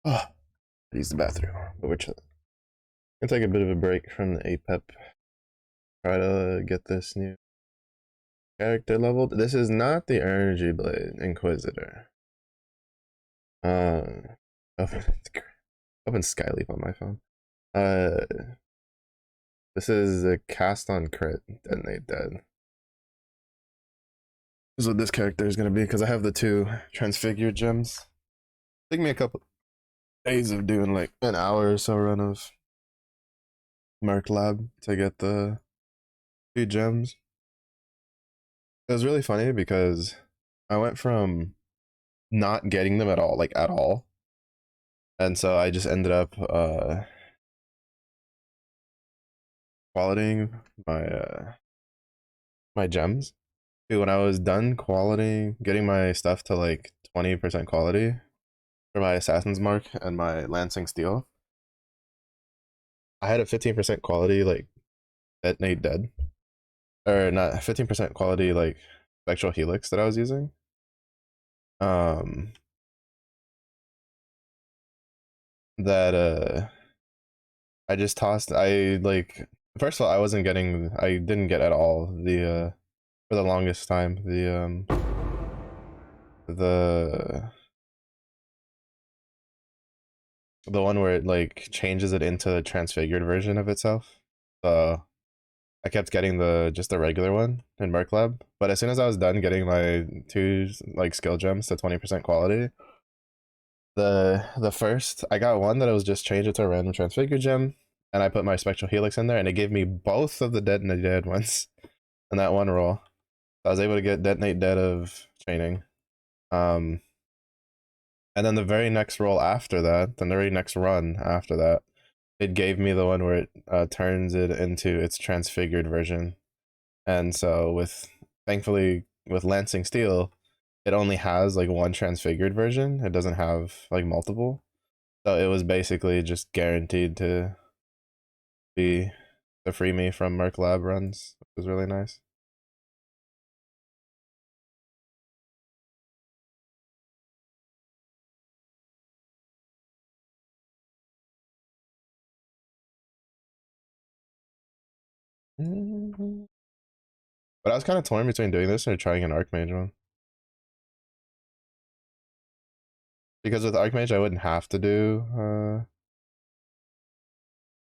Oh, use the bathroom. But we're chilling. I'm gonna take a bit of a break from the APEP. Try to get this new character leveled. This is not the Energy Blade Inquisitor. Open, open Skyleaf on my phone. This is a cast on crit, detonate dead. This is what this character is gonna be because I have the two transfigured gems. Take me a couple days of doing like an hour or so run of Merc Lab to get the two gems. It was really funny because I went from not getting them at all, like at all, and so I just ended up qualitying my gems. Dude, when I was done quality, getting my stuff to like 20% quality for my Assassin's Mark and my Lancing Steel, I had a 15% quality like detonate dead, or not 15% quality like spectral helix that I was using. Um, that I just tossed. I like first of all, I didn't get at all the for the longest time the the one where it like changes it into the transfigured version of itself. So I kept getting the just the regular one in Merc Lab, but as soon as I was done getting my two like skill gems to 20% quality, the first I got one that I was just changed it to a random transfigured gem, and I put my spectral helix in there, and it gave me both of the dead and the dead ones in that one roll. I was able to get detonate dead of training. Um, and then the very next roll after that, the very next run after that, it gave me the one where it turns it into its transfigured version. And so thankfully with Lancing Steel, it only has like one transfigured version. It doesn't have like multiple. So it was basically just guaranteed be to free me from Merc Lab runs, which was really nice. But I was kind of torn between doing this or trying an Archmage one. Because with Archmage, I wouldn't have to do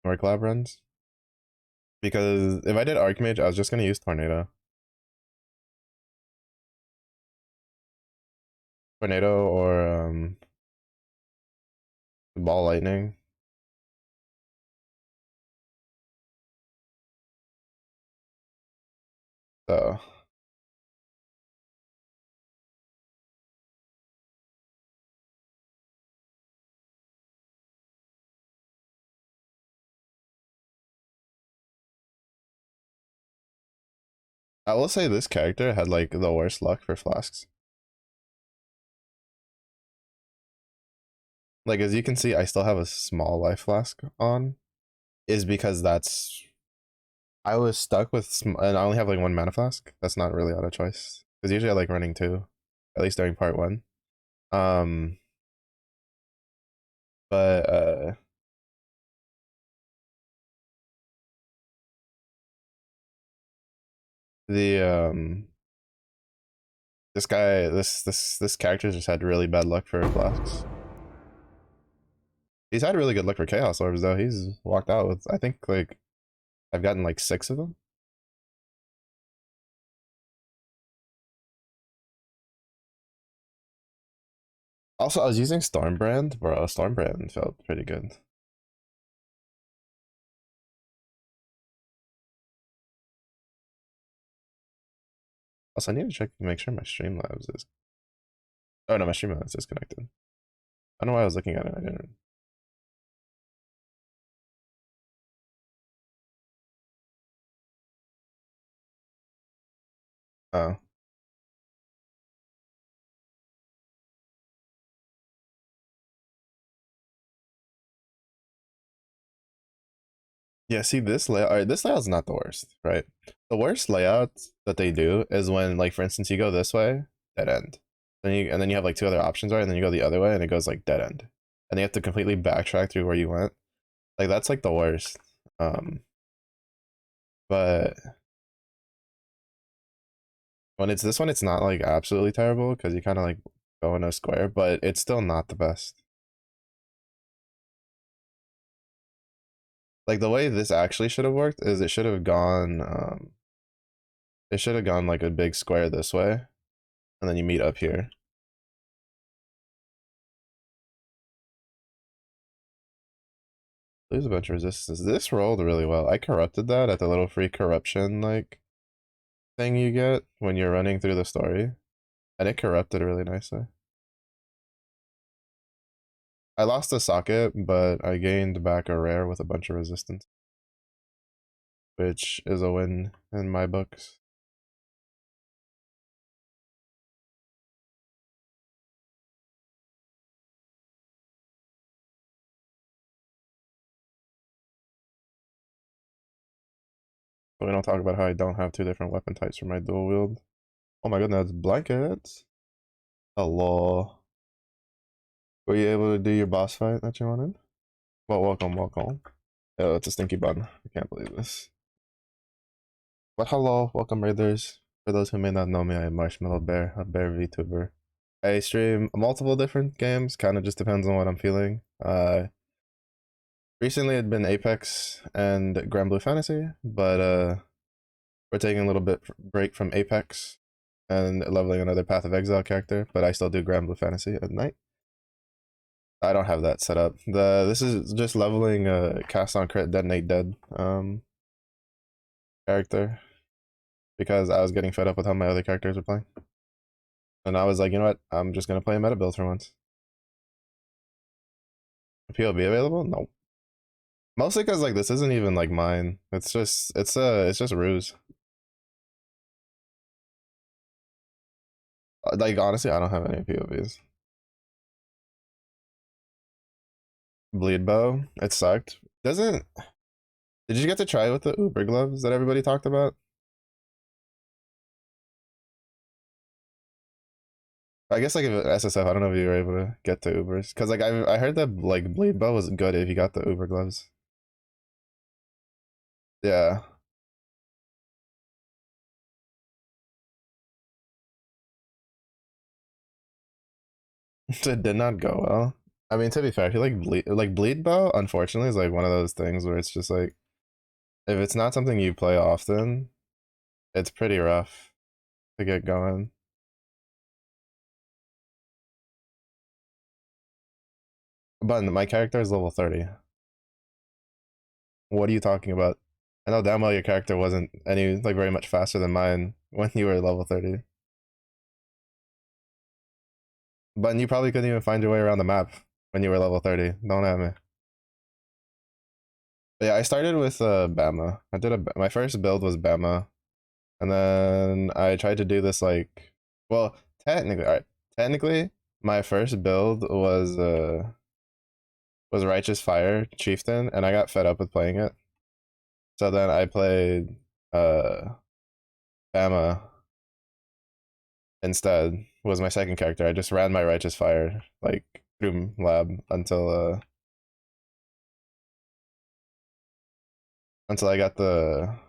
Merc Lab runs. Because if I did Archmage, I was just going to use Tornado. Tornado or Ball Lightning. So I will say this character had like the worst luck for flasks. Like as you can see, I still have a small life flask on. Is because I was stuck with and I only have like one mana flask. That's not really out of choice. Because usually I like running two, at least during part one. Um, but the this guy this character just had really bad luck for flasks. He's had really good luck for chaos orbs though. He's walked out with I think like I've gotten like 6 of them. Also, I was using Stormbrand, bro. Stormbrand felt pretty good. Also, I need to check make sure my Streamlabs is. Oh no, my Streamlabs is disconnected. I don't know why I was looking at it. I didn't. Oh. Yeah, see this layout. All right, this layout's not the worst, right? The worst layout that they do is when, like, for instance, you go this way, dead end. Then you have like two other options, right? And then you go the other way, and it goes like dead end. and you have to completely backtrack through where you went. Like that's like the worst. Um, but when it's this one, it's not like absolutely terrible because you kind of like go in a square, but it's still not the best. Like the way this actually should have worked is it should have gone like a big square this way, and then you meet up here. There's a bunch of resistance. This rolled really well. I corrupted that at the little free corruption like thing you get when you're running through the story, and it corrupted really nicely. I lost a socket, but I gained back a rare with a bunch of resistance, which is a win in my books. So we don't talk about how I don't have two different weapon types for my dual wield. Oh my goodness, blankets. Hello. Were you able to do your boss fight that you wanted? Well, welcome, welcome. Oh, it's a stinky bun. I can't believe this. But hello, welcome raiders. For those who may not know me, I am Marshmallow Bear, a bear VTuber. I stream multiple different games, kind of just depends on what I'm feeling. Recently it'd been Apex and Grand Blue Fantasy, but we're taking a little bit break from Apex and leveling another Path of Exile character, but I still do Grand Blue Fantasy at night. I don't have that set up. This is just leveling cast on crit detonate dead character because I was getting fed up with how my other characters were playing. And I was like, you know what? I'm just gonna play a meta build for once. POB available? No. Mostly because like this isn't even like mine. It's just ruse. Like honestly, I don't have any POVs. Bleed bow. It sucked. Doesn't Did you get to try with the Uber gloves that everybody talked about? I guess like if SSF, I don't know if you were able to get to Ubers because like I heard that like bleed bow was good if you got the Uber gloves. Yeah, it did not go well. I mean, to be fair, I feel like bleed bow, unfortunately, is like one of those things where it's just like if it's not something you play often, it's pretty rough to get going. But my character is level 30. What are you talking about? I know damn well your character wasn't any like very much faster than mine when you were level 30. But you probably couldn't even find your way around the map when you were level 30. Don't have me. But yeah, I started with Bama. My first build was Bama, and then I tried to do this like, well, technically, all right, technically, my first build was Righteous Fire Chieftain, and I got fed up with playing it. So then I played uh Bama instead. Was my second character. I just ran my Righteous Fire like through lab until I got the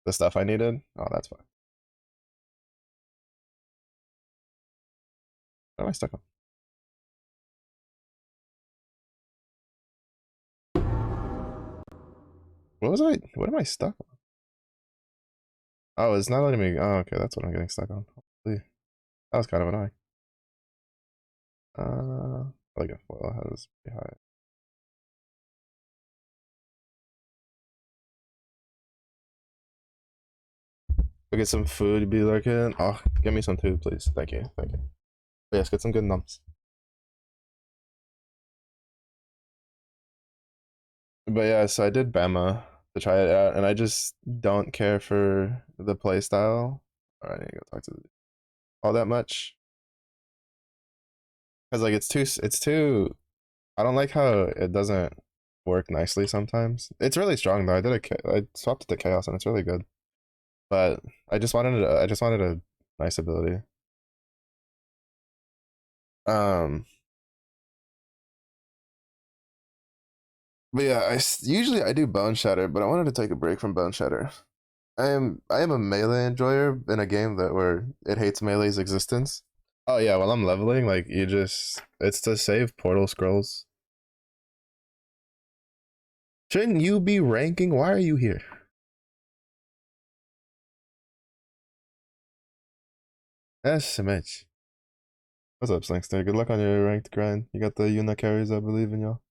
stuff I needed. Oh, that's fine. What am I stuck on? What was I? What am I stuck on? Oh, it's not letting me. Oh, okay, that's what I'm getting stuck on. Holy, that was kind of annoying. Like a foil has pretty high. Go get some food, be like it. Oh, give me some too, please. Thank you, thank you. But yes, get some good nums. But yeah, so I did Bama to try it out, and I just don't care for the play style. Alright, I need to go talk to all that much because like it's too. I don't like how it doesn't work nicely sometimes. It's really strong though. I swapped it to chaos and it's really good. But I just wanted a nice ability. Um But yeah, usually I do Bone Shatter, but I wanted to take a break from Bone Shatter. I am a melee enjoyer in a game that where it hates melee's existence. Oh yeah, while I'm leveling, like you just it's to save portal scrolls. Shouldn't you be ranking? Why are you here? That's a match. What's up, Slingster? Good luck on your ranked grind. You got the Yuna carries, I believe in y'all.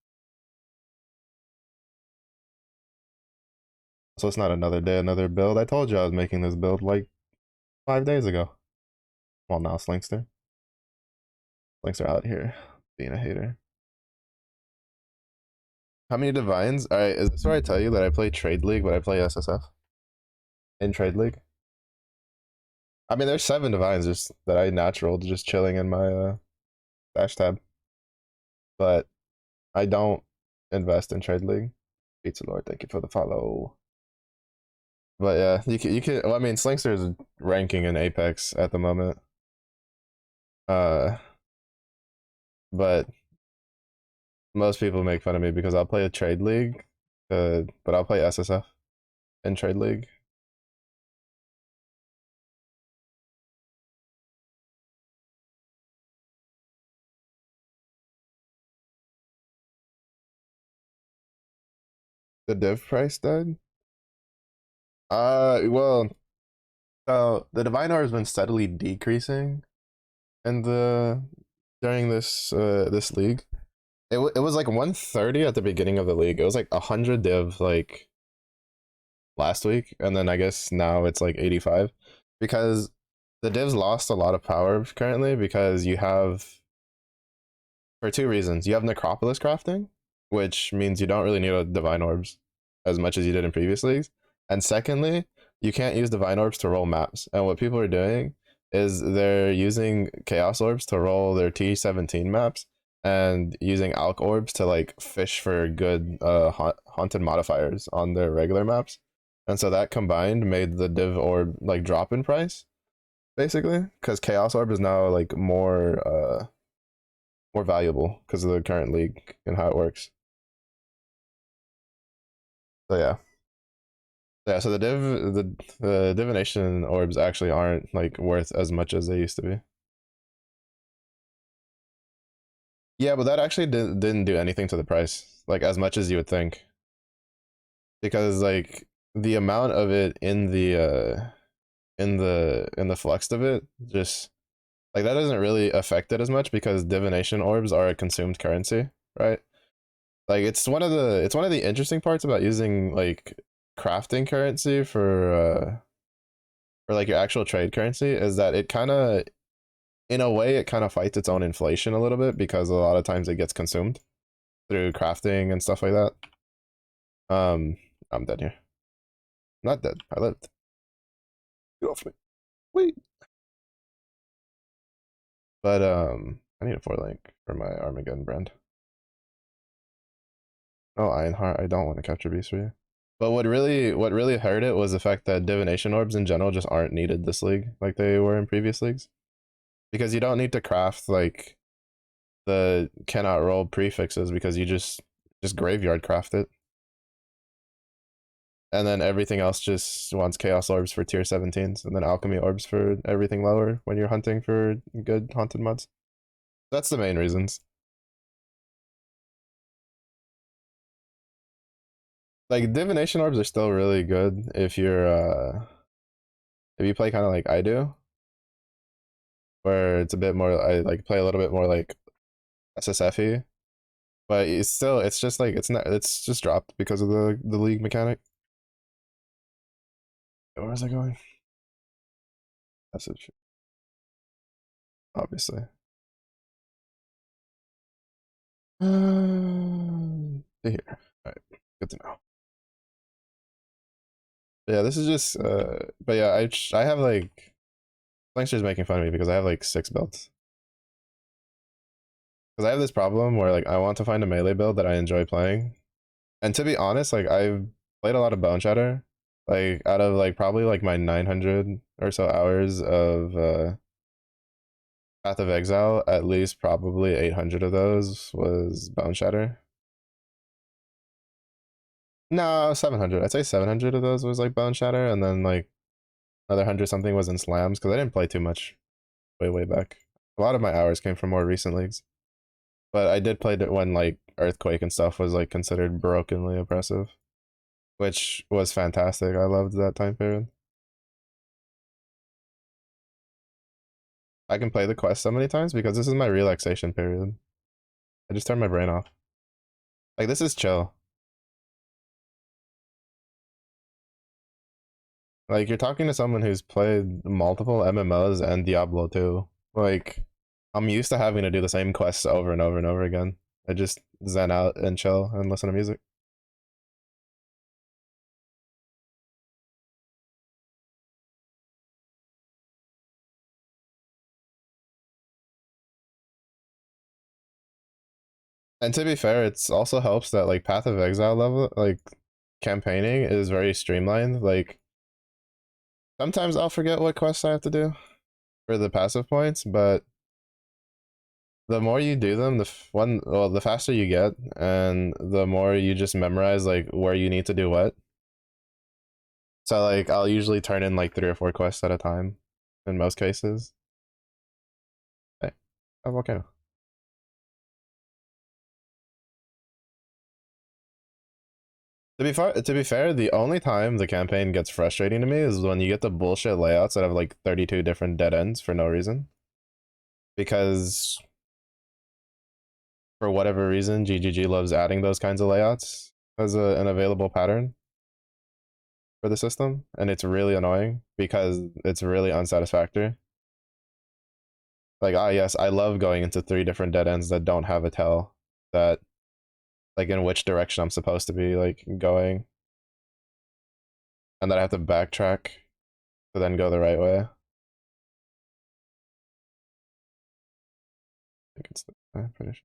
So it's not another day, another build. I told you I was making this build like 5 days ago. Well, now Slingster. Slingster out here being a hater. How many divines? All right, is this where I tell you that I play Trade League, but I play SSF in Trade League? I mean, there's 7 divines just that I natural just chilling in my dash tab, but I don't invest in Trade League. Pizza Lord, thank you for the follow. But yeah, you can. Well, I mean, Slingster is ranking in Apex at the moment. Uh, but most people make fun of me because I'll play a Trade League, but I'll play SSF in Trade League. The div price died. Well, so the Divine Ore has been steadily decreasing in the during this league. It was like 130 at the beginning of the league. It was like 100 div like last week, and then I guess now it's like 85 because the divs lost a lot of power currently because you have for 2 reasons. You have Necropolis crafting, which means you don't really need a Divine Orbs as much as you did in previous leagues. And secondly, you can't use Divine Orbs to roll maps. And what people are doing is they're using Chaos Orbs to roll their T17 maps and using Alk Orbs to like fish for good haunted modifiers on their regular maps. And so that combined made the Div Orb like drop in price, basically, because Chaos Orb is now like more valuable because of the current league and how it works. So yeah. So the divination orbs actually aren't like worth as much as they used to be. Yeah, but that actually didn't do anything to the price, like as much as you would think, because like the amount of it in the flux of it just like that doesn't really affect it as much because divination orbs are a consumed currency, right? Like it's one of the interesting parts about using like crafting currency for like your actual trade currency is that it kind of in a way it kind of fights its own inflation a little bit because a lot of times it gets consumed through crafting and stuff like that. I'm dead here. I'm not dead. I lived. Get off me. Wait. But I need a 4 link for my Armageddon brand. Oh, Ironheart, I don't want to capture beast for you. But what really hurt it was the fact that divination orbs in general just aren't needed this league like they were in previous leagues. Because you don't need to craft like the cannot roll prefixes because you just graveyard craft it. And then everything else just wants chaos orbs for tier 17s and then alchemy orbs for everything lower when you're hunting for good haunted mods. That's the main reasons. Like divination orbs are still really good if you play kind of like I do, where it's a bit more I like play a little bit more like SSFE, but it's just like it's just dropped because of the league mechanic. Where was I going? That's it. Obviously. Here. All right. Good to know. But yeah, this is just. But yeah, I have like. Lankster's making fun of me because I have like 6 builds. Because I have this problem where like I want to find a melee build that I enjoy playing, and to be honest, like I've played a lot of Bone Shatter. Like out of like probably like my 900 or so hours of Path of Exile, at least probably 800 of those was Bone Shatter. No, 700. I'd say 700 of those was like Bone Shatter, and then like another 100 something was in slams because I didn't play too much way back. A lot of my hours came from more recent leagues, but I did play it when like Earthquake and stuff was like considered brokenly oppressive, which was fantastic. I loved that time period. I can play the quest so many times because this is my relaxation period. I just turn my brain off. Like this is chill. Like you're talking to someone who's played multiple MMOs and Diablo 2. Like I'm used to having to do the same quests over and over and over again. I just zen out and chill and listen to music. And to be fair, it's also helps that like Path of Exile level like campaigning is very streamlined. Like sometimes I'll forget what quests I have to do for the passive points, but the more you do them, the faster you get, and the more you just memorize like where you need to do what. So like I'll usually turn in like 3 or 4 quests at a time, in most cases. Hey, a volcano. To be fair, the only time the campaign gets frustrating to me is when you get the bullshit layouts that have like 32 different dead ends for no reason. Because for whatever reason, GGG loves adding those kinds of layouts as an available pattern for the system, and it's really annoying because it's really unsatisfactory. Like, ah, yes, I love going into 3 different dead ends that don't have a tell that, like, in which direction I'm supposed to be, like, going, and that I have to backtrack to then go the right way. I think it's I'm pretty sure.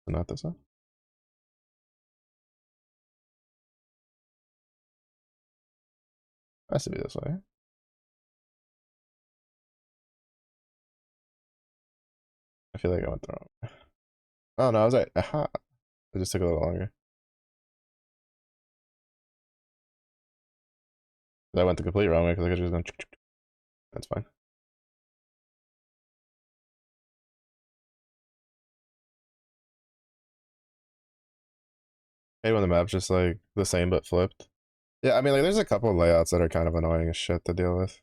Not this one. It has to be this way. I feel like I went the wrong way. Oh no, I was right. Aha. It just took a little longer. I went the complete wrong way because I could have just gone. That's fine. Hey, when the map's just like the same but flipped. Yeah, I mean, like, there's a couple of layouts that are kind of annoying as shit to deal with.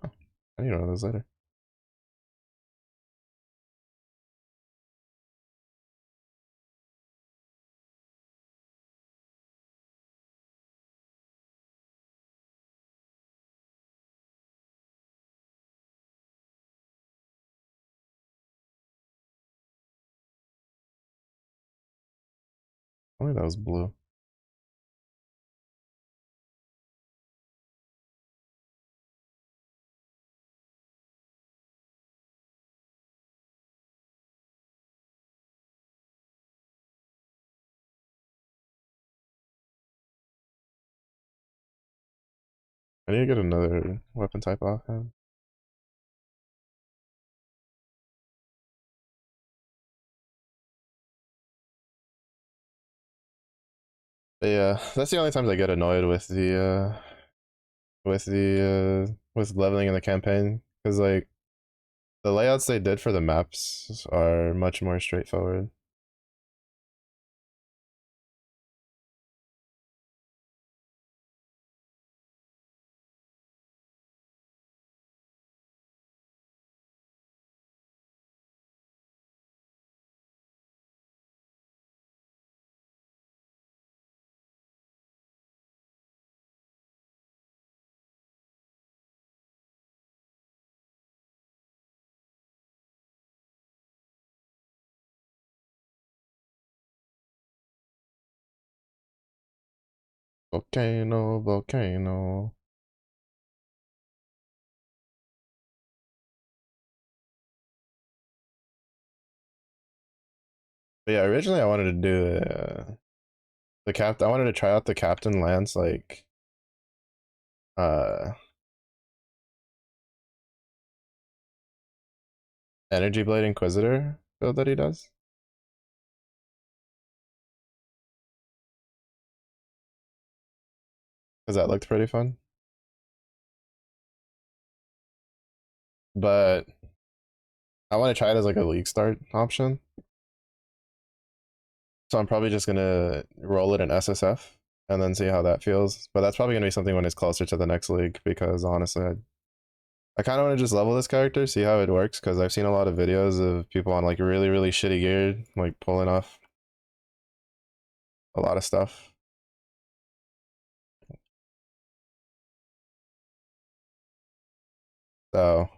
Oh, I need one of those later. Only that was blue. I need to get another weapon type offhand. But yeah, that's the only times I get annoyed with leveling in the campaign because like the layouts they did for the maps are much more straightforward. Volcano, volcano. But yeah, originally I wanted to do the cap. I wanted to try out the Captain Lance like uh Energy Blade Inquisitor build that he does because that looked pretty fun. But I want to try it as like a league start option. So I'm probably just gonna roll it in SSF and then see how that feels. But that's probably gonna be something when it's closer to the next league because honestly, I kind of want to just level this character, see how it works because I've seen a lot of videos of people on like really really shitty gear like pulling off a lot of stuff. So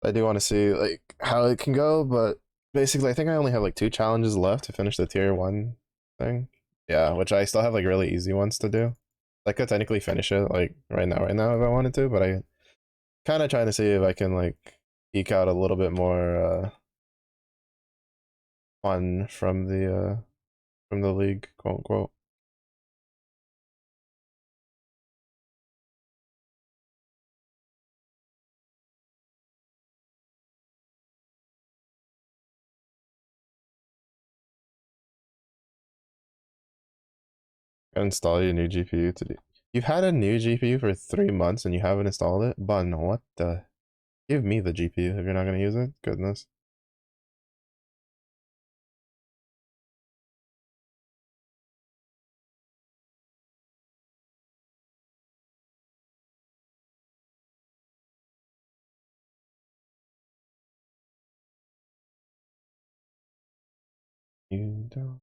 I do want to see like how it can go, but basically I think I only have like 2 challenges left to finish the tier 1 thing. Yeah, which I still have like really easy ones to do. I could technically finish it like right now if I wanted to, but I kind of trying to see if I can like eke out a little bit more fun from the league, quote unquote. Install your new GPU to do. You've had a new GPU for 3 months and you haven't installed it? Bun, what the? Give me the GPU if you're not gonna use it. Goodness. You don't.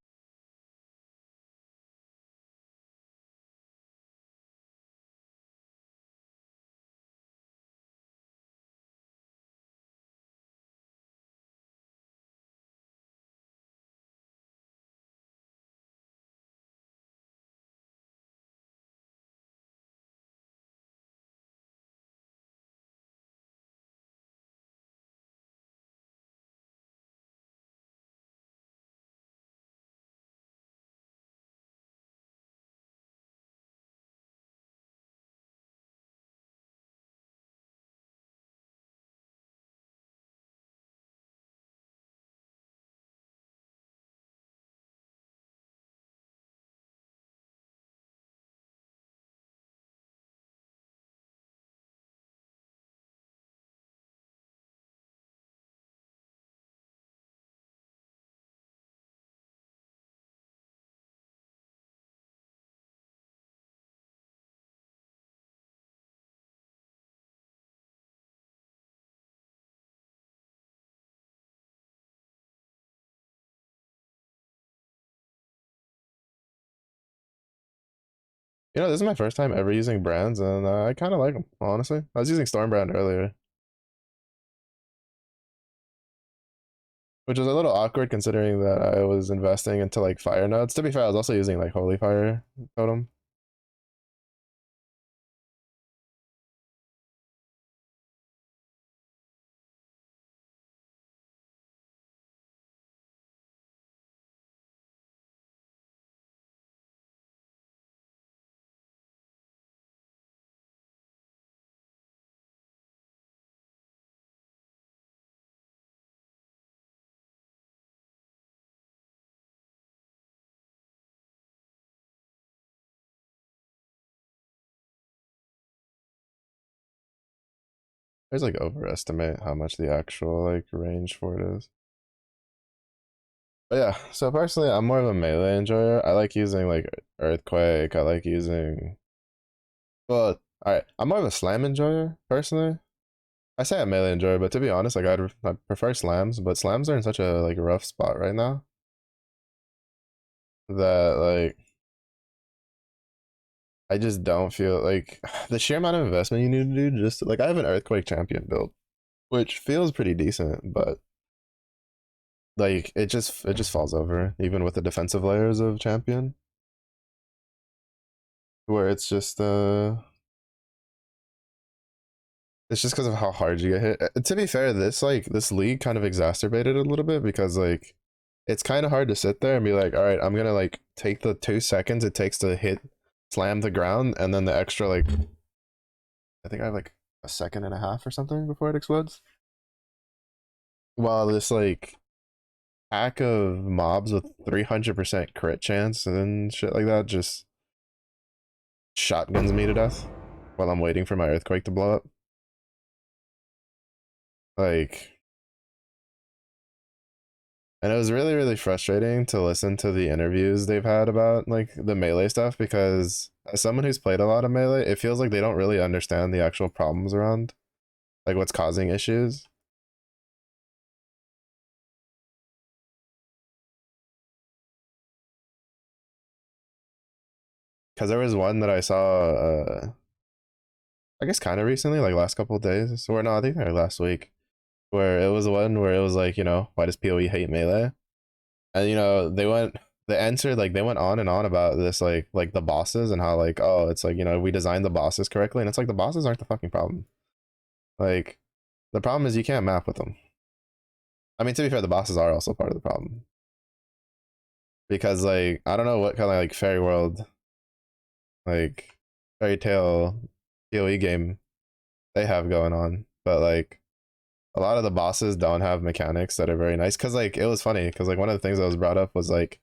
You know, this is my first time ever using brands, and I kind of like them, honestly. I was using Storm brand earlier, which was a little awkward considering that I was investing into like fire nodes. To be fair, I was also using like Holy Fire Totem. I just like overestimate how much the actual like range for it is. But yeah, so personally, I'm more of a melee enjoyer. I like using like Earthquake. I like using. Well, alright, I'm more of a slam enjoyer personally. I say I'm melee enjoyer, but to be honest, like I prefer slams, but slams are in such a like rough spot right now that like I just don't feel like the sheer amount of investment you need to do just like I have an Earthquake champion build, which feels pretty decent, but like it just falls over even with the defensive layers of champion, where it's just because of how hard you get hit. To be fair, this league kind of exacerbated it a little bit because like it's kind of hard to sit there and be like, all right, I'm gonna like take the 2 seconds it takes to hit slam the ground, and then the extra like I think I have like a second and a half or something before it explodes. While this like pack of mobs with 300% crit chance and shit like that just shotguns me to death while I'm waiting for my earthquake to blow up. Like, and it was really, really frustrating to listen to the interviews they've had about like the melee stuff because as someone who's played a lot of melee, it feels like they don't really understand the actual problems around like what's causing issues. Because there was one that I saw, I guess kind of recently, like last couple of days, or no, I think like last week, where it was one where it was like, why does PoE hate melee? And they answered like they went on and on about this like the bosses and how like, oh, it's like, we designed the bosses correctly, and it's like the bosses aren't the fucking problem. Like the problem is you can't map with them. I mean, to be fair, the bosses are also part of the problem because like I don't know what kind of like fairy world, like fairy tale PoE game they have going on, but like a lot of the bosses don't have mechanics that are very nice. Because like it was funny because like one of the things that was brought up was like,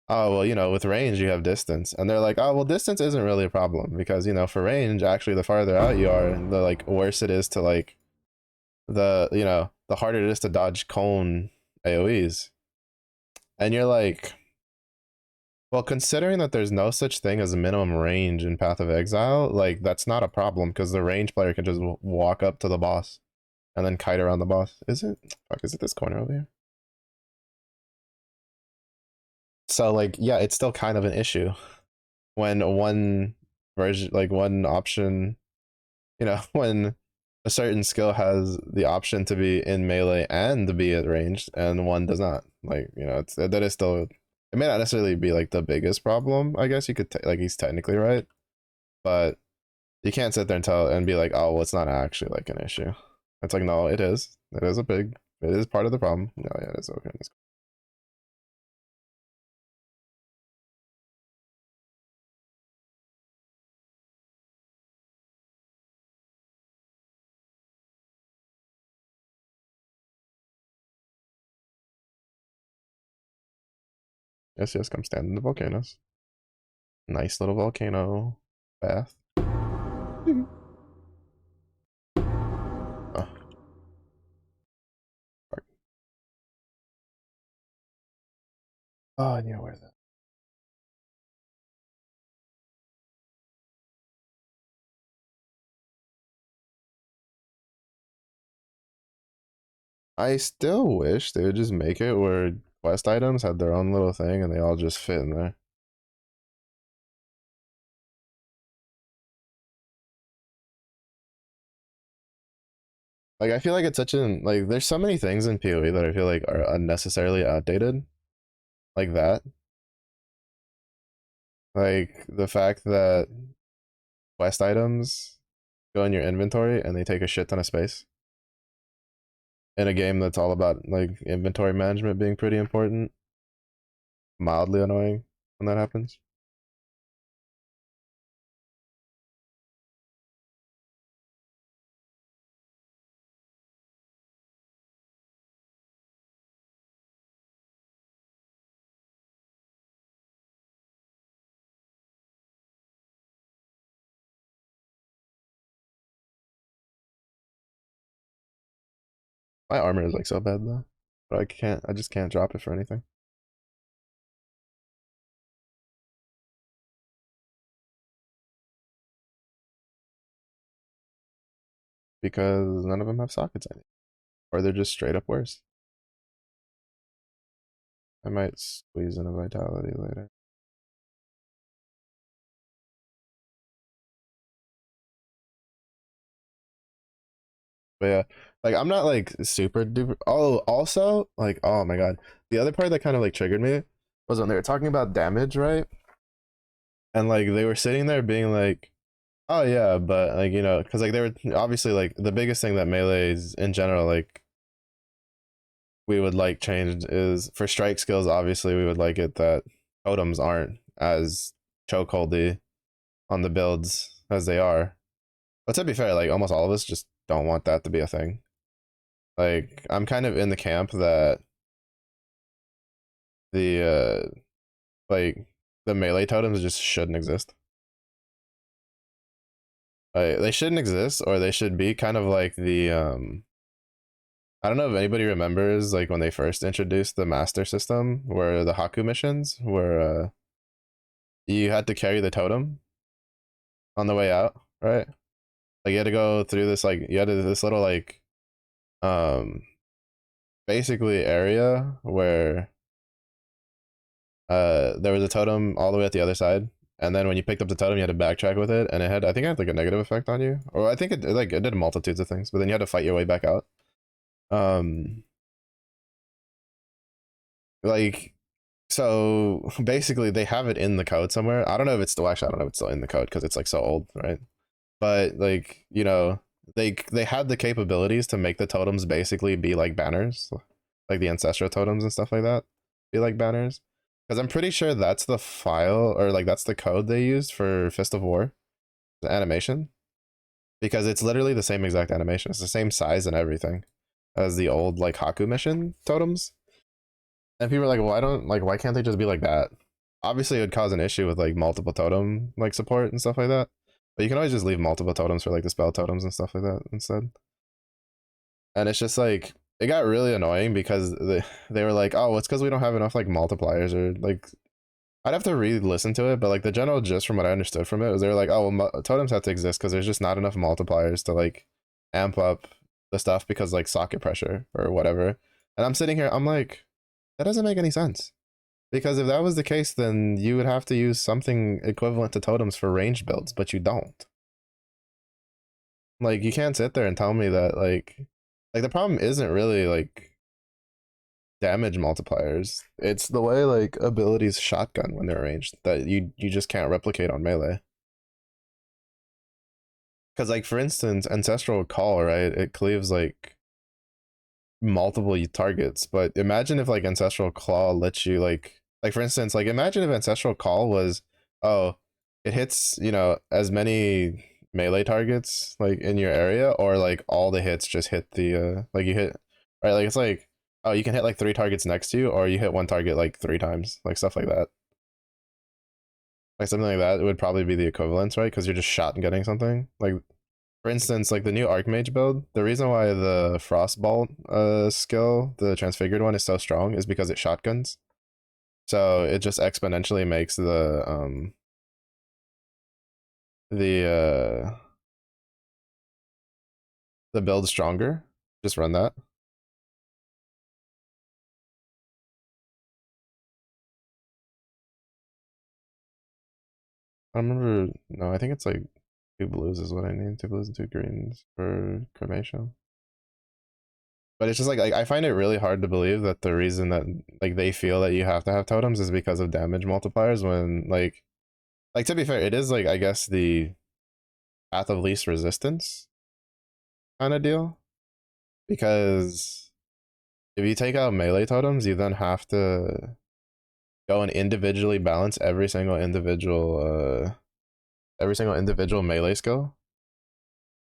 oh well, with range you have distance, and they're like, oh well, distance isn't really a problem because for range, actually the farther out you are, the like worse it is to like the harder it is to dodge cone AoEs. And you're like, well, considering that there's no such thing as a minimum range in Path of Exile, like that's not a problem because the range player can just walk up to the boss and then kite around the boss. Is it? Fuck, is it this corner over here? So like, yeah, it's still kind of an issue when one version, like one option, when a certain skill has the option to be in melee and to be at range, and one does not. Like, that is still. It may not necessarily be like the biggest problem. I guess you could like he's technically right, but you can't sit there and tell and be like, oh, well, it's not actually like an issue. It's like, no, it is. It is It is part of the problem. No, yeah, it is okay. Yes, yes, come stand in the volcanoes. Nice little volcano bath. Oh, fuck. Oh, yeah, where's that? I still wish they would just make it where quest items had their own little thing and they all just fit in there. Like I feel like it's such an like there's so many things in PoE that I feel like are unnecessarily outdated. Like that. Like the fact that quest items go in your inventory and they take a shit ton of space. In a game that's all about like inventory management being pretty important. Mildly annoying when that happens. My armor is like so bad though. But I just can't drop it for anything. Because none of them have sockets in it. Or they're just straight up worse. I might squeeze in a vitality later. But yeah, Like I'm not like super duper. Oh, also like oh my god, the other part that kind of like triggered me was when they were talking about damage, right? And like they were sitting there being like, oh yeah, but like because like they were obviously like the biggest thing that melees in general like we would like change is for strike skills. Obviously, we would like it that totems aren't as chokeholdy on the builds as they are. But to be fair, like almost all of us just don't want that to be a thing. Like I'm kind of in the camp that the like the melee totems just shouldn't exist. They shouldn't exist, or they should be kind of like the I don't know if anybody remembers like when they first introduced the master system, where the Haku missions, where you had to carry the totem on the way out, right? Like you had to go through this like you had this little like um basically area where there was a totem all the way at the other side, and then when you picked up the totem you had to backtrack with it, and it had I think it had like a negative effect on you, or I think it did multitudes of things, but then you had to fight your way back out. um like so basically they have it in the code somewhere. I don't know if it's still actually I don't know if it's still in the code because it's like so old, right? But like they had the capabilities to make the totems basically be like banners, like the ancestral totems and stuff like that be like banners, because I'm pretty sure that's the file or like that's the code they used for Fist of War, the animation, because it's literally the same exact animation. It's the same size and everything as the old like Haku mission totems. And people are like, well, I don't like, why can't they just be like that? Obviously, it would cause an issue with like multiple totem like support and stuff like that. But you can always just leave multiple totems for like the spell totems and stuff like that instead. And it's just like it got really annoying because they were like, oh, it's because we don't have enough like multipliers or like I'd have to re-listen to it, but like the general gist from what I understood from it was they were like, oh, well, totems have to exist because there's just not enough multipliers to like amp up the stuff because like socket pressure or whatever. And I'm sitting here, I'm like, that doesn't make any sense. Because if that was the case, then you would have to use something equivalent to totems for ranged builds, but you don't. Like you can't sit there and tell me that like the problem isn't really like damage multipliers. It's the way like abilities shotgun when they're ranged that you just can't replicate on melee. Because like for instance, ancestral call, right? It cleaves like multiple targets, but imagine if like ancestral claw lets you like for instance, like imagine if ancestral call was oh it hits as many melee targets like in your area, or like all the hits just hit the like you hit right, like it's like oh you can hit like 3 targets next to you, or you hit one target like 3 times, like stuff like that, like something like that. It would probably be the equivalence, right? Because you're just shot and getting something like for instance, like the new Archmage build, the reason why the Frostbolt skill, the transfigured one, is so strong is because it shotguns. So it just exponentially makes the uh the build stronger. Just run that. I don't remember. No, I think it's like 2 blues is what I need. 2 blues and 2 greens for cremation. But it's just like I find it really hard to believe that the reason that like they feel that you have to have totems is because of damage multipliers, when like to be fair, it is like I guess the path of least resistance kind of deal. Because if you take out melee totems, you then have to go and individually balance every single individual melee skill.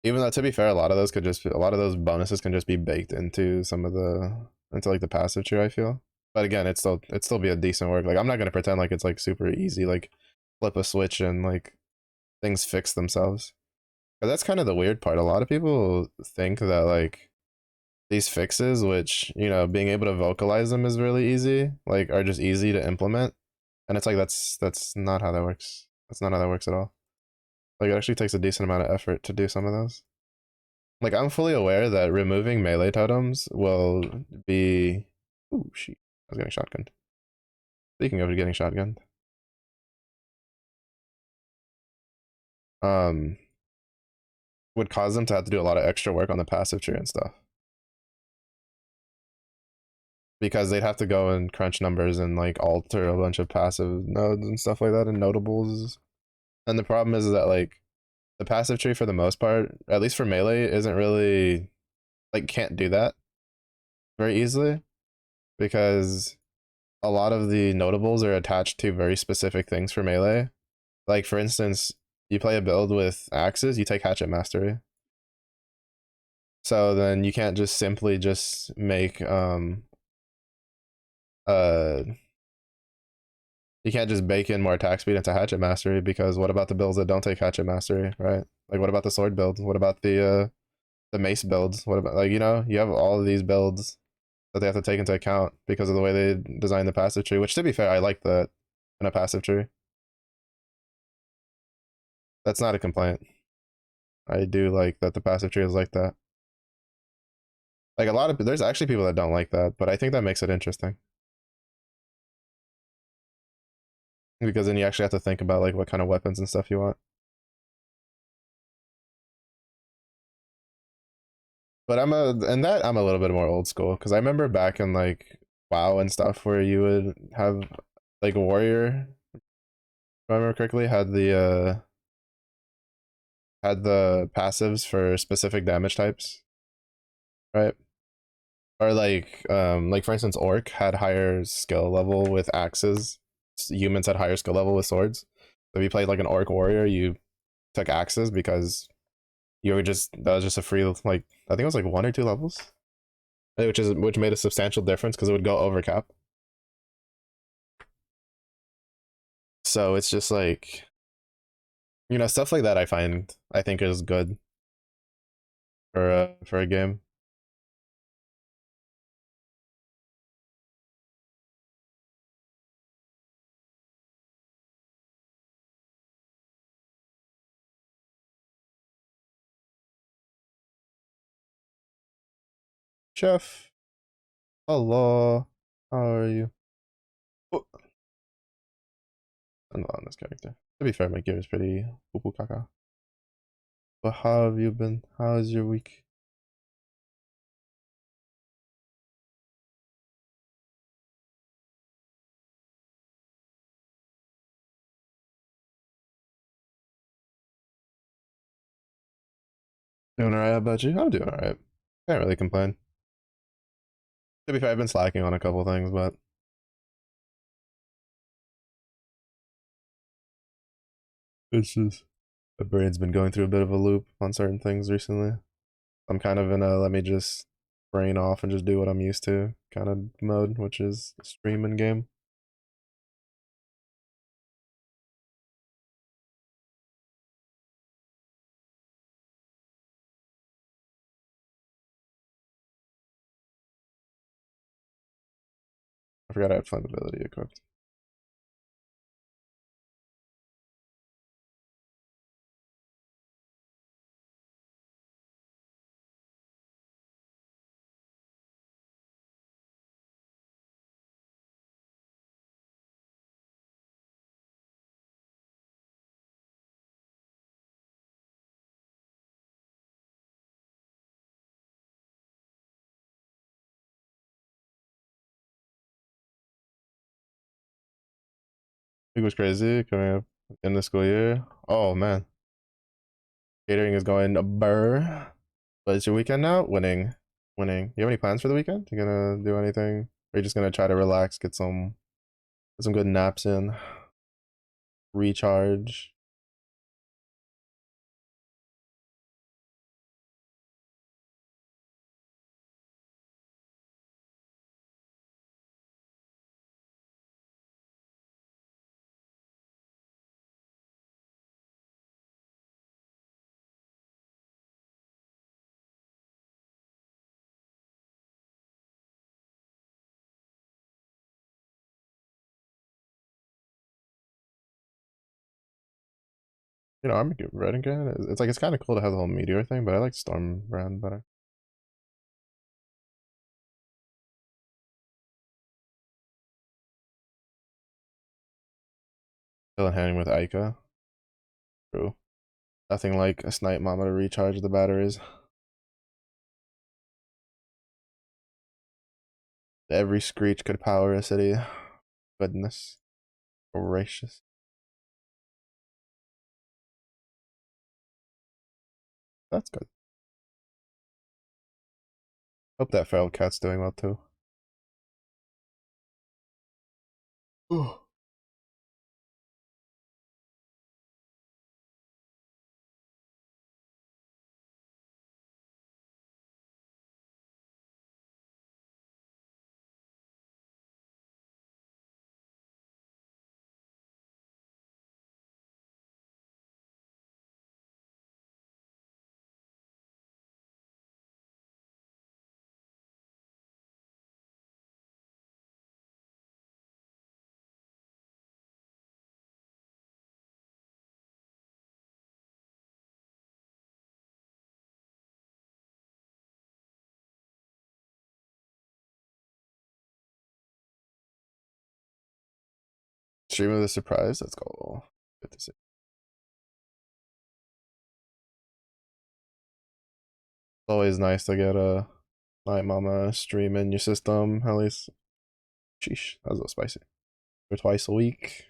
Even though to be fair, a lot of those bonuses can just be baked into some of the into like the passive tree, I feel. But again, it'd still be a decent work. Like I'm not gonna pretend like it's like super easy, like flip a switch and like things fix themselves. But that's kind of the weird part. A lot of people think that like these fixes, which being able to vocalize them is really easy, like are just easy to implement. And it's like that's not how that works. That's not how that works at all. Like it actually takes a decent amount of effort to do some of those. Like I'm fully aware that removing melee totems will be ooh shit. I was getting shotgunned. Speaking of getting shotgunned. Um would cause them to have to do a lot of extra work on the passive tree and stuff. because they'd have to go and crunch numbers and like alter a bunch of passive nodes and stuff like that and notables. And the problem is that like the passive tree for the most part, at least for melee, isn't really like can't do that very easily because a lot of the notables are attached to very specific things for melee. Like for instance, you play a build with axes, you take hatchet mastery. So then you can't just simply just make uh you can't just bake in more attack speed into hatchet mastery because what about the builds that don't take hatchet mastery, right? Like what about the sword builds? What about the mace builds? What about like you have all of these builds that they have to take into account because of the way they design the passive tree, which to be fair, I like that in a passive tree. That's not a complaint. I do like that the passive tree is like that. Like a lot of there's actually people that don't like that, but I think that makes it interesting. Because then you actually have to think about like what kind of weapons and stuff you want. But I'm a little bit more old school because I remember back in like WoW and stuff where you would have like a warrior, if I remember correctly, had the passives for specific damage types, right? Or like for instance, orc had higher skill level with axes. Humans had higher skill level with swords. So if you played like an orc warrior, you took axes because you were just that was just a free like I think it was like 1 or 2 levels, which made a substantial difference because it would go over cap. So it's just like stuff like that. I think is good for a game. Chef, hello, how are you? Oh, I'm not on this character. To be fair, my gear is pretty poo poo caca. But how have you been? How is your week? Doing alright about you? I'm doing alright. Can't really complain. To be fair, I've been slacking on a couple things, but it's just my brain's been going through a bit of a loop on certain things recently. I'm kind of in a let me just brain off and just do what I'm used to kind of mode, which is stream and game. I forgot I had flammability equipped. It was crazy coming up in the school year. Oh man, catering is going burr. But it's your weekend now? Winning. Winning. You have any plans for the weekend? You gonna do anything? Or you just gonna try to relax, get some good naps in, recharge? I'm a good red again. It's like it's kind of cool to have the whole meteor thing, but I like storm brand better. Still in handing with Aika. True. Nothing like a snipe mama to recharge the batteries. Every screech could power a city. Goodness gracious. That's good. Hope that feral cat's doing well too. Stream of the surprise. Let's go. Good to see. It's always nice to get a Night Mama stream in your system. At least, sheesh, that was a little spicy. Or twice a week.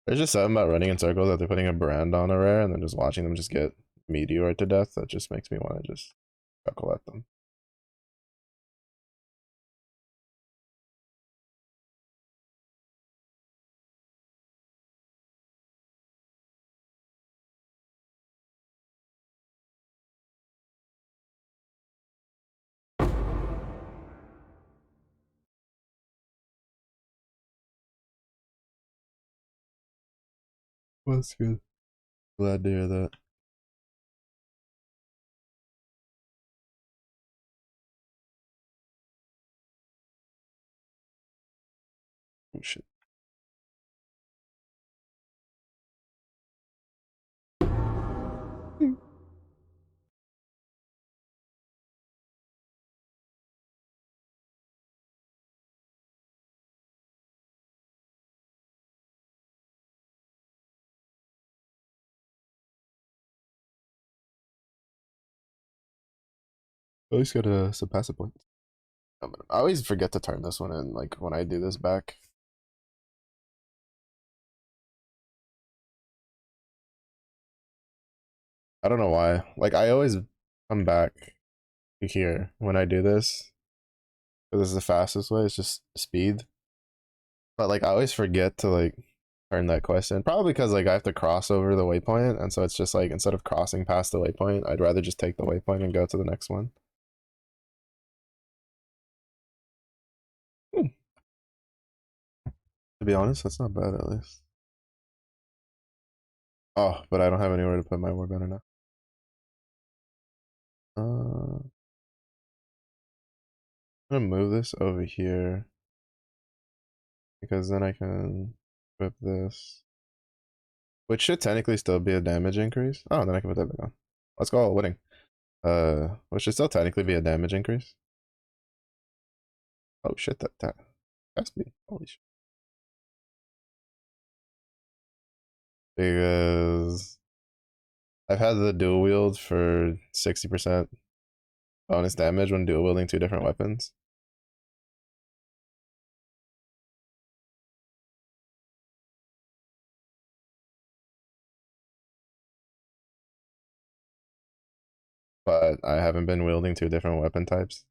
There's just something about running in circles after putting a brand on a rare and then just watching them just get meteored to death that just makes me want to just chuckle at them. Well, that's good. Glad to hear that. Oh shit. At least got some passive points. I always forget to turn this one in, like when I do this back. I don't know why. Like I always come back here when I do this. This is the fastest way. It's just speed. But like I always forget to like turn that quest in. Probably because like I have to cross over the waypoint, and so it's just like instead of crossing past the waypoint, I'd rather just take the waypoint and go to the next one. Hmm. To be honest, that's not bad at least. Oh, but I don't have anywhere to put my warband now. I'm gonna move this over here because then I can equip this, which should technically still be a damage increase. Oh, then I can put that back on. Let's go winning. Which should still technically be a damage increase. Oh shit, that has to be. Holy shit. Because I've had the dual wield for 60% bonus damage when dual wielding two different weapons. But I haven't been wielding two different weapon types.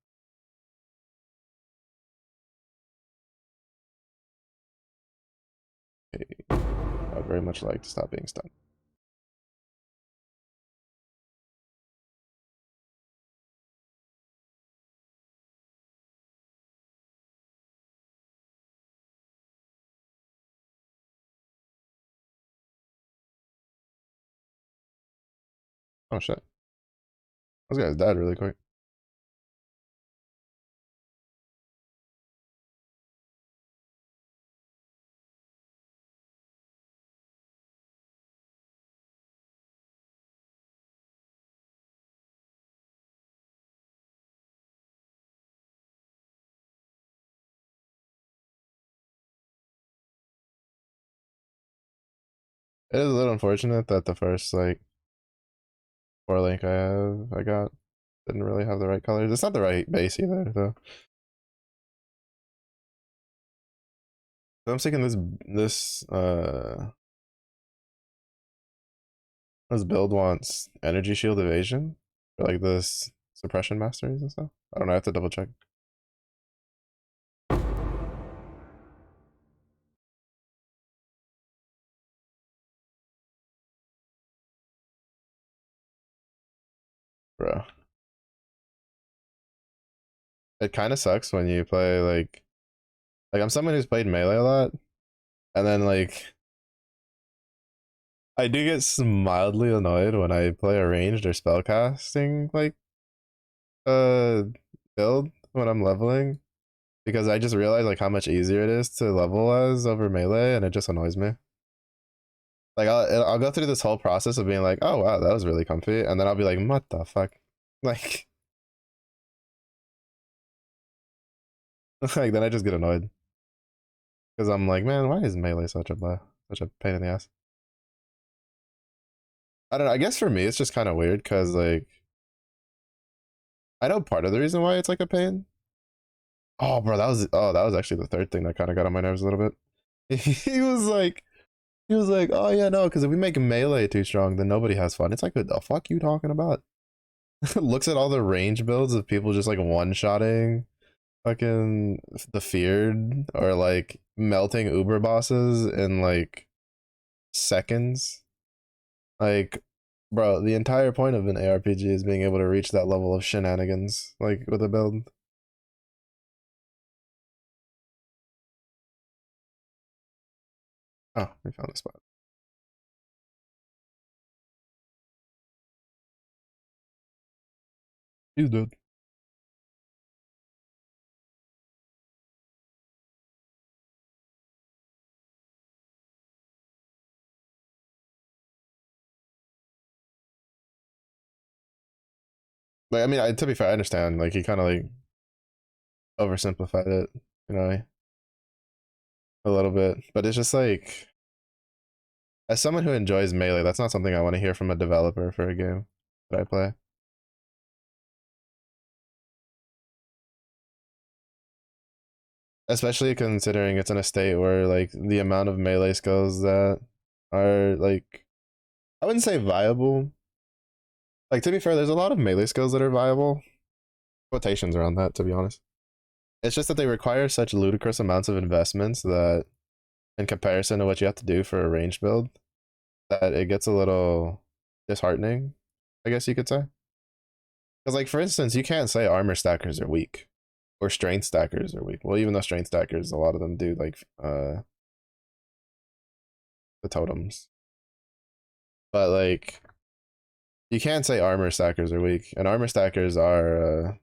Okay. I would very much like to stop being stunned. Oh shit. Those guys died really quick. It is a little unfortunate that the first like 4 link I got didn't really have the right colors. It's not the right base either though. So I'm thinking this build wants energy shield evasion for like this suppression masters and stuff. I don't know, I have to double check. Bro. It kind of sucks when you play like I'm someone who's played melee a lot, and then like I do get mildly annoyed when I play a ranged or spellcasting like uh build when I'm leveling, because I just realize like how much easier it is to level as over melee, and it just annoys me. Like I'll go through this whole process of being like, oh wow, that was really comfy, and then I'll be like, what the fuck, like like then I just get annoyed because I'm like, man, why is melee such a pain in the ass? I don't know. I guess for me, it's just kind of weird because like I know part of the reason why it's like a pain. That was actually the third thing that kind of got on my nerves a little bit. he was like he was like, oh yeah, no, because if we make melee too strong, then nobody has fun. It's like, what the fuck you talking about? Looks at all the range builds of people just like one-shotting fucking the feared or like melting uber bosses in like seconds. Like, bro, the entire point of an ARPG is being able to reach that level of shenanigans, like with a build. Oh, we found the spot. He's dead. Like, I mean, to be fair, I understand. Like, he kind of like oversimplified it, you know, a little bit. But it's just like, as someone who enjoys melee, that's not something I want to hear from a developer for a game that I play. Especially considering it's in a state where like the amount of melee skills that are like, I wouldn't say viable. Like, to be fair, there's a lot of melee skills that are viable. Quotations around that, to be honest. It's just that they require such ludicrous amounts of investments that, in comparison to what you have to do for a range build, that it gets a little disheartening, I guess you could say. Because, like, for instance, you can't say armor stackers are weak or strength stackers are weak. Well, even though strength stackers, a lot of them do like the totems, but like you can't say armor stackers are weak, and armor stackers are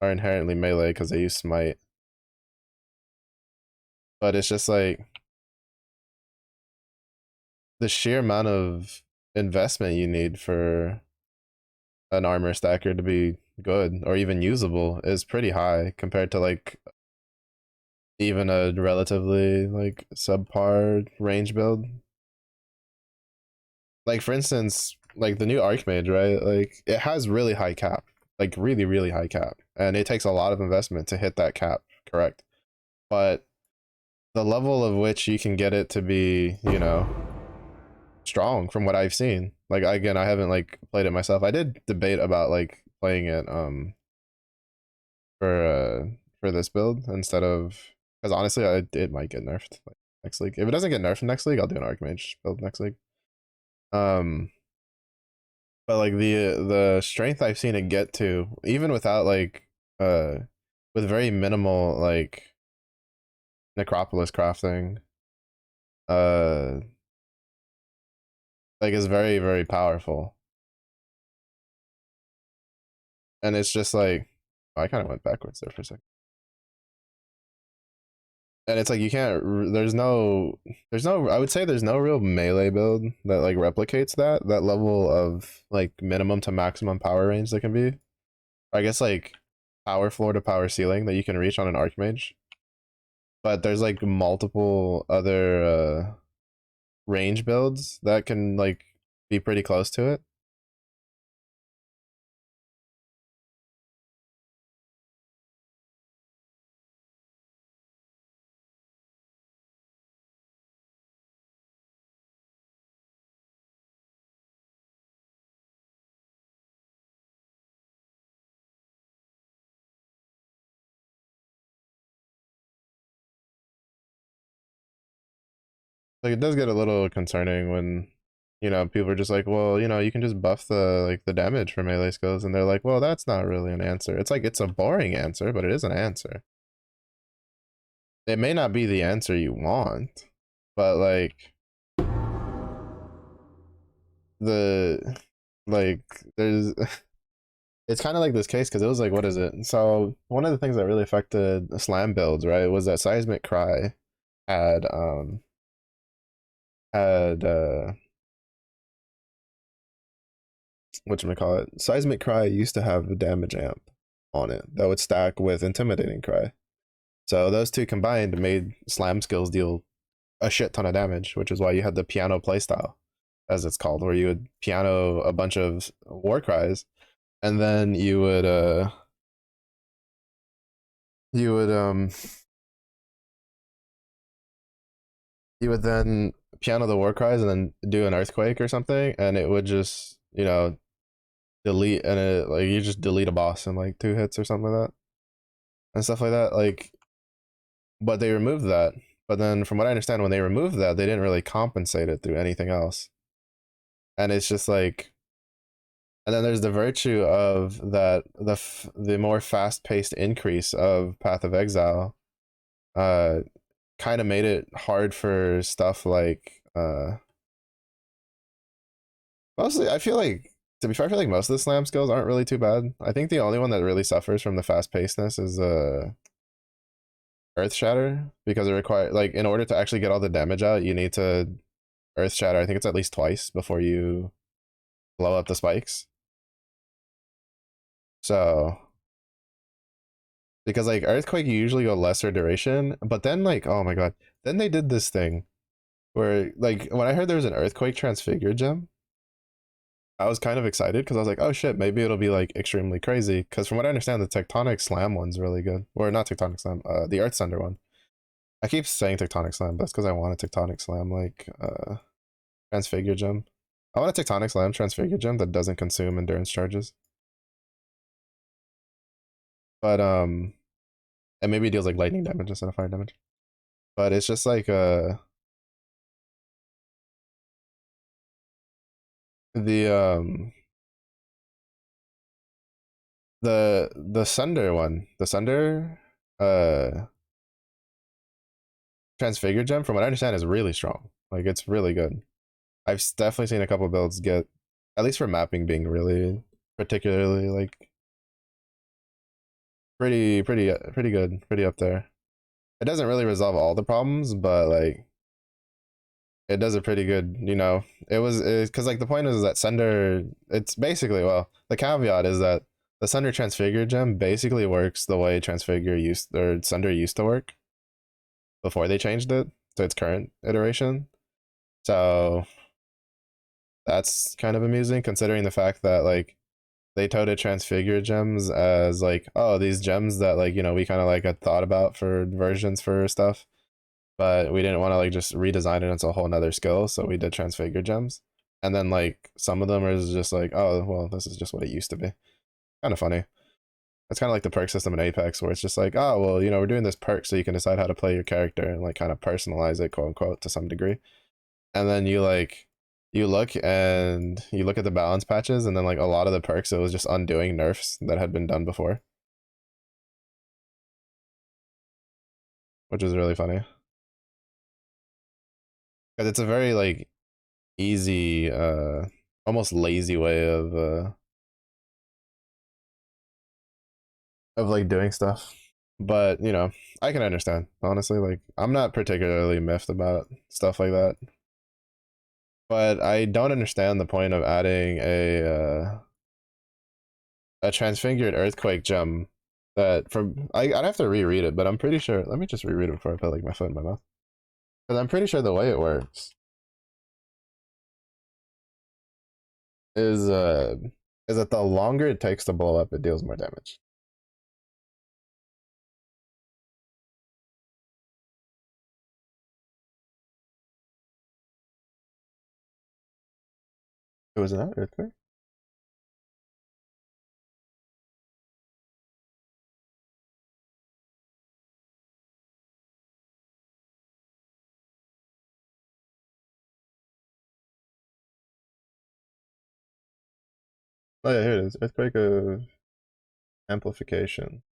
inherently melee because they use smite. But it's just like the sheer amount of investment you need for an armor stacker to be good or even usable is pretty high compared to like even a relatively like subpar range build. Like for instance, like the new Archmage, right? Like it has really high cap, like really, really high cap. And it takes a lot of investment to hit that cap, correct? But the level of which you can get it to be, you know, strong from what I've seen. Like again, I haven't like played it myself. I did debate about like playing it for this build instead of, because honestly it might get nerfed like next league. If it doesn't get nerfed next league, I'll do an Archmage build next league. Um but like the strength I've seen it get to, even without like with very minimal like necropolis crafting, uh like is very, very powerful. And it's just like, oh, I kind of went backwards there for a second. And it's like you can't. There's no. I would say there's no real melee build that like replicates that level of like minimum to maximum power range that can be. I guess like power floor to power ceiling that you can reach on an archmage. But there's like multiple other range builds that can like be pretty close to it. Like it does get a little concerning when people are just like, well, you can just buff the damage for melee skills, and they're like, well, that's not really an answer. It's like it's a boring answer, but it is an answer. It may not be the answer you want, but like the like there's it's kind of like this case because it was like, what is it? So one of the things that really affected slam builds, right, was that seismic cry had had whatchamacallit, seismic cry used to have a damage amp on it that would stack with intimidating cry. So those two combined made slam skills deal a shit ton of damage, which is why you had the piano playstyle, as it's called, where you would piano a bunch of war cries, and then you would you would then piano the war cries and then do an earthquake or something, and it would just delete, and it like you just delete a boss in like 2 hits or something like that and stuff like that. Like, but they removed that. But then, from what I understand, when they removed that, they didn't really compensate it through anything else. And it's just like, and then there's the virtue of that the more fast paced increase of Path of Exile, uh, kind of made it hard for stuff like mostly. I feel like, to be fair, I feel like most of the slam skills aren't really too bad. I think the only one that really suffers from the fast pacedness is Earth Shatter, because it requires, like, in order to actually get all the damage out, you need to Earth Shatter. I think it's at least twice before you blow up the spikes. So, because like Earthquake, you usually go lesser duration, but then like, oh my god, then they did this thing where like when I heard there was an Earthquake Transfigure gem, I was kind of excited because I was like, oh shit, maybe it'll be like extremely crazy. Because from what I understand, the Tectonic Slam one's really good, or not Tectonic Slam, the Earth Thunder one. I keep saying Tectonic Slam, but that's because I want a Tectonic Slam like Transfigure gem. I want a Tectonic Slam Transfigure gem that doesn't consume endurance charges, but and maybe it deals like lightning damage instead of fire damage. But it's just like the the Sunder one, the Sunder Transfigure gem, from what I understand, is really strong. Like it's really good. I've definitely seen a couple builds get, at least for mapping, being really particularly like pretty good, pretty up there. It doesn't really resolve all the problems, but like it does a pretty good, it was because like the point is that Sunder, it's basically, well, the caveat is that the Sunder Transfigure gem basically works the way Transfigure used, or Sunder used to work before they changed it to its current iteration. So that's kind of amusing considering the fact that like they touted Transfigure gems as like, oh, these gems that like, we kind of like had thought about for versions for stuff, but we didn't want to like just redesign it into a whole nother skill, so we did Transfigure gems. And then like some of them are just like, oh well, this is just what it used to be. Kind of funny. It's kind of like the perk system in Apex, where it's just like, oh well, we're doing this perk so you can decide how to play your character and like kind of personalize it, quote unquote, to some degree. And then you look at the balance patches, and then like a lot of the perks, it was just undoing nerfs that had been done before, which is really funny because it's a very like easy, almost lazy way of of like doing stuff. But you know, I can understand honestly. Like I'm not particularly miffed about stuff like that. But I don't understand the point of adding a transfigured earthquake gem that from I'd have to reread it, but I'm pretty sure. Let me just reread it before I put like my foot in my mouth. Because I'm pretty sure the way it works is uh is that the longer it takes to blow up, it deals more damage. It was an earthquake. Oh yeah, here it is. Earthquake of amplification.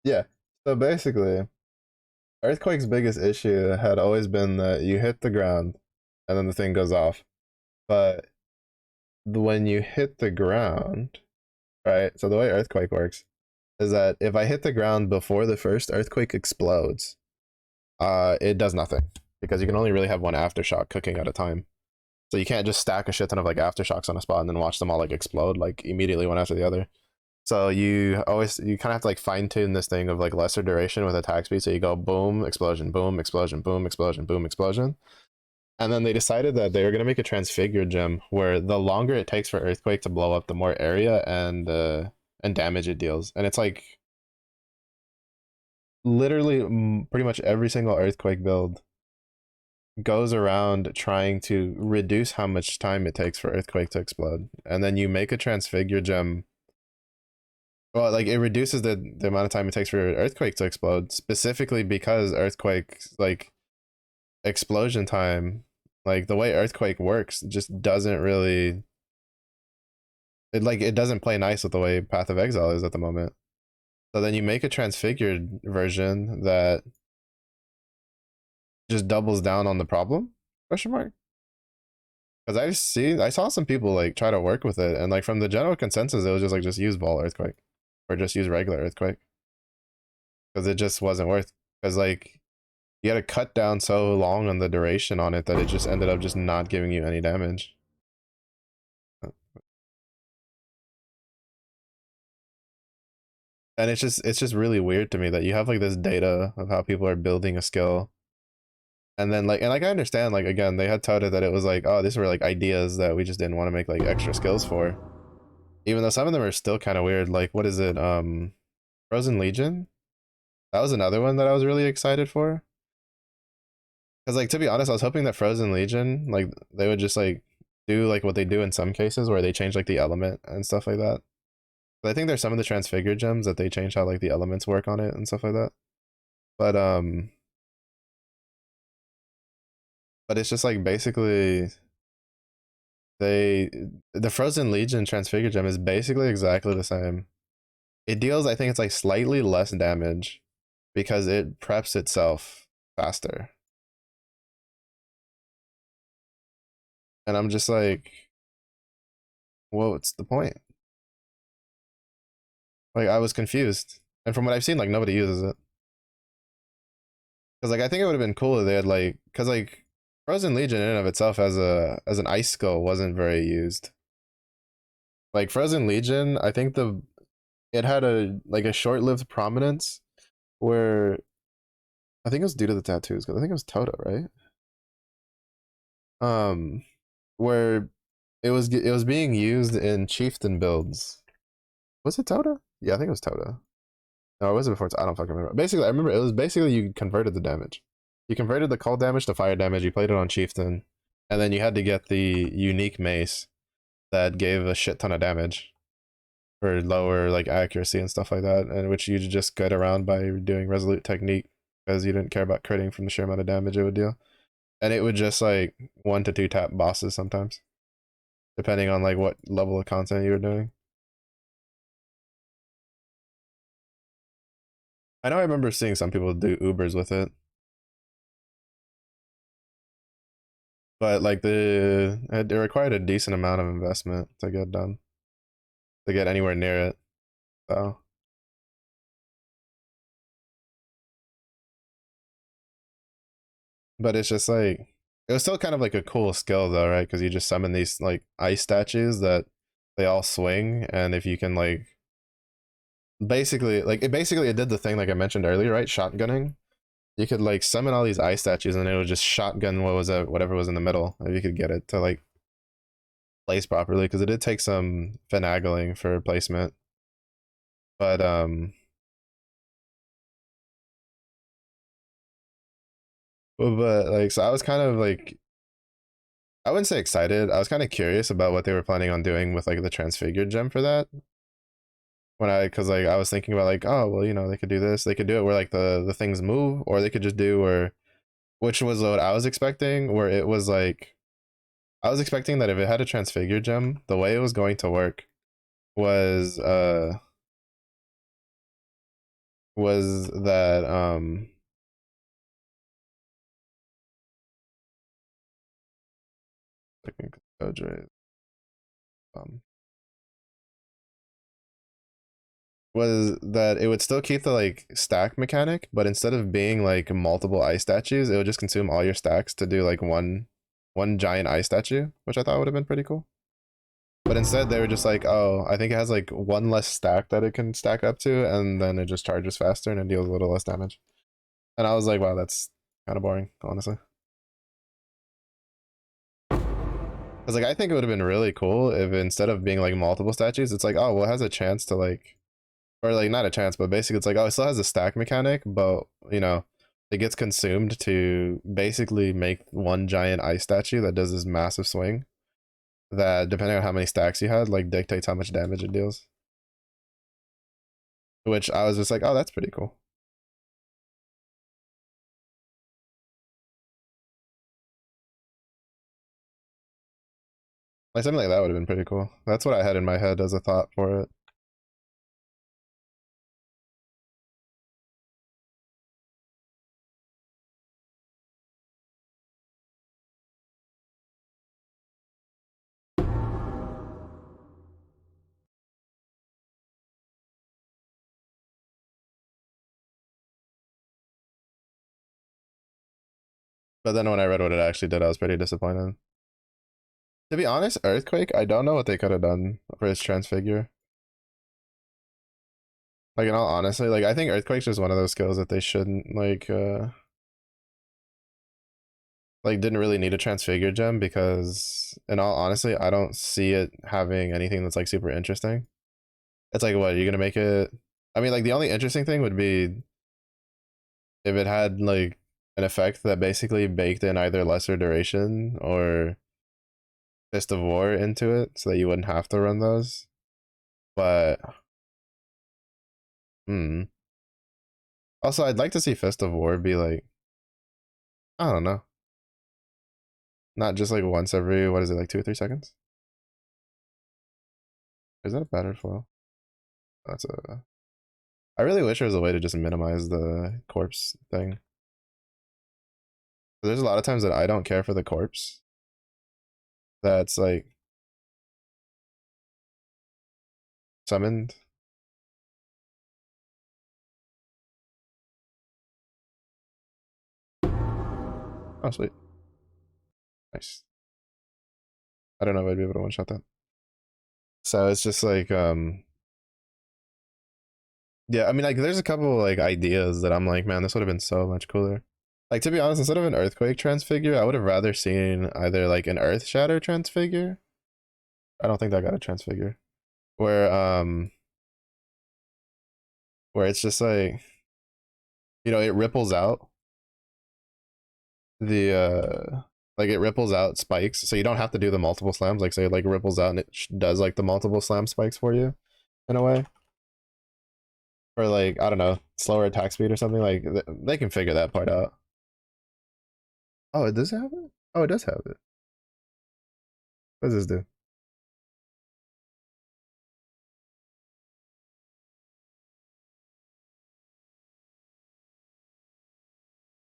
Yeah. So basically, earthquake's biggest issue had always been that you hit the ground and then the thing goes off. But when you hit the ground, right? So the way earthquake works is that if I hit the ground before the first earthquake explodes, it does nothing because you can only really have one aftershock cooking at a time. So you can't just stack a shit ton of like aftershocks on a spot and then watch them all like explode like immediately one after the other. So you kind of have to like fine tune this thing of like lesser duration with attack speed. So you go boom, explosion, boom, explosion, boom, explosion, boom, explosion. And then they decided that they were gonna make a transfigured gem where the longer it takes for earthquake to blow up, the more area and damage it deals. And it's like literally pretty much every single earthquake build goes around trying to reduce how much time it takes for earthquake to explode. And then you make a transfigure gem. Well, like it reduces the amount of time it takes for earthquake to explode, specifically because earthquake like explosion time, like the way earthquake works, just doesn't really it doesn't play nice with the way Path of Exile is at the moment. So then you make a transfigured version that just doubles down on the problem? Question mark. Because I saw some people like try to work with it, and like from the general consensus, it was just like just use Vol Earthquake, or just use regular Earthquake, because it just wasn't worth. Because like you had to cut down so long on the duration on it that it just ended up just not giving you any damage. And it's just really weird to me that you have like this data of how people are building a skill, and then like I understand like again they had touted that it was like, oh, these were like ideas that we just didn't want to make like extra skills for, even though some of them are still kind of weird. Like what is it, Frozen Legion? That was another one that I was really excited for. Because like to be honest, I was hoping that Frozen Legion like they would just like do like what they do in some cases where they change like the element and stuff like that. But I think there's some of the transfigured gems that they change how like the elements work on it and stuff like that. But but it's just like basically they the Frozen Legion transfigured gem is basically exactly the same. It deals, I think it's like slightly less damage because it preps itself faster. And I'm just like, well, what's the point? Like I was confused. And from what I've seen, like nobody uses it. Because like I think it would have been cool if they had like, because like Frozen Legion in and of itself as an ice skill wasn't very used. Like Frozen Legion, I think the it had a like a short-lived prominence where I think it was due to the tattoos because I think it was Toto, right? Um, where it was being used in chieftain builds. Was it Toto? Yeah, I think it was Toto. No, it was before. I don't fucking remember. Basically, I remember it was basically you converted the damage. You converted the cold damage to fire damage. You played it on chieftain, and then you had to get the unique mace that gave a shit ton of damage for lower like accuracy and stuff like that, and which you just get around by doing resolute technique because you didn't care about critting from the sheer amount of damage it would deal. And it would just like 1 to 2 tap bosses sometimes, depending on like what level of content you were doing. I know I remember seeing some people do Ubers with it. but like it required a decent amount of investment to get done, to get anywhere near it. So, but it's just like it was still kind of like a cool skill though, right? Because you just summon these like ice statues that they all swing, and if you can like basically it did the thing like I mentioned earlier, right? Shotgunning. You could like summon all these ice statues, and it would just shotgun whatever was in the middle if you could get it to like place properly, because it did take some finagling for placement. But like so I was kind of like I wouldn't say excited. I was kind of curious about what they were planning on doing with like the transfigured gem for that. When I because like I was thinking about like, oh well, they could do this, they could do it where like the things move, or they could just do where, which was what I was expecting, where it was like I was expecting that if it had a transfigured gem, the way it was going to work was that um was that it would still keep the like stack mechanic, but instead of being like multiple ice statues, it would just consume all your stacks to do like one giant ice statue, which I thought would have been pretty cool. But instead they were just like, oh, I think it has like one less stack that it can stack up to, and then it just charges faster and it deals a little less damage. And I was like, wow, that's kind of boring, honestly. Because like I think it would have been really cool if instead of being like multiple statues, it's like, oh well, it has a chance to like, or like not a chance, but basically it's like, oh, it still has a stack mechanic, but it gets consumed to basically make one giant ice statue that does this massive swing that, depending on how many stacks you had, like dictates how much damage it deals. Which I was just like, oh, that's pretty cool. Like something like that would have been pretty cool. That's what I had in my head as a thought for it. But then when I read what it actually did, I was pretty disappointed. To be honest, Earthquake, I don't know what they could have done for its transfigure. Like in all honesty, like I think Earthquake's just one of those skills that they shouldn't like didn't really need a transfigure gem, because in all honesty, I don't see it having anything that's like super interesting. It's like, what, you're gonna make it, I mean, like the only interesting thing would be if it had like an effect that basically baked in either lesser duration or Fist of War into it so that you wouldn't have to run those. But hmm. Also, I'd like to see Fist of War be like, I don't know, not just like once every, what is it, like 2 or 3 seconds? Is that a battered foil? That's a. I really wish there was a way to just minimize the corpse thing. There's a lot of times that I don't care for the corpse. That's like summoned. Oh, sweet. Nice. I don't know if I'd be able to one shot that. So it's just like, yeah, I mean, like, there's a couple like ideas that I'm like, man, this would have been so much cooler. Like, to be honest, instead of an earthquake transfigure, I would have rather seen either like an earth shatter transfigure. I don't think that got a transfigure. Where where it's just like, it ripples out the like it ripples out spikes, so you don't have to do the multiple slams. Like say it like ripples out and it does like the multiple slam spikes for you in a way. Or like, I don't know, slower attack speed or something. Like they can figure that part out. Oh, it does have it? Oh, it does have it. What does this do?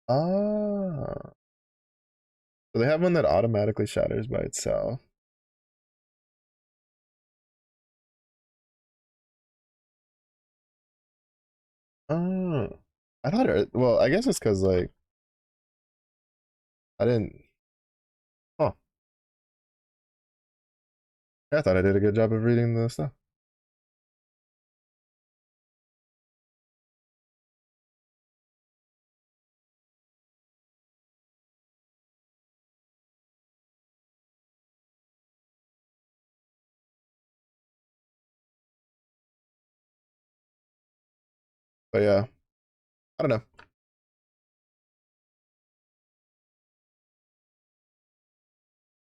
Ah, So they have one that automatically shatters by itself. Oh, I thought it. Well, I guess it's because like I didn't. Oh, I thought I did a good job of reading the stuff. But yeah, I don't know.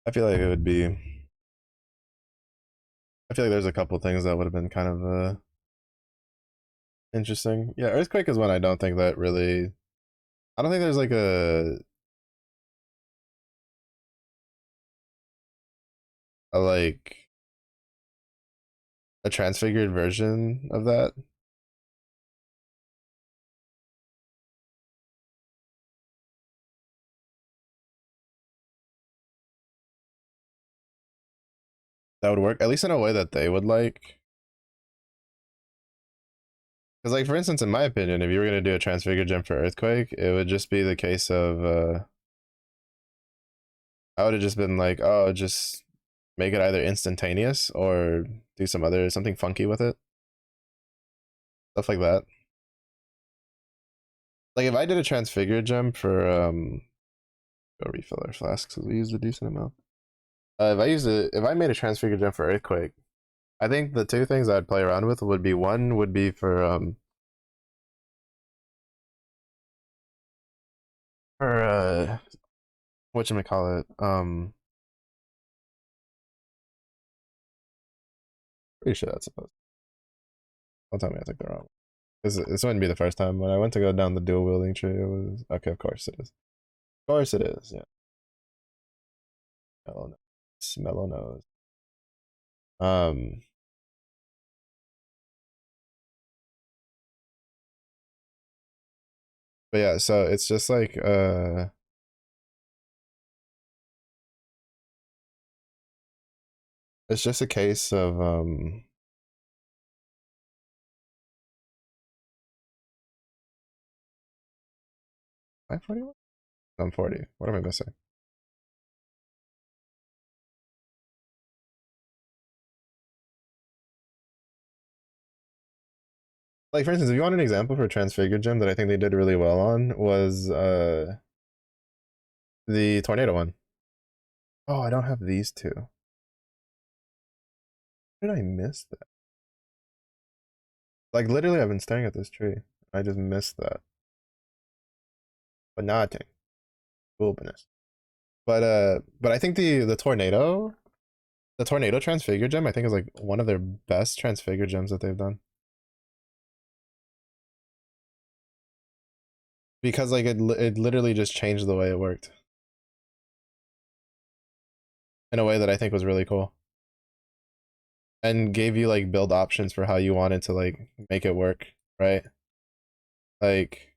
I feel like it would be. I feel like there's a couple things that would have been kind of interesting. Yeah, earthquake is one I don't think that really. I don't think there's like a like a transfigured version of that. That would work at least in a way that they would like. Because like for instance, in my opinion, if you were gonna do a transfigured gem for earthquake, it would just be the case of I would have just been like, oh, just make it either instantaneous or do something funky with it, stuff like that. Like if I did a transfigured gem for go refill our flasks because we used a decent amount. If I made a transfigured gem for earthquake, I think the two things I'd play around with would be one would be for whatchamacallit, pretty sure that's supposed. Don't tell me I took the wrong. This wouldn't be the first time when I went to go down the dual wielding tree. It was okay. Of course it is. Of course it is. Yeah. Mellow nose. Mellow nose. Um. But yeah. So it's just like it's just a case of 541. I'm 40. What am I missing? Like for instance, if you want an example for transfigured gem that I think they did really well on was the tornado one. Oh, I don't have these two. How did I miss that? Like literally, I've been staring at this tree. I just missed that. But nothing. Wilderness. But I think the tornado transfigure gem, I think is like one of their best transfigure gems that they've done because like it literally just changed the way it worked in a way that I think was really cool and gave you like build options for how you wanted to like make it work, right? Like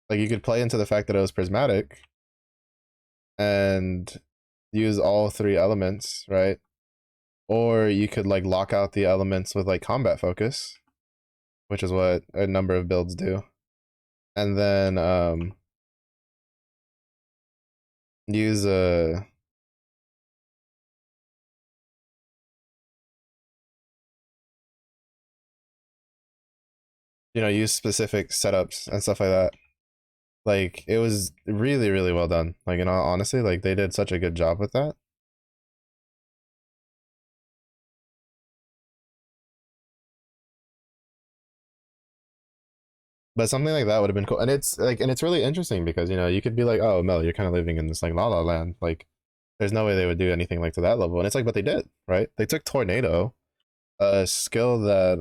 like you could play into the fact that it was prismatic and use all three elements, right? Or you could like lock out the elements with like combat focus, which is what a number of builds do. And then use a use specific setups and stuff like that. Like it was really, really well done. Like in all honesty, like they did such a good job with that. But something like that would have been cool. And it's really interesting because you could be like, oh Mel, you're kind of living in this like la la land. Like there's no way they would do anything like to that level. And it's like, but they did, right? They took tornado, a skill that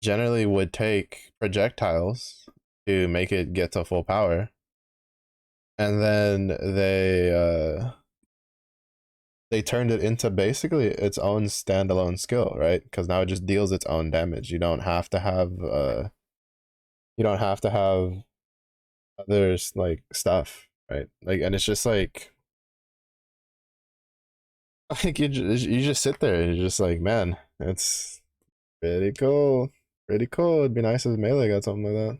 generally would take projectiles to make it get to full power. And then they turned it into basically its own standalone skill, right? Because now it just deals its own damage. You don't have to have others like stuff, right? Like, and it's just like you just sit there and you're just like, man, it's pretty cool, pretty cool. It'd be nice if melee got something like that.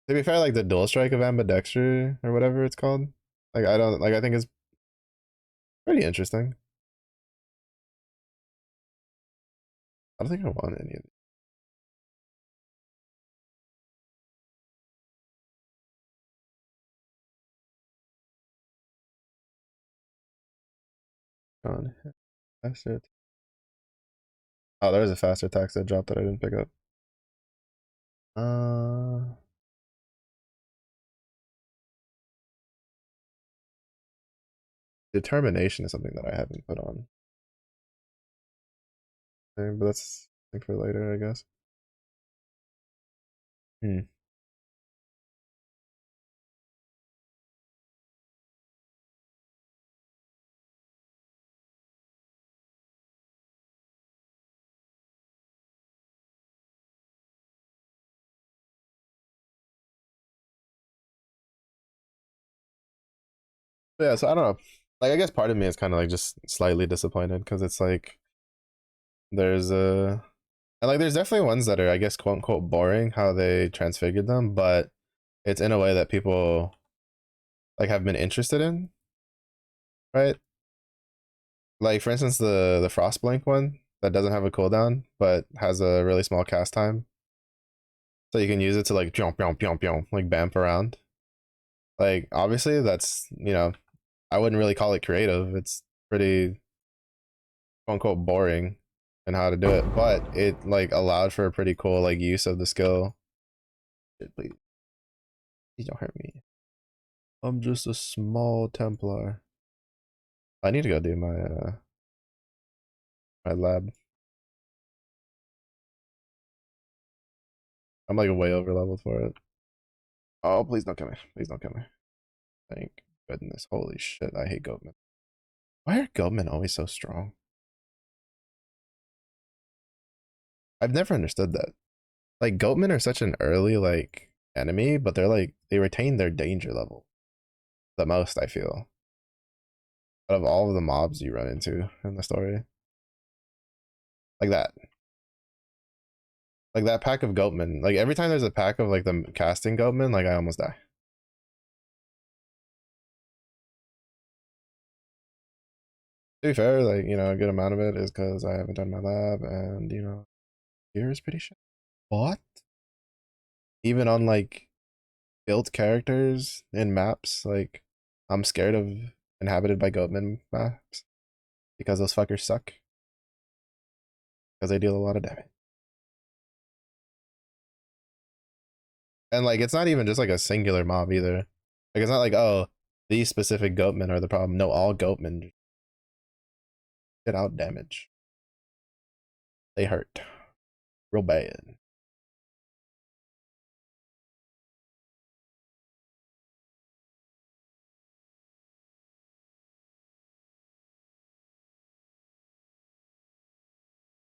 To be fair, like the dual strike of ambidextrous or whatever it's called, like I don't like. I think it's pretty interesting. I don't think I want any of these. On faster. Oh, there's a faster attack that dropped that I didn't pick up. Uh, Determination is something that I haven't put on, but that's something for later, I guess. Hmm. But yeah, so I don't know. Like, I guess part of me is kind of like just slightly disappointed because it's like there's a and like there's definitely ones that are, I guess, quote unquote boring how they transfigured them, but it's in a way that people like have been interested in, right? Like for instance, the Frostblink one that doesn't have a cooldown but has a really small cast time, so you can use it to like jump, jump, jump, jump, like bamp around. Like obviously, that's I wouldn't really call it creative. It's pretty quote unquote boring and how to do it, but it like allowed for a pretty cool like use of the skill. Please, please don't hurt me. I'm just a small Templar. I need to go do my lab. I'm like way over leveled for it. Oh, please don't kill me. Please don't kill me. Thank goodness. Holy shit, I hate goatmen. Why are goatmen always so strong? I've never understood that. Like goatmen are such an early like enemy, but they're like they retain their danger level the most, I feel, out of all of the mobs you run into in the story. Like that. Like that pack of goatmen. Like every time there's a pack of like the casting goatmen, like I almost die. To be fair, like, a good amount of it is because I haven't done my lab and gear is pretty shit. But even on like built characters in maps, like I'm scared of inhabited by goatmen maps because those fuckers suck. Because they deal a lot of damage. And like it's not even just like a singular mob either. Like it's not like, oh, these specific goatmen are the problem. No, all goatmen get out damage. They hurt. Real bad.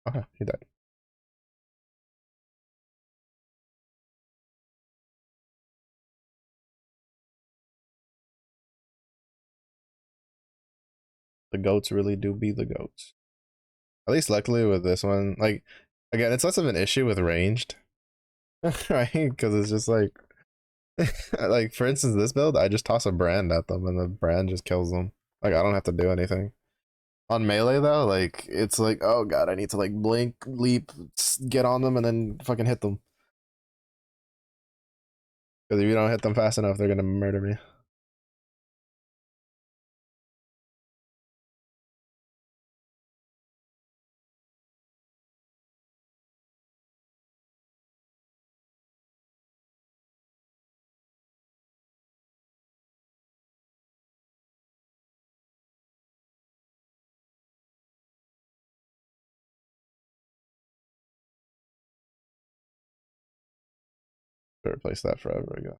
Okay, he died. The goats really do be the goats. At least luckily with this one, like again, it's less of an issue with ranged, right? Because it's just like like for instance, this build, I just toss a brand at them and the brand just kills them. Like I don't have to do anything. On melee though, like it's like, oh god, I need to like blink, leap, get on them, and then fucking hit them. Because if you don't hit them fast enough, they're gonna murder me. I replaced that forever ago.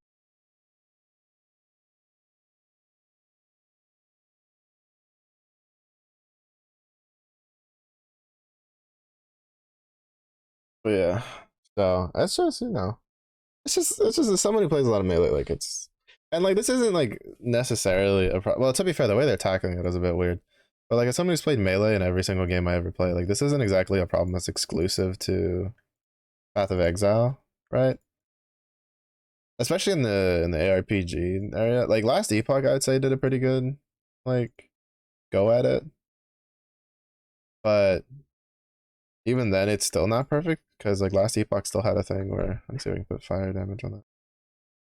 But yeah, so that's just it's just as someone who plays a lot of melee, like it's and like this isn't like necessarily a problem. Well, to be fair, the way they're tackling it is a bit weird. But like as someone who's played melee in every single game I ever play, like this isn't exactly a problem that's exclusive to Path of Exile, right? Especially in the ARPG area. Like last Epoch, I'd say did a pretty good like go at it, but even then, it's still not perfect because like last Epoch still had a thing where let's see if we can put fire damage on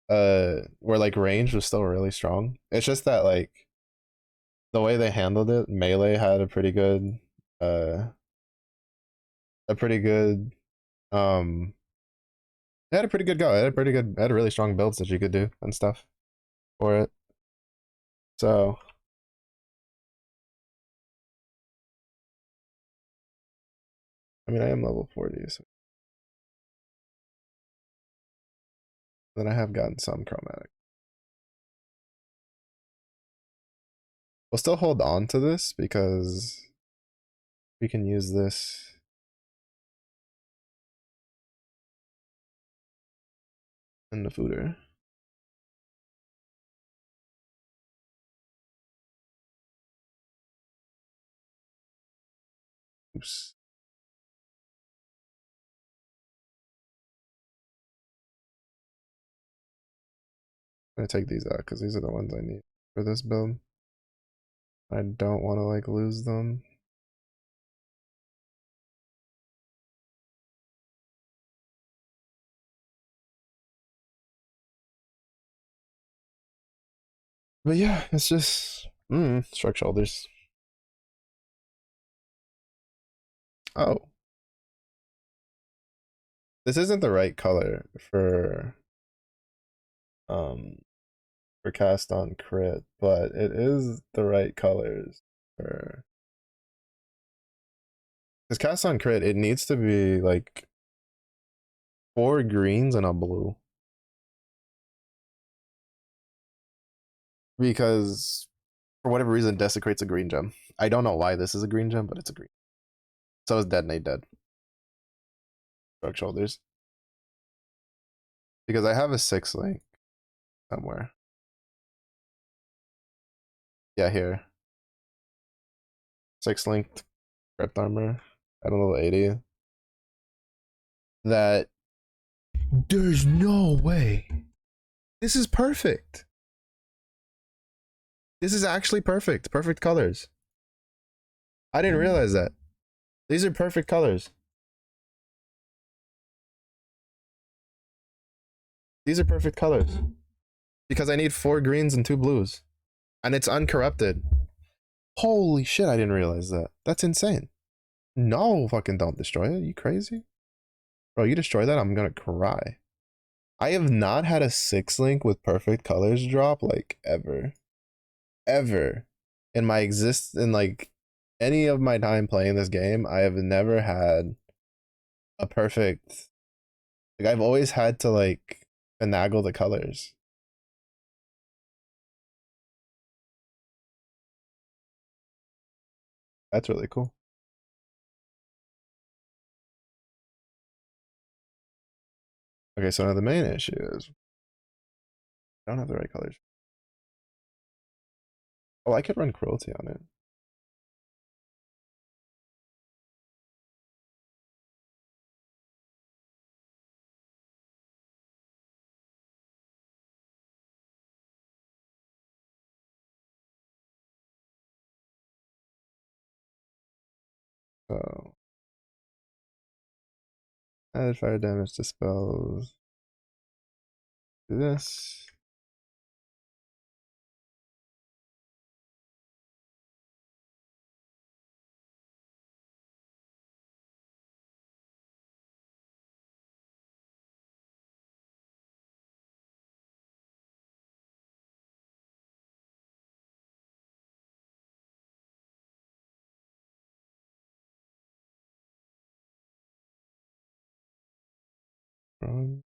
that. Where like range was still really strong. It's just that like the way they handled it, melee had uh a pretty good um they had a pretty good go. It had a pretty good had really strong builds that you could do and stuff for it. So I mean I am level 40, so then I have gotten some chromatic. We'll still hold on to this because we can use this in the fooder. Oops. I'm gonna take these out because these are the ones I need for this build. I don't want to like lose them. But yeah, it's just shrug shoulders. Oh, this isn't the right color um for cast on crit, but it is the right colors for because cast on crit. It needs to be like 4 greens and a blue because for whatever reason desecrates a green gem. I don't know why this is a green gem, but it's a green. So is detonate dead. Shrug shoulders because I have a 6 link somewhere. Yeah, here 6 linked crypt armor at a little 80. That there's no way. This is perfect. This is actually perfect. Perfect colors. I didn't realize that. These are perfect colors. These are perfect colors. Because I need 4 greens and 2 blues. And it's uncorrupted. Holy shit, I didn't realize that. That's insane. No, fucking don't destroy it. You crazy? Bro, you destroy that, I'm gonna cry. I have not had a 6 link with perfect colors drop like ever. Ever. In my in like any of my time playing this game, I have never had a perfect like I've always had to like finagle the colors. That's really cool. Okay, so now the main issue is I don't have the right colors. Oh, I could run cruelty on it. So added fire damage dispels. Do this. Run.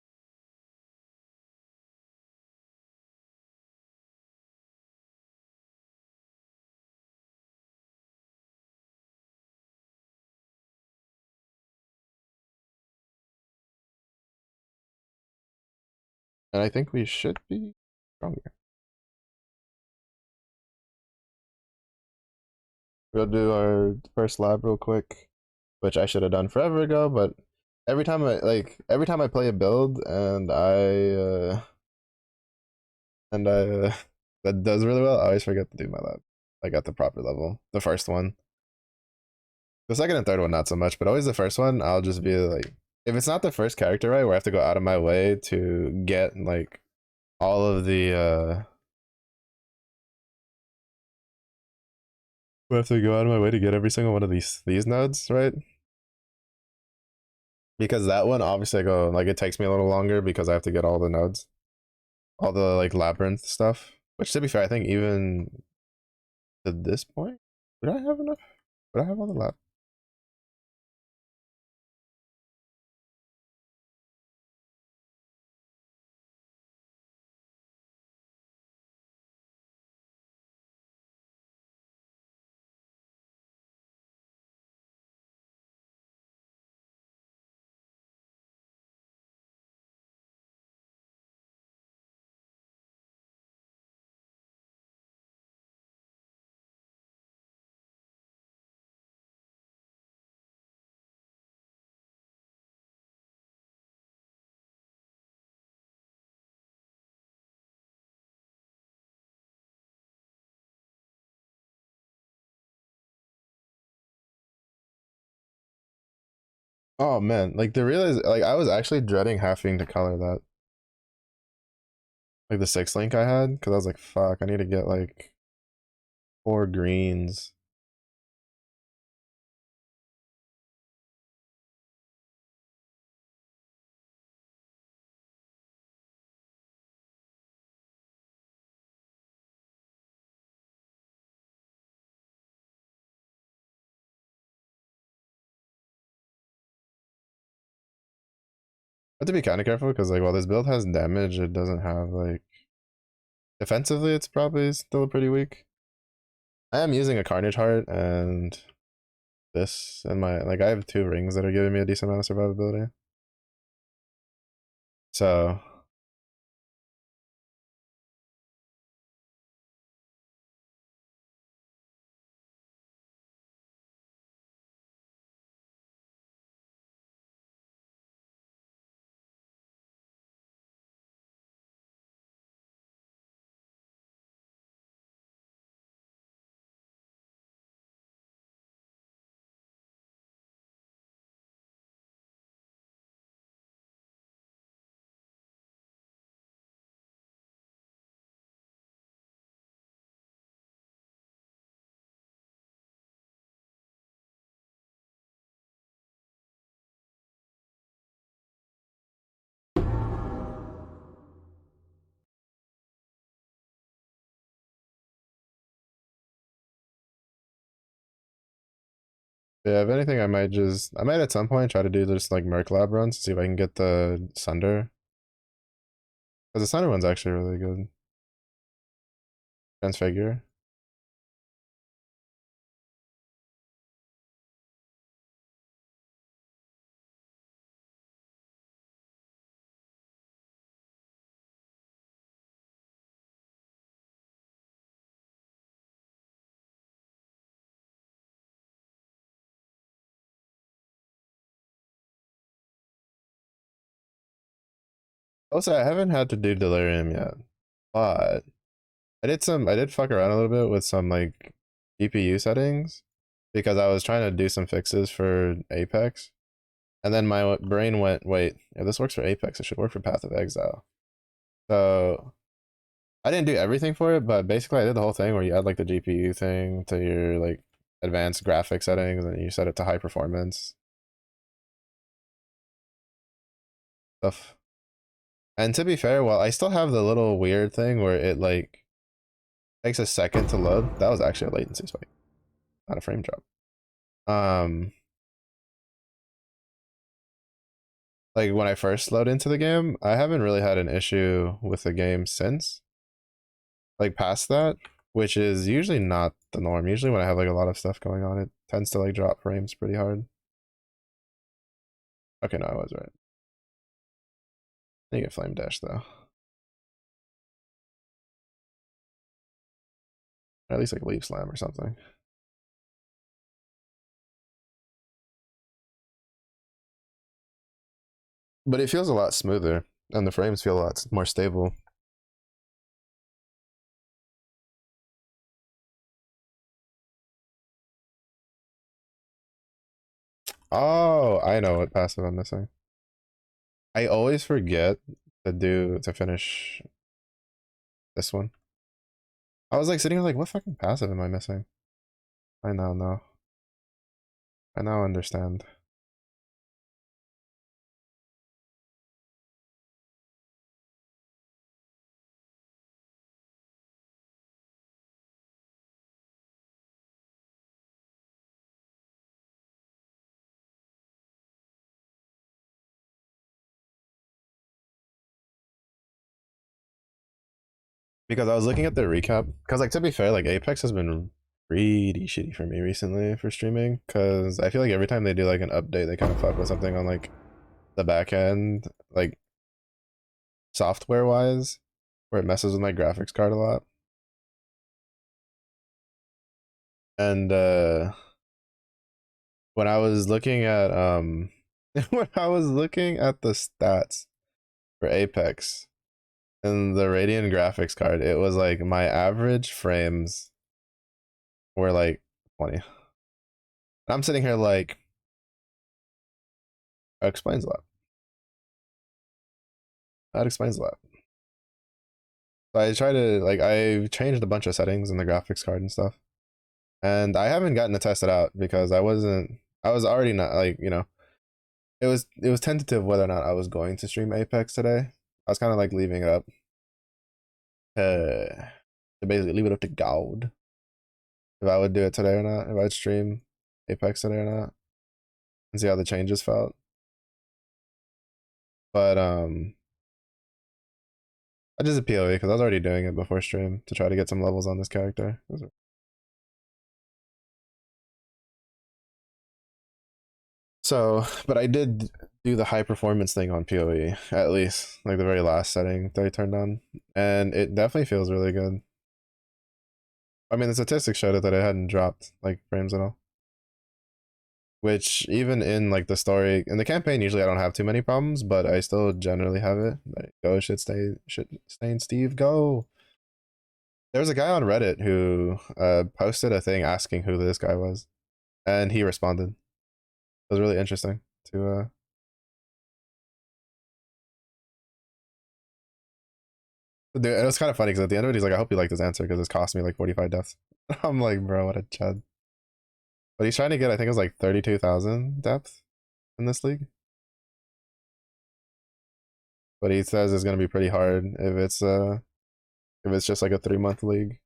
And I think we should be stronger. We'll do our first lab real quick, which I should have done forever ago, but every time I play a build and I that does really well, I always forget to do my lab. Like at the proper level. The first one. The second and third one not so much, but always the first one, I'll just be like if it's not the first character right, where I have to go out of my way to get like all of the I have to go out of my way to get every single one of these nodes, right? Because that one obviously I go like it takes me a little longer because I have to get all the nodes. All the like labyrinth stuff. Which to be fair, I think even to this point, would I have enough? Would I have all the lab? Oh man, like the realize like I was actually dreading having to color that. Like the 6 link I had, because I was like, fuck, I need to get like 4 greens. I have to be kind of careful because like while this build has damage, it doesn't have like defensively. It's probably still pretty weak. I am using a Carnage Heart and this and my like I have 2 rings that are giving me a decent amount of survivability. So yeah, if anything, I might at some point try to do just like Merc Lab runs to see if I can get the Sunder. Because the Sunder one's actually really good. Transfigure. Also, I haven't had to do Delirium yet, but I did fuck around a little bit with some like GPU settings because I was trying to do some fixes for Apex. And then my brain went, wait, if this works for Apex, it should work for Path of Exile. So I didn't do everything for it, but basically I did the whole thing where you add like the GPU thing to your like advanced graphic settings and you set it to high performance stuff. And to be fair, while I still have the little weird thing where it like takes a second to load, that was actually a latency spike, not a frame drop. Um, like when I first load into the game, I haven't really had an issue with the game since. Like past that, which is usually not the norm. Usually when I have like a lot of stuff going on, it tends to like drop frames pretty hard. Okay, no, I was right. I need to get flame dash though. At least like leaf slam or something. But it feels a lot smoother, and the frames feel a lot more stable. Oh, I know what passive I'm missing. I always forget to finish this one. I was like sitting here like, what fucking passive am I missing? I now know. I now understand. Because I was looking at the recap. Because like to be fair, like Apex has been pretty shitty for me recently for streaming. Because I feel like every time they do like an update, they kind of fuck with something on like the back end, like software wise, where it messes with my graphics card a lot. And when I was looking at when I was looking at the stats for Apex and the Radeon graphics card, it was like my average frames were like 20. And I'm sitting here like, that explains a lot. That explains a lot. So I try to like I changed a bunch of settings in the graphics card and stuff. And I haven't gotten to test it out because I was already not like, it was tentative whether or not I was going to stream Apex today. I was kind of like leaving it up to basically leave it up to God if I would do it today or not, if I'd stream Apex today or not, and see how the changes felt. But I just did PoE because I was already doing it before stream to try to get some levels on this character. So, but I did do the high performance thing on PoE, at least like the very last setting that I turned on, and it definitely feels really good. I mean, the statistics showed it that it hadn't dropped like frames at all. Which even in like the story in the campaign, usually I don't have too many problems, but I still generally have it. Like, go shit stain Steve, go. There was a guy on Reddit who posted a thing asking who this guy was, and he responded. It was really interesting to dude, it was kind of funny because at the end of it, he's like, "I hope you like this answer because it's cost me like 45 deaths." I'm like, bro, what a chud. But he's trying to get, I think it was like 32,000 depth in this league. But he says it's gonna be pretty hard if it's just like a 3 month league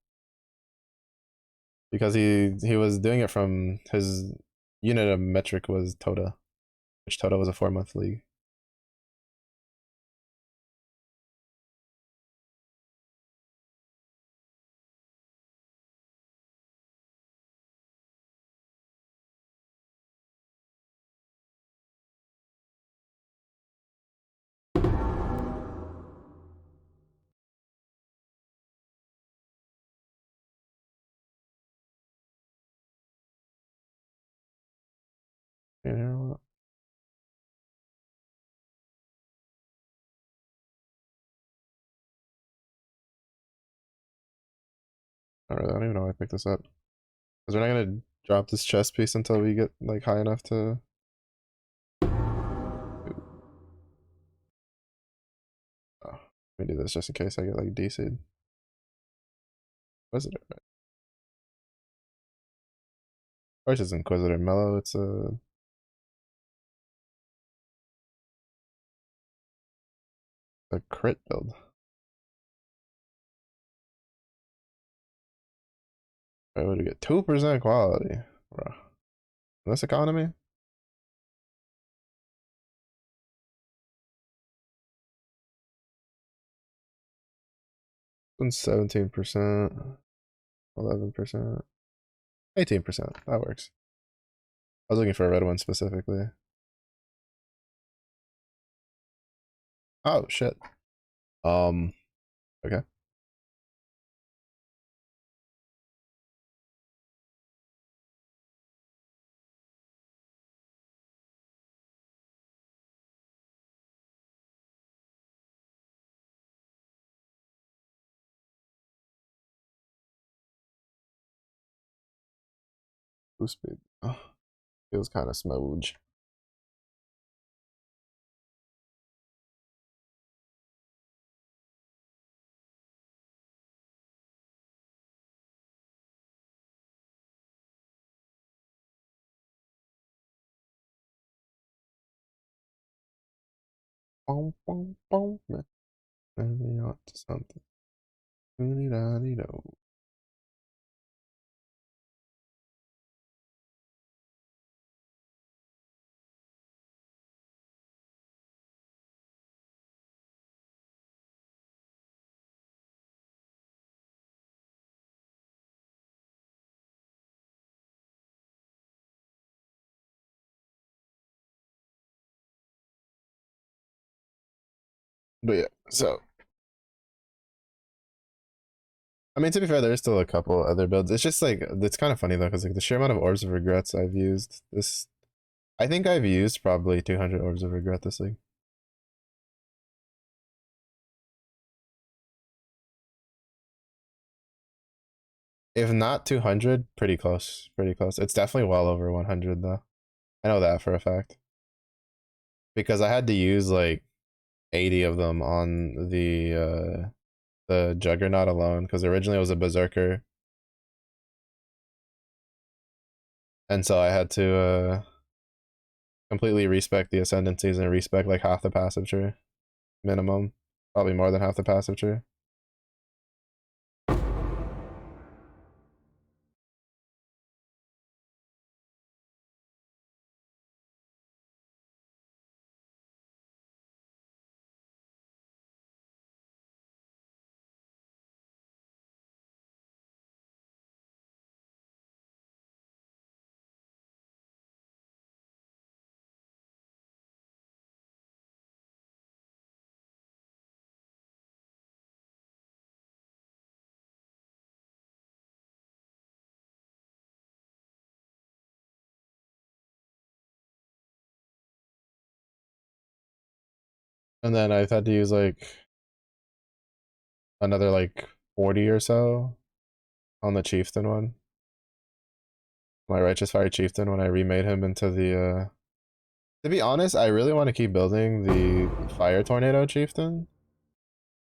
because he was doing it from his unit of metric was Tota, which Tota was a 4 month league. You know, I don't even know why I picked this up. Because we're not gonna drop this chest piece until we get like high enough to. Oh, let me do this just in case I get like DC'd. What is it? Or it's just Inquisitor Mellow. It's a crit build. I would get 2% quality, bro. In this economy, 17%, 11%, 18%. That works. I was looking for a red one specifically. Oh shit. Um. Okay. Boost speed. Oh, feels kind of smooge. Boom, boom, boom. Turn me on to something. Doo-dee-da-dee-do. But yeah, so I mean, to be fair, there's still a couple other builds. It's just like it's kind of funny though, because like the sheer amount of orbs of regrets I've used this, I think I've used probably 200 orbs of regret this league. If not 200, pretty close, pretty close. It's definitely well over 100 though. I know that for a fact because I had to use like 80 of them on the Juggernaut alone because originally it was a Berserker, and so I had to completely respec the ascendancies and respec like half the passive tree minimum, probably more than half the passive tree. And then I've had to use like another like 40 or so on the chieftain one. My righteous fire chieftain when I remade him into the to be honest, I really want to keep building the fire tornado chieftain,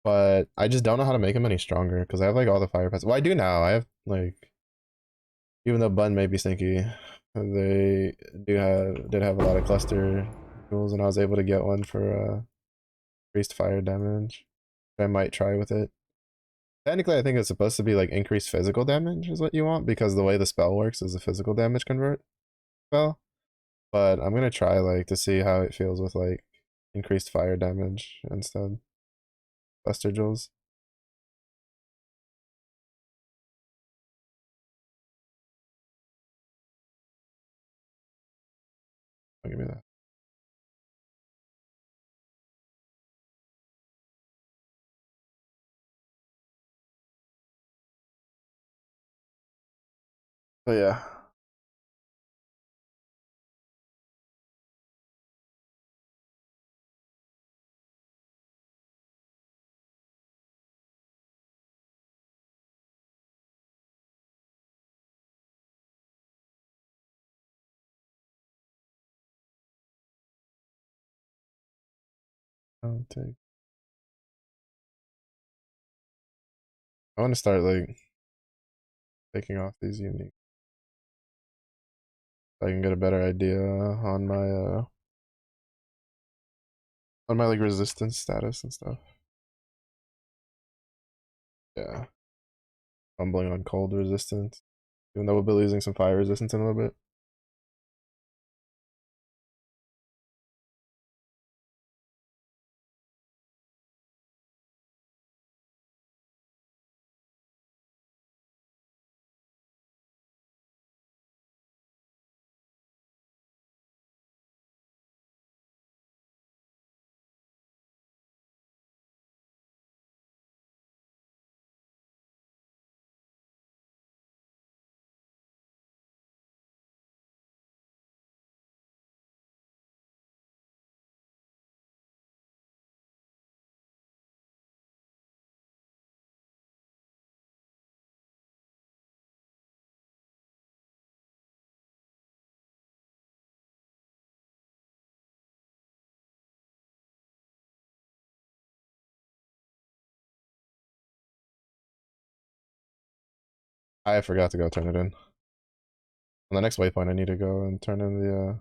but I just don't know how to make him any stronger because I have like all the fire pass. Well, I do now. I have like, even though Bun may be stinky, they did have a lot of cluster tools, and I was able to get one for increased fire damage. I might try with it. Technically, I think it's supposed to be like increased physical damage is what you want because the way the spell works is a physical damage convert spell. But I'm gonna try like to see how it feels with like increased fire damage instead. Buster Jewels. Oh, give me that. So yeah. I'll take. I want to start like taking off these unique. So I can get a better idea on my like resistance status and stuff. Yeah. Fumbling on cold resistance. Even though we'll be losing some fire resistance in a little bit. I forgot to go turn it in. On the next waypoint, I need to go and turn in the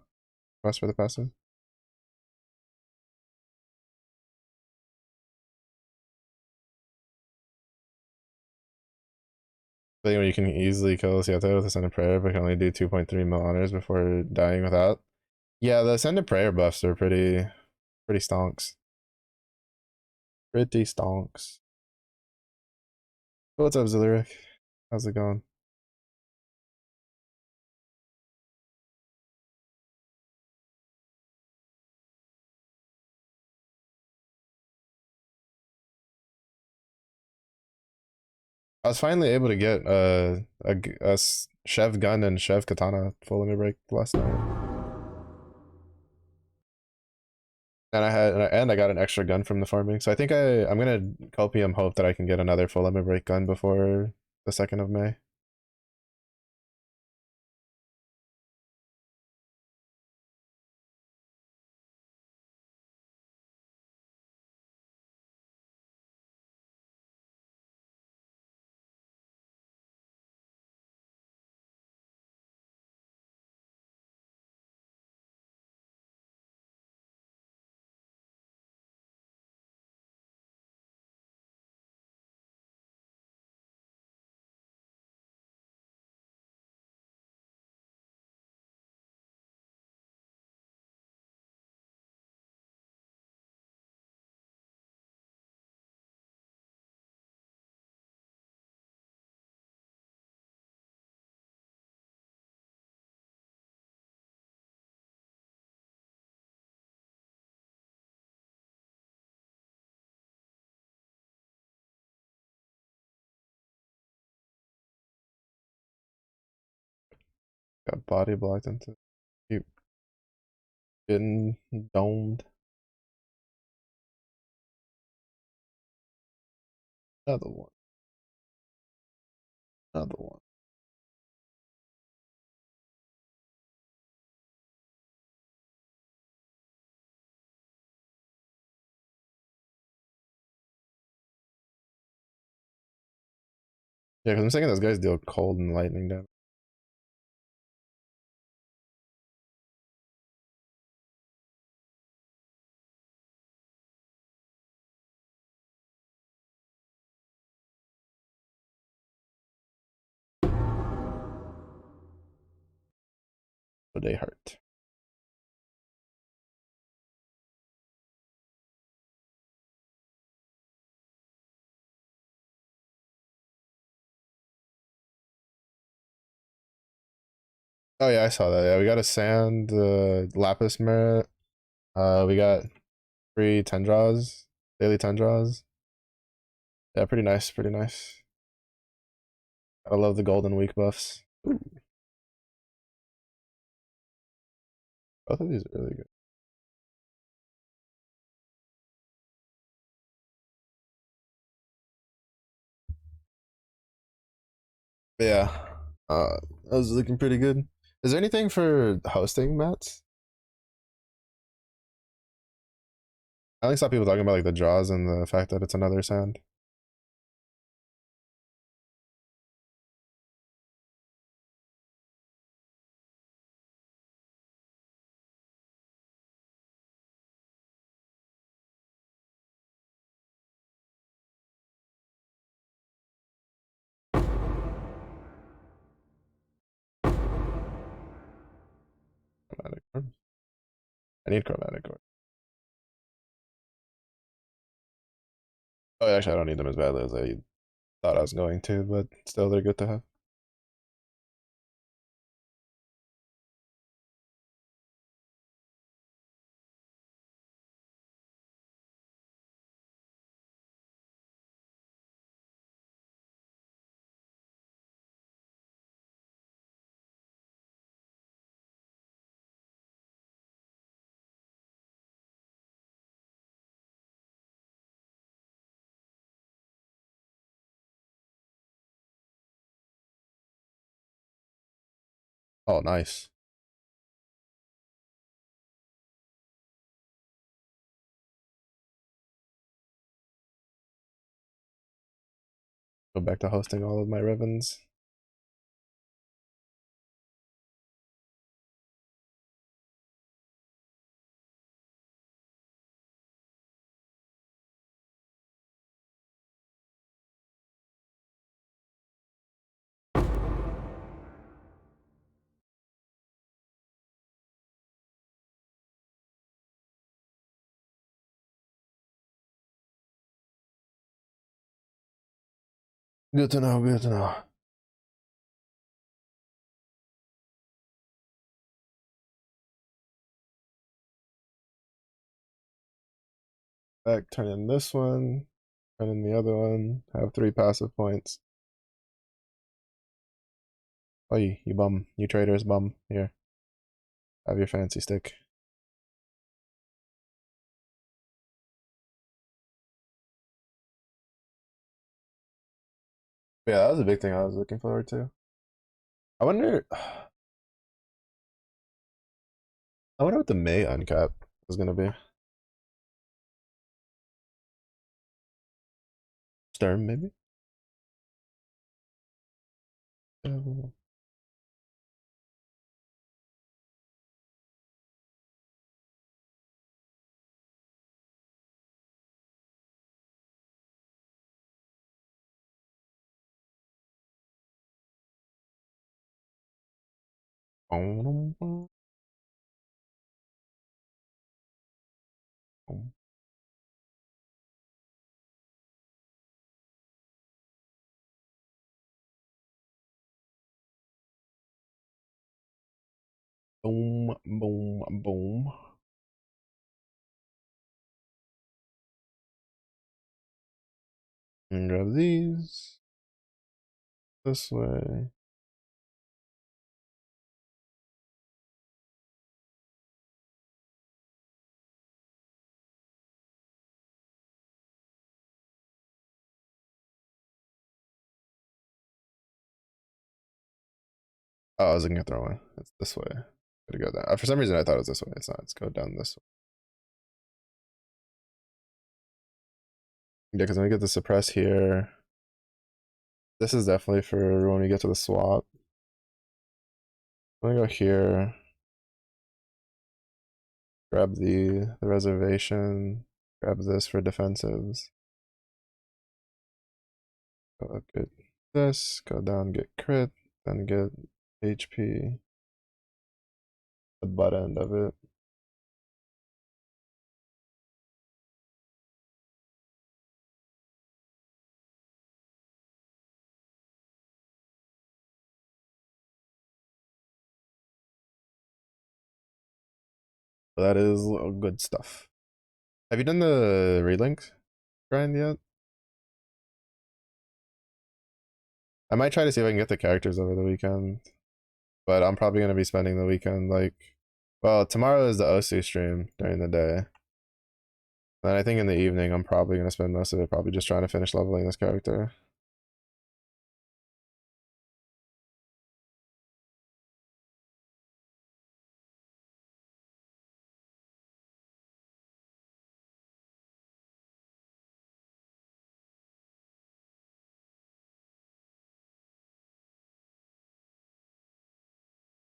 quest for the passive. So anyway, you can easily kill Seattle with Ascended Prayer, but can only do 2.3 mil honors before dying without. Yeah, the Ascended Prayer buffs are pretty stonks. Pretty stonks. What's up, Zillyric? How's it going? I was finally able to get a Chev gun and Chev katana full limit break last night. And I got an extra gun from the farming. So I think I'm gonna copium hope that I can get another full limit break gun before the 2nd of May. Got body blocked into keep getting domed. Another one. Another one. Yeah, because I'm thinking those guys deal cold and lightning damage. So they hurt. Oh yeah, I saw that. Yeah, we got a sand, lapis merit. We got free 10 draws, daily 10 draws. Yeah, pretty nice, pretty nice. I love the golden week buffs. Ooh, both of these are really good. But yeah, that was looking pretty good. Is there anything for hosting mats? I only saw people talking about like the draws and the fact that it's another sand. Chromatic orbs. I need chromatic orbs. Oh, actually, I don't need them as badly as I thought I was going to, but still, they're good to have. Oh, nice. Go back to hosting all of my Revens. Good to know. Good to know. Back, turn in this one, turn in the other one, have 3 passive points. Oh, you bum. You traitors bum. Here, have your fancy stick. Yeah, that was a big thing I was looking forward to. I wonder. I wonder what the May uncap is gonna be. Sturm, maybe? Boom, boom, boom, boom, boom, boom. And grab these this way. Oh, I was looking at the wrong way. It's this way. Gotta go down. For some reason, I thought it was this way. It's not. Let's go down this way. Yeah, because when we get the suppress here, this is definitely for when we get to the swap. I'm gonna go here, grab the reservation, grab this for defensives. Go up, get this, go down, get crit, then get HP, the butt end of it. So that is good stuff. Have you done the relink grind yet? I might try to see if I can get the characters over the weekend, but I'm probably gonna be spending the weekend like, well, tomorrow is the OC stream during the day. Then I think in the evening I'm probably gonna spend most of it probably just trying to finish leveling this character.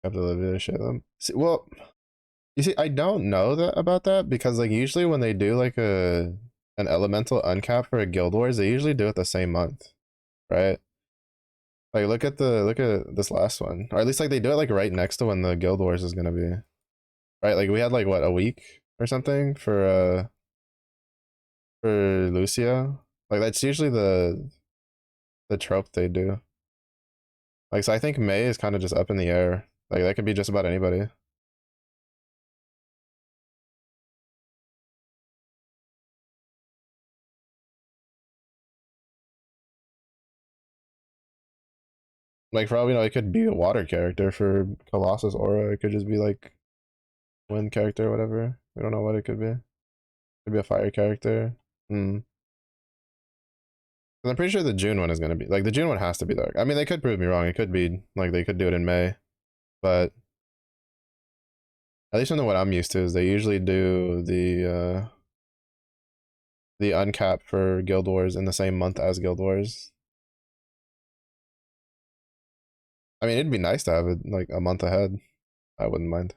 Have to live shit them. See, well, you see, I don't know that about that because like usually when they do like an elemental uncap for a guild wars, they usually do it the same month, right? Like look at this last one, or at least like they do it like right next to when the guild wars is gonna be, right? Like we had like what, a week or something for Lucio. Like that's usually the trope they do. Like so I think May is kind of just up in the air. Like that could be just about anybody. Like for all we know, it could be a water character for Colossus Aura. It could just be like wind character or whatever. We don't know what it could be. It could be a fire character. Hmm. I'm pretty sure the June one is gonna be like the June one has to be dark. I mean, they could prove me wrong. It could be like they could do it in May, but at least from what I'm used to is they usually do the uncap for Guild Wars in the same month as Guild Wars. I mean, it'd be nice to have it like a month ahead. I wouldn't mind.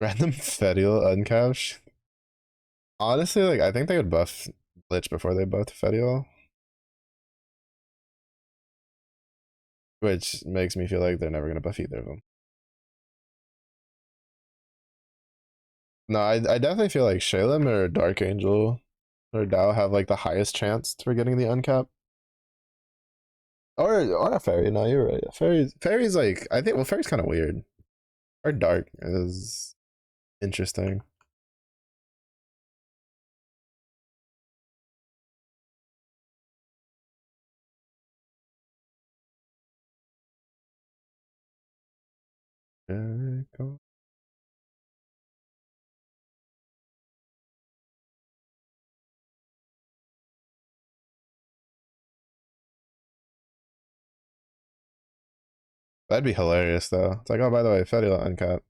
Random Fedial uncouch. Honestly, like I think they would buff Lich before they buff Fedial, which makes me feel like they're never gonna buff either of them. No, I definitely feel like Shalem or Dark Angel or Dao have like the highest chance for getting the uncap. Or a fairy. No, you're right. Fairy's like I think. Well, fairy's kind of weird. Or dark is interesting. That'd be hilarious though. It's like, oh, by the way, Fedial uncap.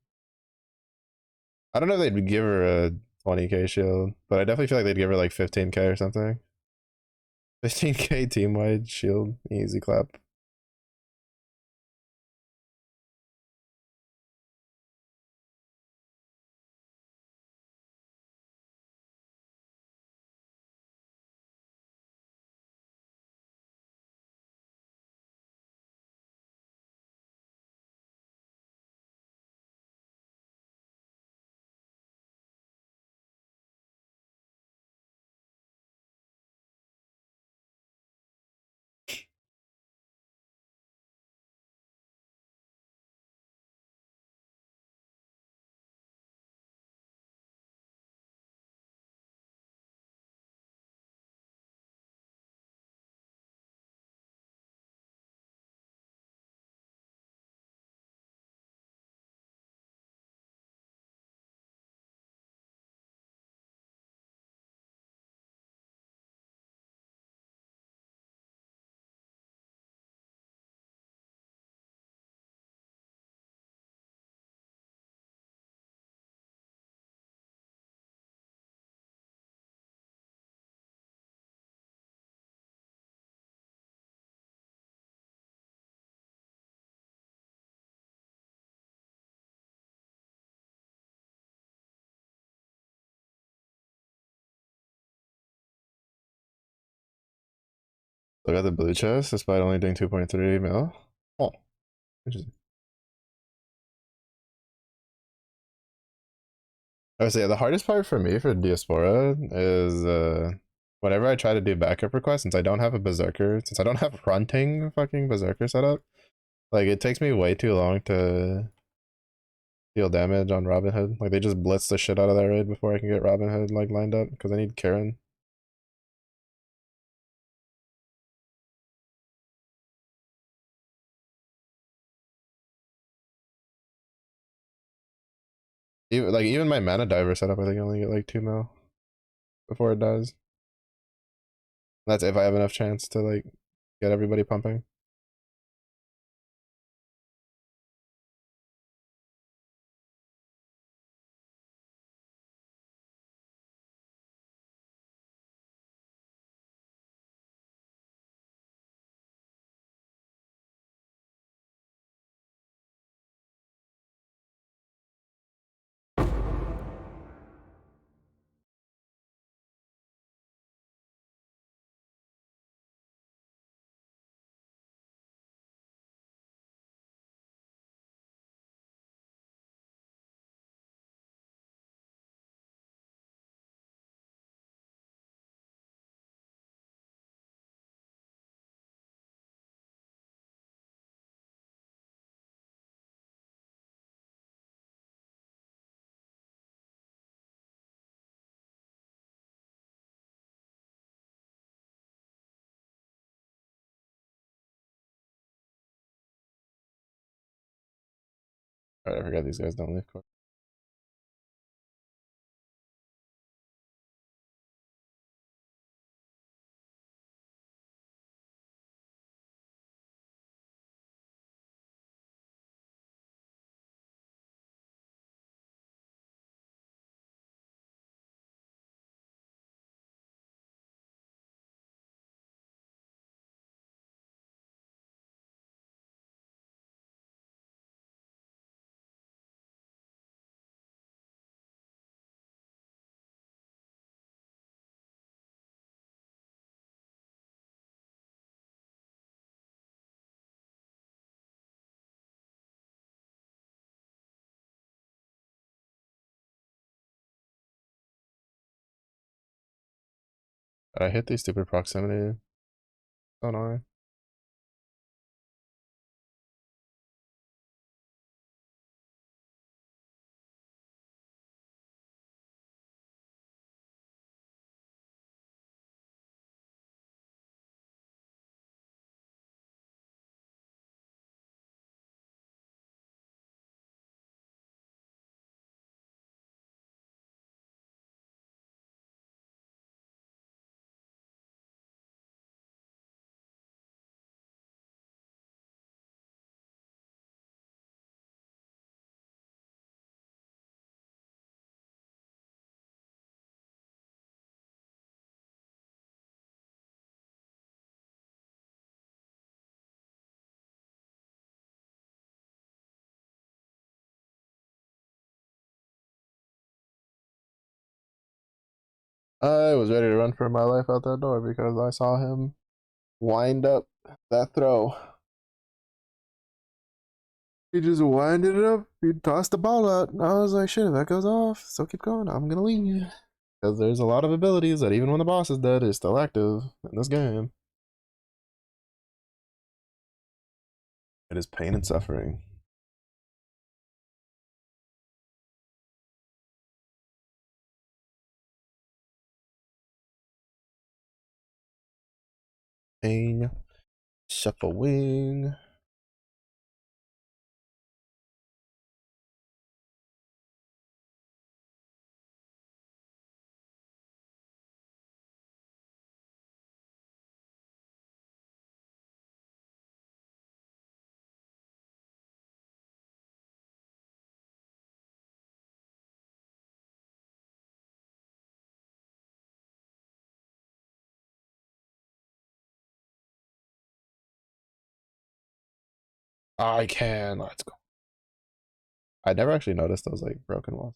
I don't know if they'd give her a 20k shield, but I definitely feel like they'd give her like 15k or something. 15k team wide shield, easy clap. Look at the blue chest, despite only doing 2.3 mil. Oh, interesting. I would say the hardest part for me for Diaspora is whenever I try to do backup requests, since I don't have a berserker, since I don't have fronting fucking berserker setup, like it takes me way too long to deal damage on Robin Hood. Like they just blitz the shit out of that raid before I can get Robin Hood like lined up because I need Karen. Even my mana diver setup, I think I only get like 2 mil before it dies. That's if I have enough chance to like get everybody pumping. Alright, I forgot these guys don't leave court. I hit these stupid proximity. So annoying. I was ready to run for my life out that door because I saw him wind up that throw. He just winded it up. He tossed the ball out. And I was like, shit, if that goes off, so keep going. I'm gonna leave. Because there's a lot of abilities that even when the boss is dead is still active in this game. It is pain and suffering. Pain, shuffling. I can. Let's go. I never actually noticed those like broken walls.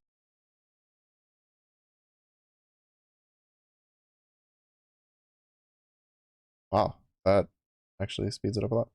Wow, that actually speeds it up a lot.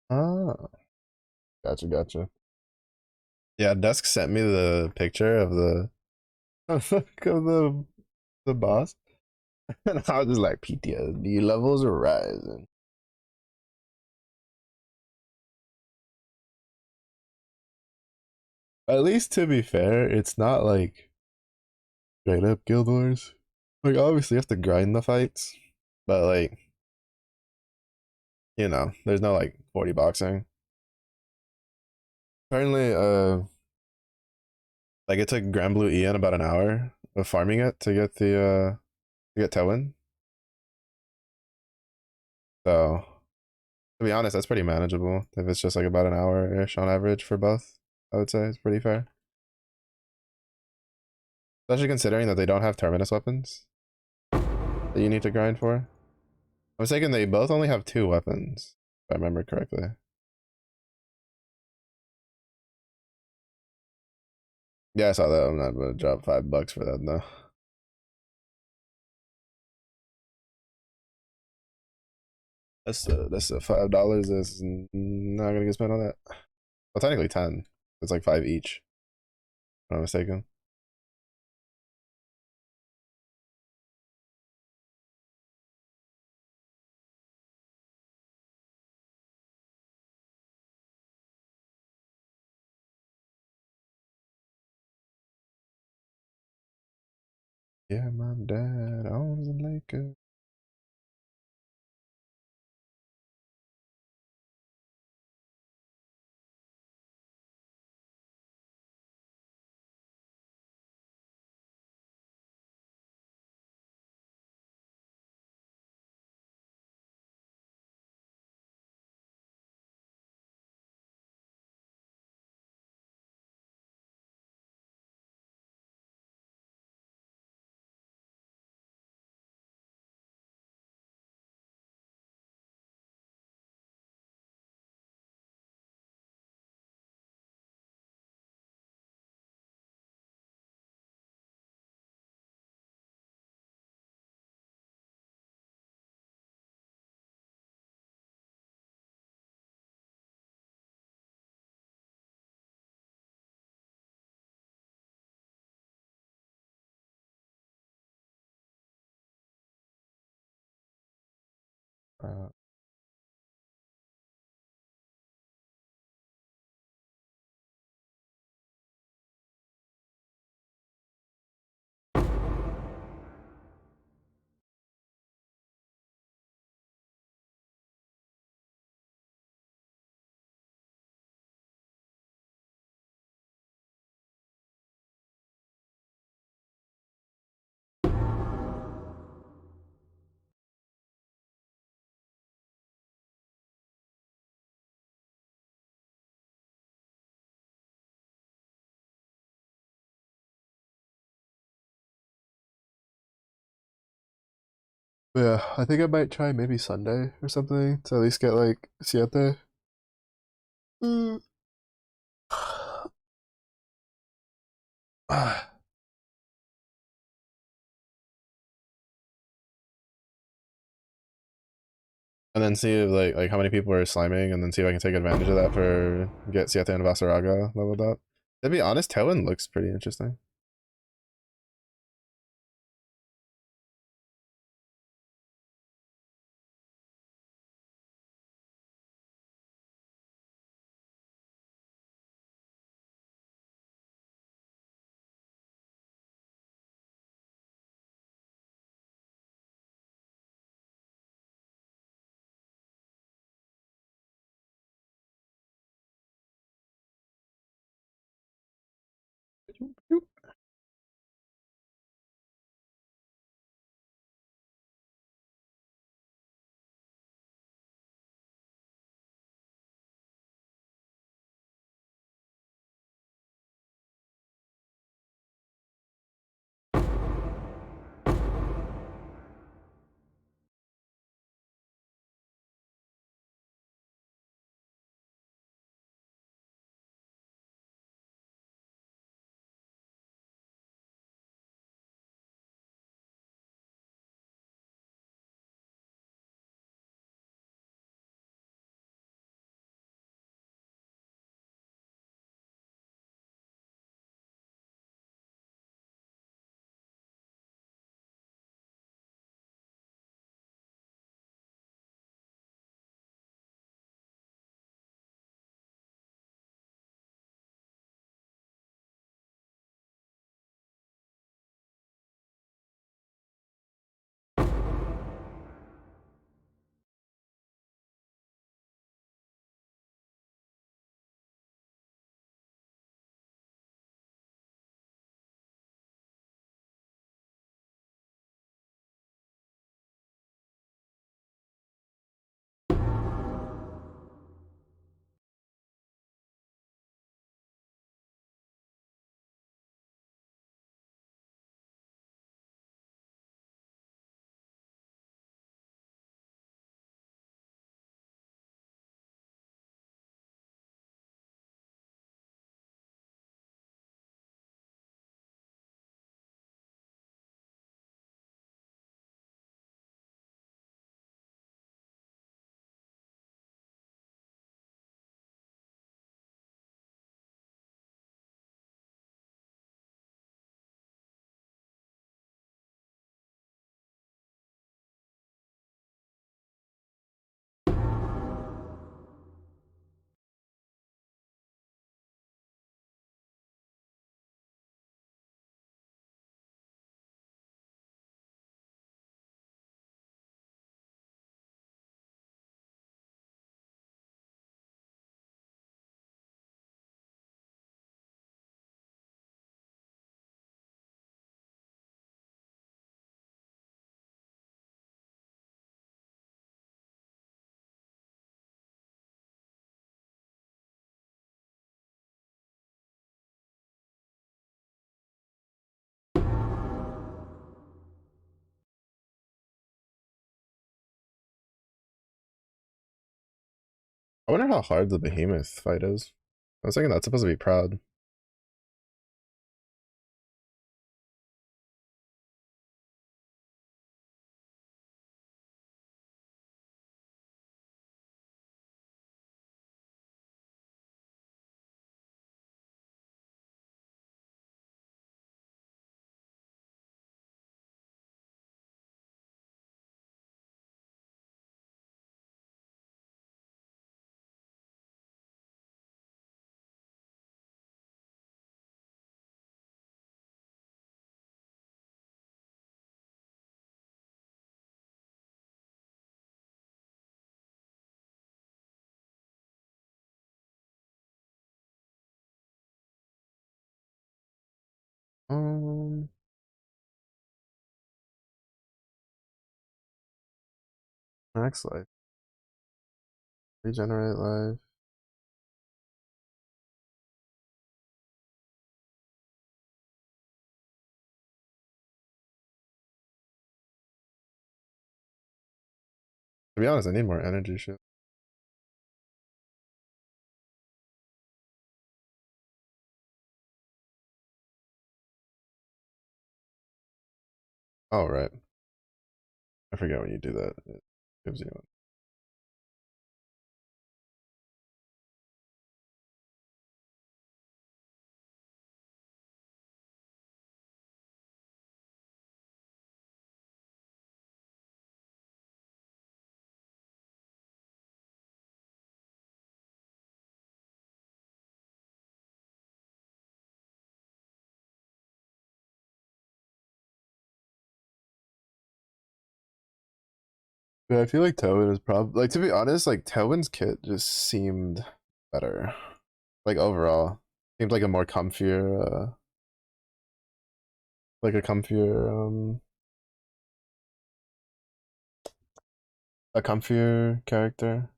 Ah, gotcha, gotcha. Yeah, Dusk sent me the picture of the of the boss, and I was just like, PTSD levels are rising. At least to be fair, it's not like straight up Guild Wars. Like obviously you have to grind the fights, but like there's no like 40 boxing. Apparently, like it took Grand Blue Ian about an hour of farming it to get Towin. So to be honest, that's pretty manageable. If it's just like about an hour ish on average for both, I would say it's pretty fair. Especially considering that they don't have terminus weapons that you need to grind for. I was thinking they both only have 2 weapons, if I remember correctly. Yeah, I saw that. I'm not gonna drop $5 for that though. That's $5 that's not gonna get spent on that. Well, technically 10. It's like 5 each. I'm not mistaken. Yeah, my dad owns a Lakers. Uh, yeah, I think I might try maybe Sunday or something to at least get like siete. Mm. And then see if, like how many people are sliming, and then see if I can take advantage of that for get Siete and Vasaraga leveled up. To be honest, Tailwind looks pretty interesting. I wonder how hard the behemoth fight is. I was thinking that's supposed to be proud. Um, Max life, regenerate life. To be honest, I need more energy shit. Oh right, I forget when you do that. It gives you one. Yeah, I feel like Tobin is probably like, to be honest, like Tobin's kit just seemed better. Like overall, seemed like a more comfier, like a comfier, a comfier character.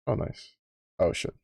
Oh nice. Oh shit.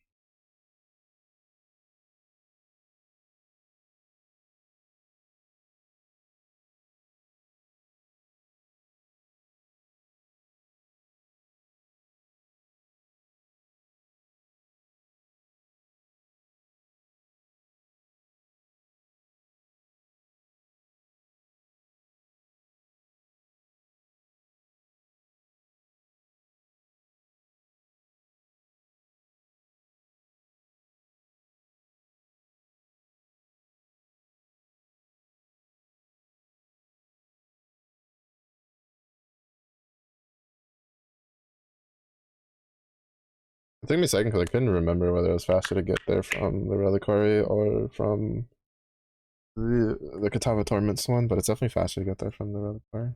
It took me a second because I couldn't remember whether it was faster to get there from the reliquary or from the Katava Torments one, but it's definitely faster to get there from the reliquary.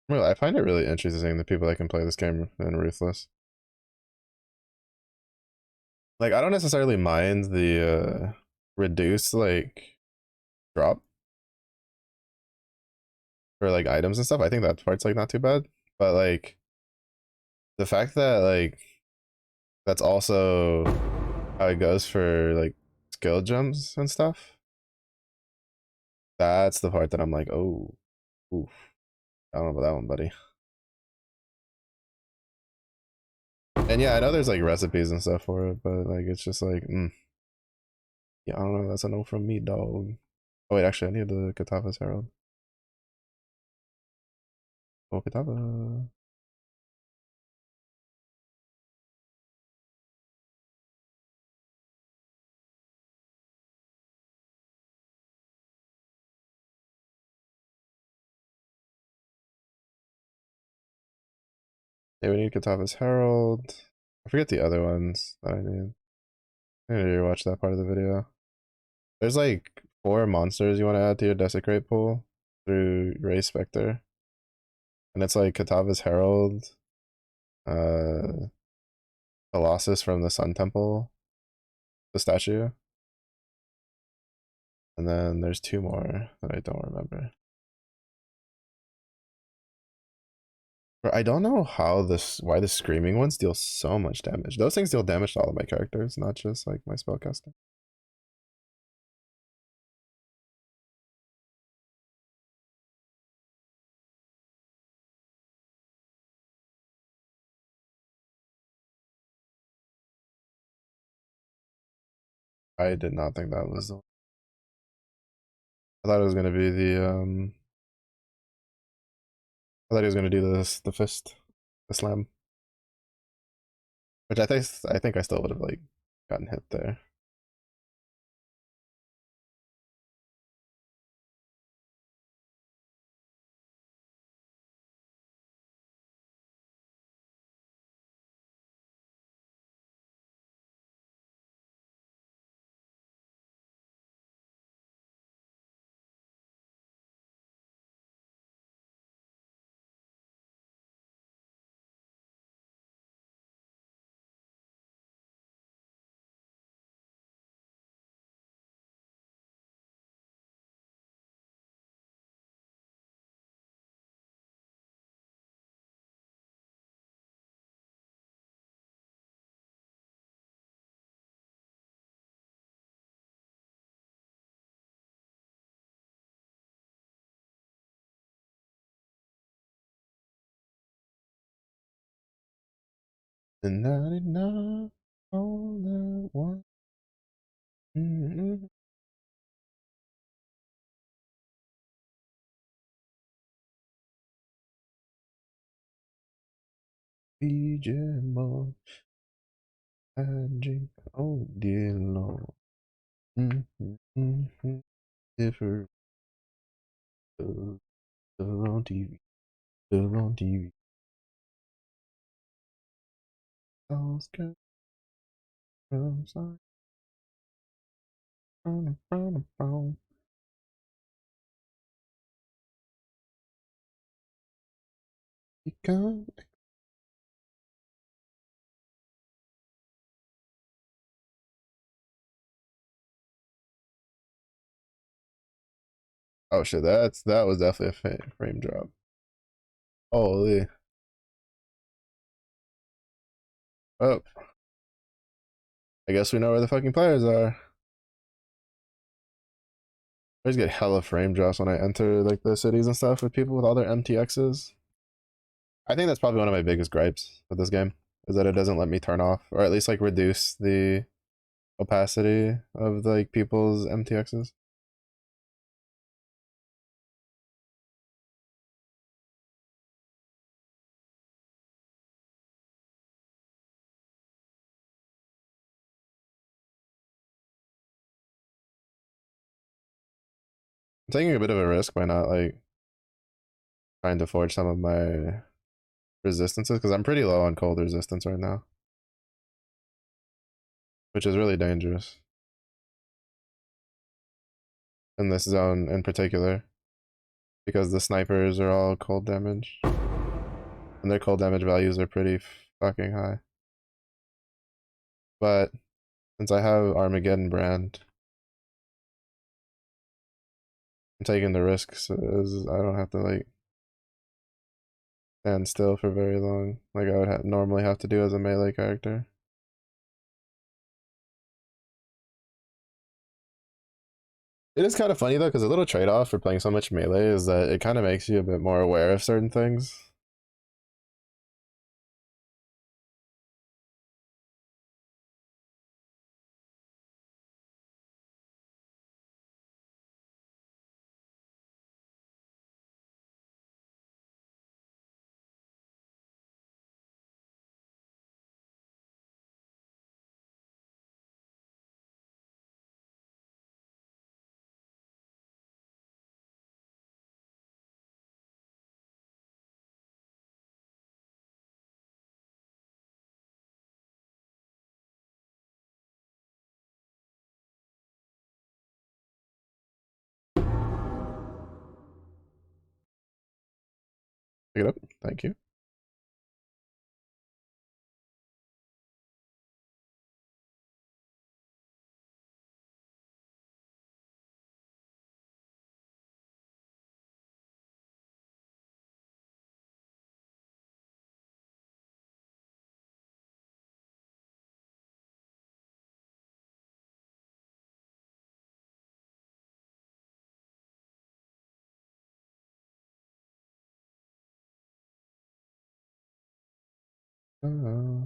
Well, I find it really interesting the people that can play this game in Ruthless. Like, I don't necessarily mind the reduced like drop for like items and stuff. I think that part's like not too bad, but like the fact that like that's also how it goes for like skill jumps and stuff. That's the part that I'm like, oh, oof, I don't know about that one, buddy. And yeah, I know there's like recipes and stuff for it, but like it's just like, yeah, I don't know. That's a no from me, dog. Oh wait, actually, I need the Katava's Herald. Oh, Katava. Yeah, we need Katava's Herald. I forget the other ones that I need. I need to watch that part of the video. There's like 4 monsters you want to add to your desecrate pool through Ray Spectre. And it's like Katava's Herald, uh, Colossus from the Sun Temple, the statue. And then there's 2 more that I don't remember. But I don't know why the screaming ones deal so much damage. Those things deal damage to all of my characters, not just like my spellcaster. I did not think that was the. I thought it was gonna be the. I thought he was gonna do the fist, the slam, which I think I still would have like gotten hit there. And 99 all that one. DJ Mo magic, oh dear Lord. Different on TV, on TV. Oscar, outside, become. Oh shit, that was definitely a frame drop. Holy. Oh, I guess we know where the fucking players are. I just get hella frame drops when I enter like the cities and stuff with people with all their MTXs. I think that's probably one of my biggest gripes with this game is that it doesn't let me turn off or at least like reduce the opacity of like people's MTXs. I'm taking a bit of a risk by not like trying to forge some of my resistances because I'm pretty low on cold resistance right now, which is really dangerous in this zone in particular because the snipers are all cold damage and their cold damage values are pretty fucking high. But since I have Armageddon brand, I'm taking the risks as I don't have to like stand still for very long like I would normally have to do as a melee character. It is kind of funny though, because a little trade off for playing so much melee is that it kind of makes you a bit more aware of certain things. Pick it up. Thank you. Uh,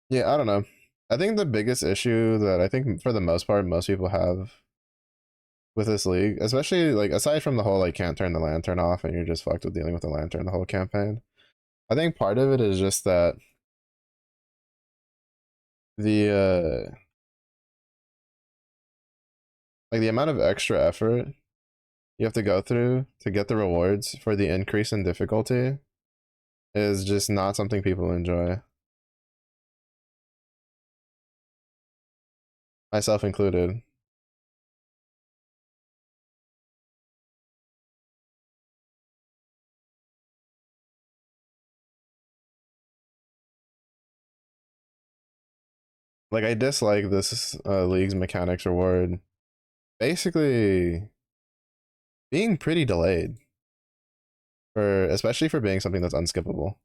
yeah, I don't know. I think the biggest issue that I think for the most part most people have with this league, especially like aside from the whole like can't turn the lantern off and you're just fucked with dealing with the lantern the whole campaign. I think part of it is just that the like the amount of extra effort you have to go through to get the rewards for the increase in difficulty is just not something people enjoy, myself included. Like I dislike this league's mechanics reward basically being pretty delayed for especially for being something that's unskippable.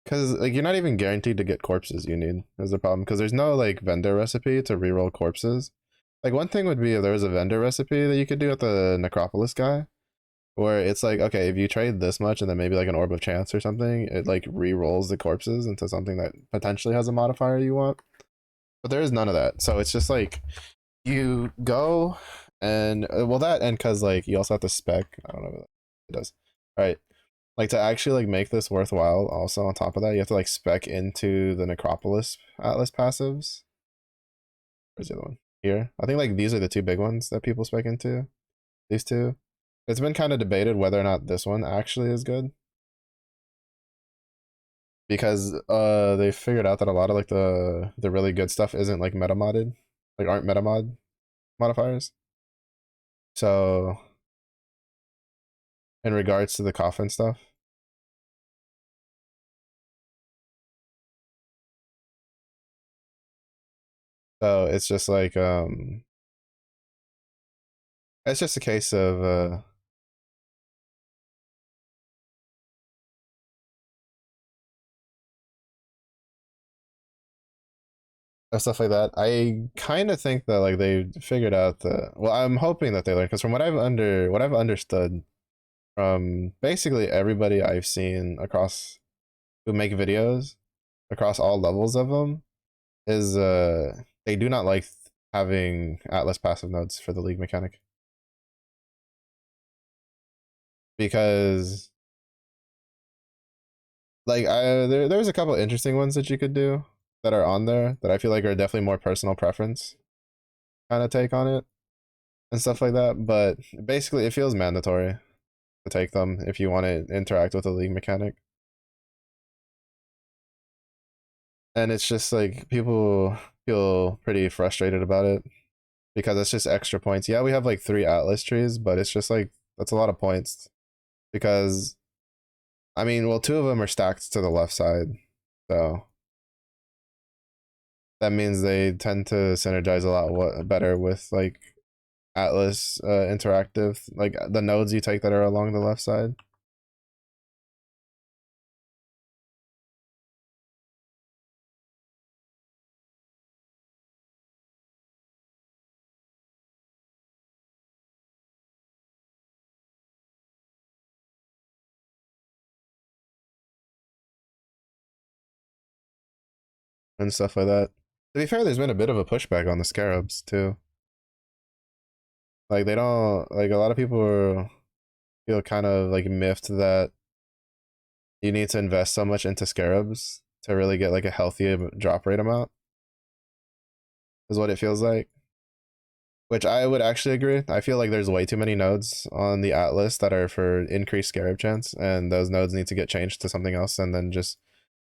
Because like you're not even guaranteed to get corpses you need is the problem because there's no like vendor recipe to reroll corpses. Like one thing would be if there was a vendor recipe that you could do at the necropolis guy where it's like, okay, if you trade this much and then maybe like an orb of chance or something, it like re-rolls the corpses into something that potentially has a modifier you want. But there is none of that. So it's just like you go and well that and because like you also have to spec. I don't know what it does. All right. Like to actually like make this worthwhile, also on top of that, you have to like spec into the Necropolis Atlas passives. Where's the other one? Here. I think like these are the two big ones that people spec into. These two. It's been kind of debated whether or not this one actually is good. Because they figured out that a lot of like the really good stuff isn't like meta modded. Like aren't meta mod modifiers. So in regards to the coffin stuff. So it's just like it's just a case of stuff like that. I kind of think that like they figured out the well, I'm hoping that they learned because from what I've understood from basically everybody I've seen across who make videos across all levels of them is they do not like having Atlas passive nodes for the league mechanic because like there's a couple interesting ones that you could do that are on there that I feel like are definitely more personal preference kind of take on it and stuff like that. But basically, it feels mandatory to take them if you want to interact with a league mechanic. And it's just like people feel pretty frustrated about it because it's just extra points. Yeah, we have like 3 Atlas trees, but it's just like that's a lot of points because I mean, well, 2 of them are stacked to the left side, so that means they tend to synergize a lot better with like Atlas interactive, like the nodes you take that are along the left side. and stuff like that. To be fair, there's been a bit of a pushback on the scarabs too. Like they don't like a lot of people feel kind of like miffed that you need to invest so much into scarabs to really get like a healthy drop rate amount. Is what it feels like. Which I would actually agree. I feel like there's way too many nodes on the atlas that are for increased scarab chance, and those nodes need to get changed to something else, and then just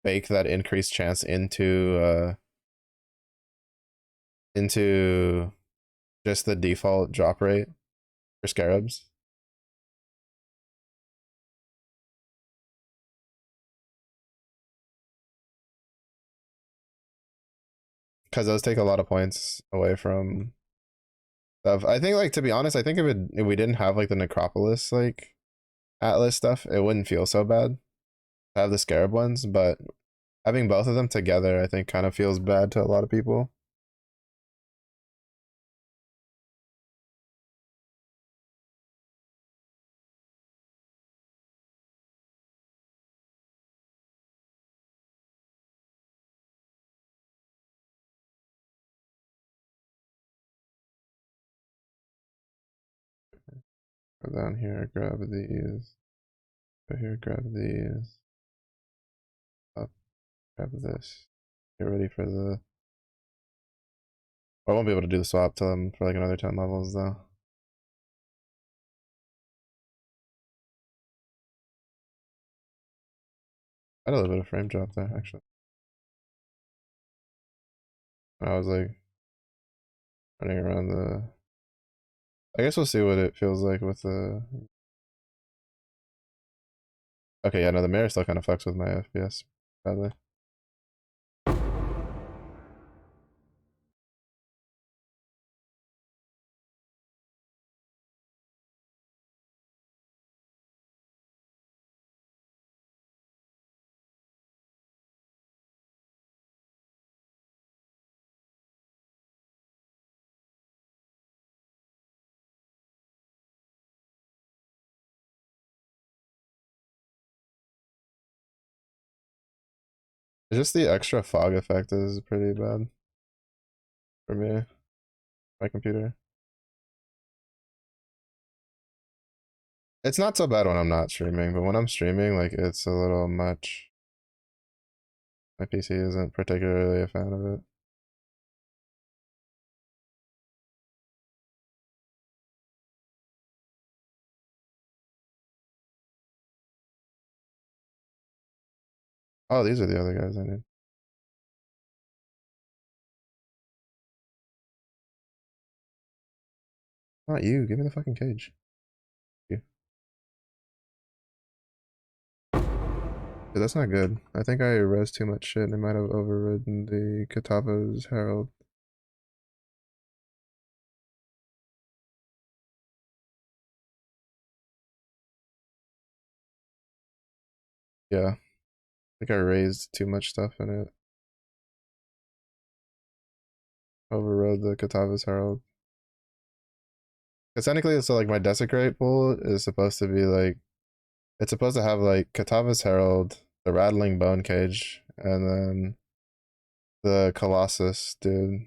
bake that increased chance into just the default drop rate for scarabs. Because those take a lot of points away from stuff. I think, like, to be honest, I think if we didn't have like the Necropolis like Atlas stuff, it wouldn't feel so bad to have the Scarab ones. But having both of them together, I think, kind of feels bad to a lot of people. Go down here, grab these. Go here, grab these. Up, grab this. Get ready for the. I won't be able to do the swap till I'm for like another 10 levels though. I had a little bit of frame drop there actually. I was like running around the. I guess we'll see what it feels like with the. Okay, yeah, no, the mirror still kind of fucks with my FPS, badly. Just the extra fog effect is pretty bad for me, my computer. It's not so bad when I'm not streaming, but when I'm streaming, like, it's a little much. My PC isn't particularly a fan of it. Oh, these are the other guys I need. Not you. Give me the fucking cage. You. Dude, that's not good. I think I res too much shit and I might have overridden the Katava's Herald. Yeah. I think I raised too much stuff in it. Overrode the Katava's Herald. Because technically, so like my Desecrate pool is supposed to be like, it's supposed to have like Katava's Herald, the Rattling Bone Cage, and then the Colossus, dude.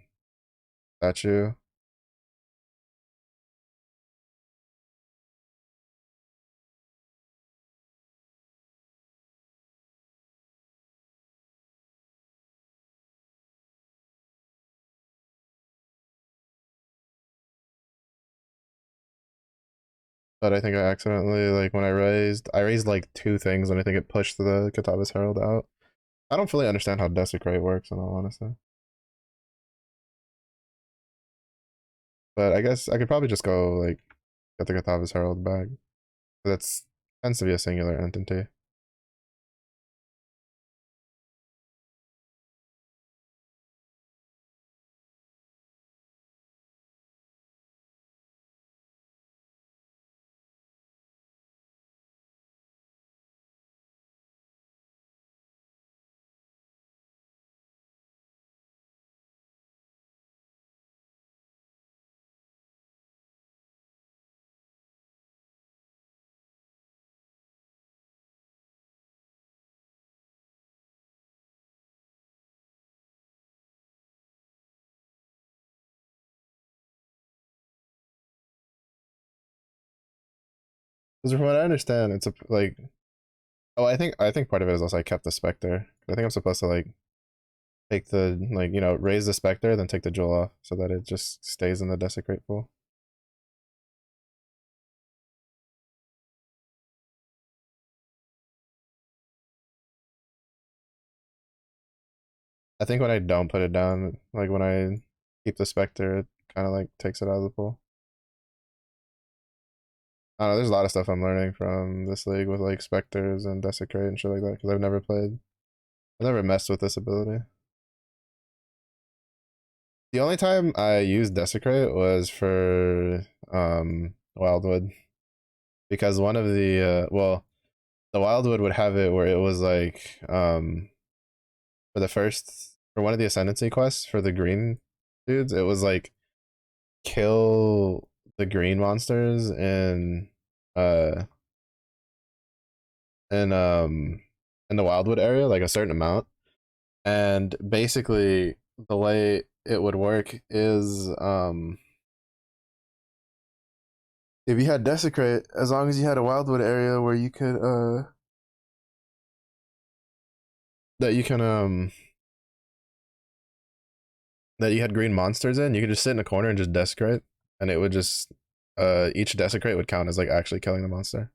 Statue. But I think I accidentally, like, when I raised like two things and I think it pushed the Katava's Herald out. I don't fully understand how Desecrate works, in all honesty. But I guess I could probably just go, like, get the Katava's Herald back. That's tends to be a singular entity. Because from what I understand, it's a like. Oh, I think part of it is also I kept the specter. I think I'm supposed to like take the like raise the specter, then take the jewel off so that it just stays in the desecrate pool. I think when I don't put it down, like when I keep the specter, it kind of like takes it out of the pool. I don't know. There's a lot of stuff I'm learning from this league with like specters and desecrate and shit like that because I've never messed with this ability. The only time I used desecrate was for wildwood because one of the wildwood would have it where it was like for one of the ascendancy quests for the green dudes, it was like kill the green monsters uh in um in the wildwood area, like a certain amount. And basically the way it would work is if you had desecrate, as long as you had a wildwood area where you could that you can that you had green monsters in, you could just sit in a corner and just desecrate, and it would just each desecrate would count as like actually killing the monster.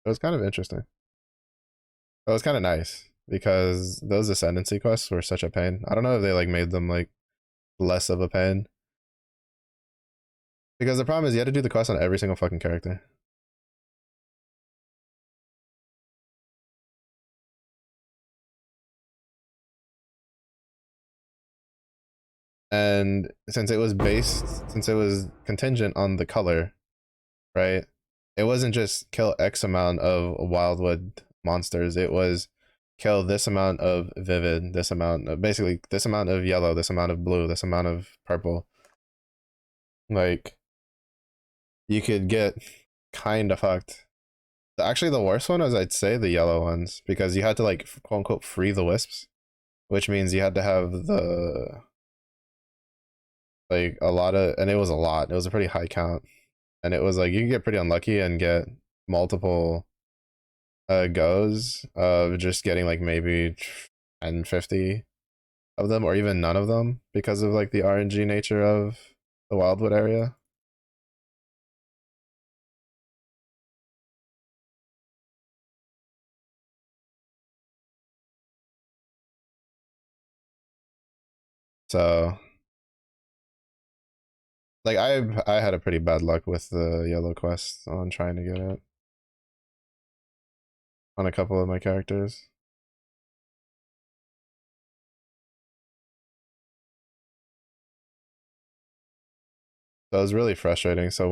It was kind of interesting. It was kind of nice because those ascendancy quests were such a pain. I don't know if they like made them like less of a pain because the problem is you had to do the quest on every single fucking character. And since it was contingent on the color, right? It wasn't just kill X amount of wildwood monsters. It was kill this amount of vivid, this amount of basically this amount of yellow, this amount of blue, this amount of purple. Like you could get kind of fucked. Actually, the worst one was I'd say the yellow ones because you had to like quote unquote free the wisps, which means you had to have the like a lot of, and it was a lot. It was a pretty high count, and it was like you could get pretty unlucky and get multiple goes of just getting like maybe 10, 50 of them, or even none of them because of like the RNG nature of the Wildwood area. So like I had a pretty bad luck with the yellow quest on trying to get it on a couple of my characters. So it was really frustrating. So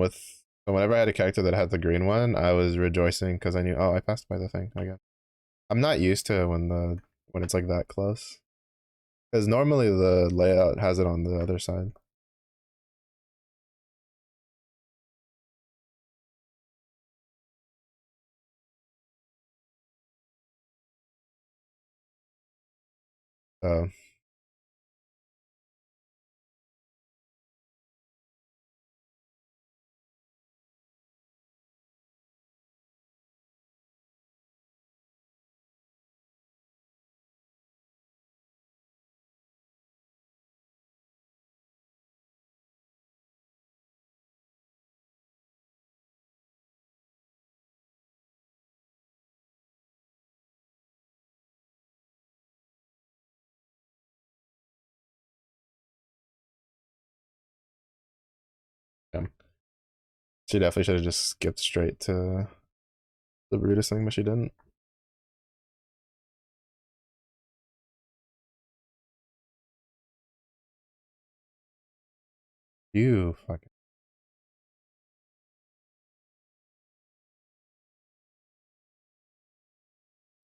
whenever I had a character that had the green one, I was rejoicing because I knew, oh, I passed by the thing again. I'm not used to when it's like that close because normally the layout has it on the other side. So yeah. She definitely should have just skipped straight to the Brutus thing, but she didn't. You fucking.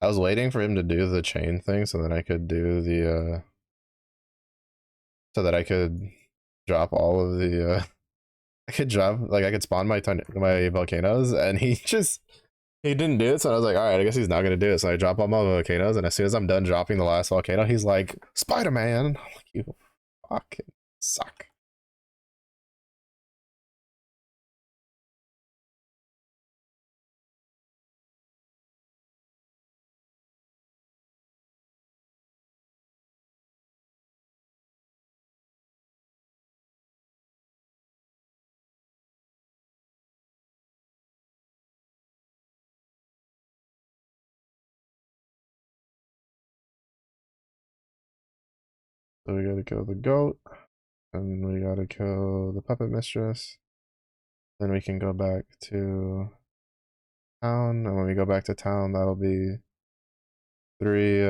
I was waiting for him to do the chain thing so then I could do the so that I could drop all of the I could drop like I could spawn my volcanoes, and he didn't do it. So I was like, all right, I guess he's not gonna do it. So I drop all my volcanoes, and as soon as I'm done dropping the last volcano, he's like, Spider-Man. I'm like, you fucking suck. So we gotta kill the goat, and we gotta kill the puppet mistress. Then we can go back to town, and when we go back to town, that'll be three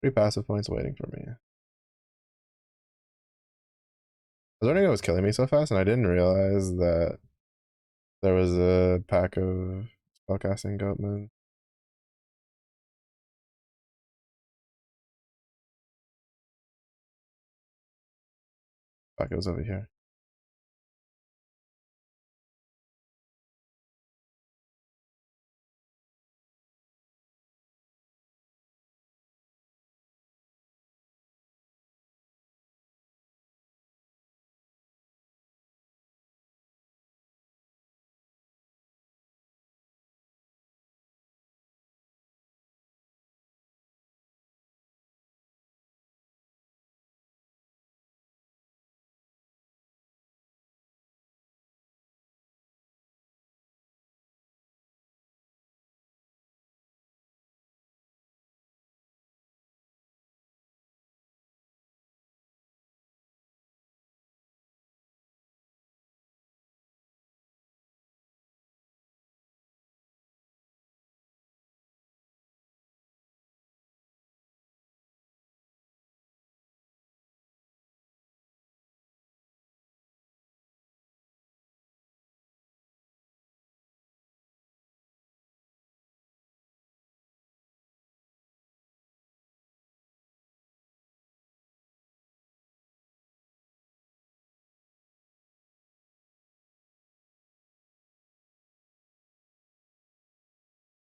three passive points waiting for me. I was wondering what was killing me so fast, and I didn't realize that there was a pack of spellcasting goatmen. Fuck, it was over here.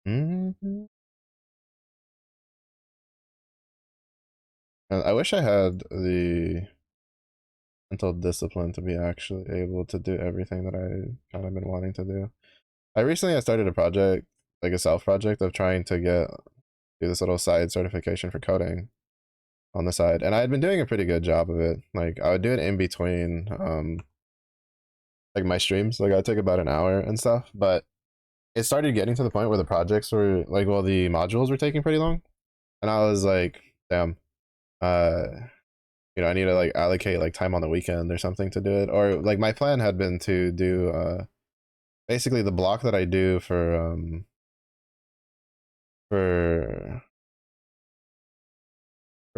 Mm-hmm. And I wish I had the mental discipline to be actually able to do everything that I kind of been wanting to do. I started a project, like a self project of trying to do this little side certification for coding on the side, and I had been doing a pretty good job of it. Like I would do it in between like my streams, like I'd take about an hour and stuff, but it started getting to the point where the projects were like, well, the modules were taking pretty long, and I was like, damn, uh I need to like allocate like time on the weekend or something to do it. Or like my plan had been to do basically the block that I do for for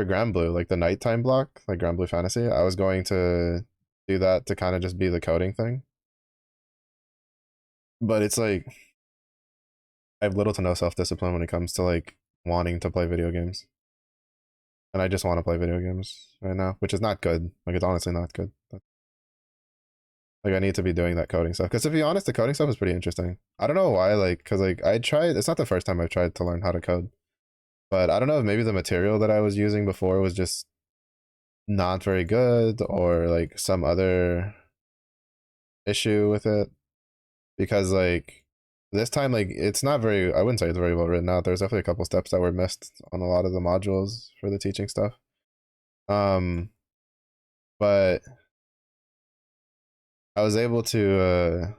Grand Blue, like the nighttime block, like Grand Blue Fantasy. I was going to do that to kind of just be the coding thing. But it's like I have little to no self-discipline when it comes to like wanting to play video games. And I just want to play video games right now, which is not good. Like it's honestly not good. Like I need to be doing that coding stuff. Because to be honest, the coding stuff is pretty interesting. I don't know why, like, because like I tried. It's not the first time I've tried to learn how to code, but I don't know if maybe the material that I was using before was just not very good, or like some other issue with it. Because like this time, like it's not very. I wouldn't say it's very well written out. There's definitely a couple steps that were missed on a lot of the modules for the teaching stuff. Um, but I was able to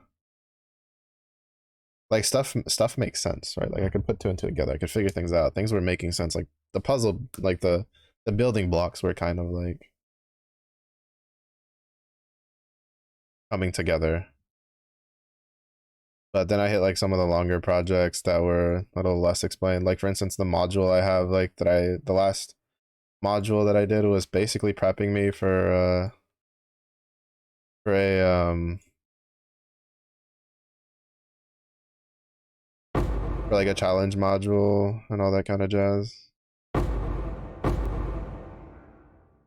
like stuff makes sense, right? Like I could put two and two together. I could figure things out. Things were making sense. Like the puzzle, like the building blocks were kind of like coming together. But then I hit like some of the longer projects that were a little less explained. Like for instance, the module I have, like the last module that I did was basically prepping me for for a for like a challenge module and all that kind of jazz.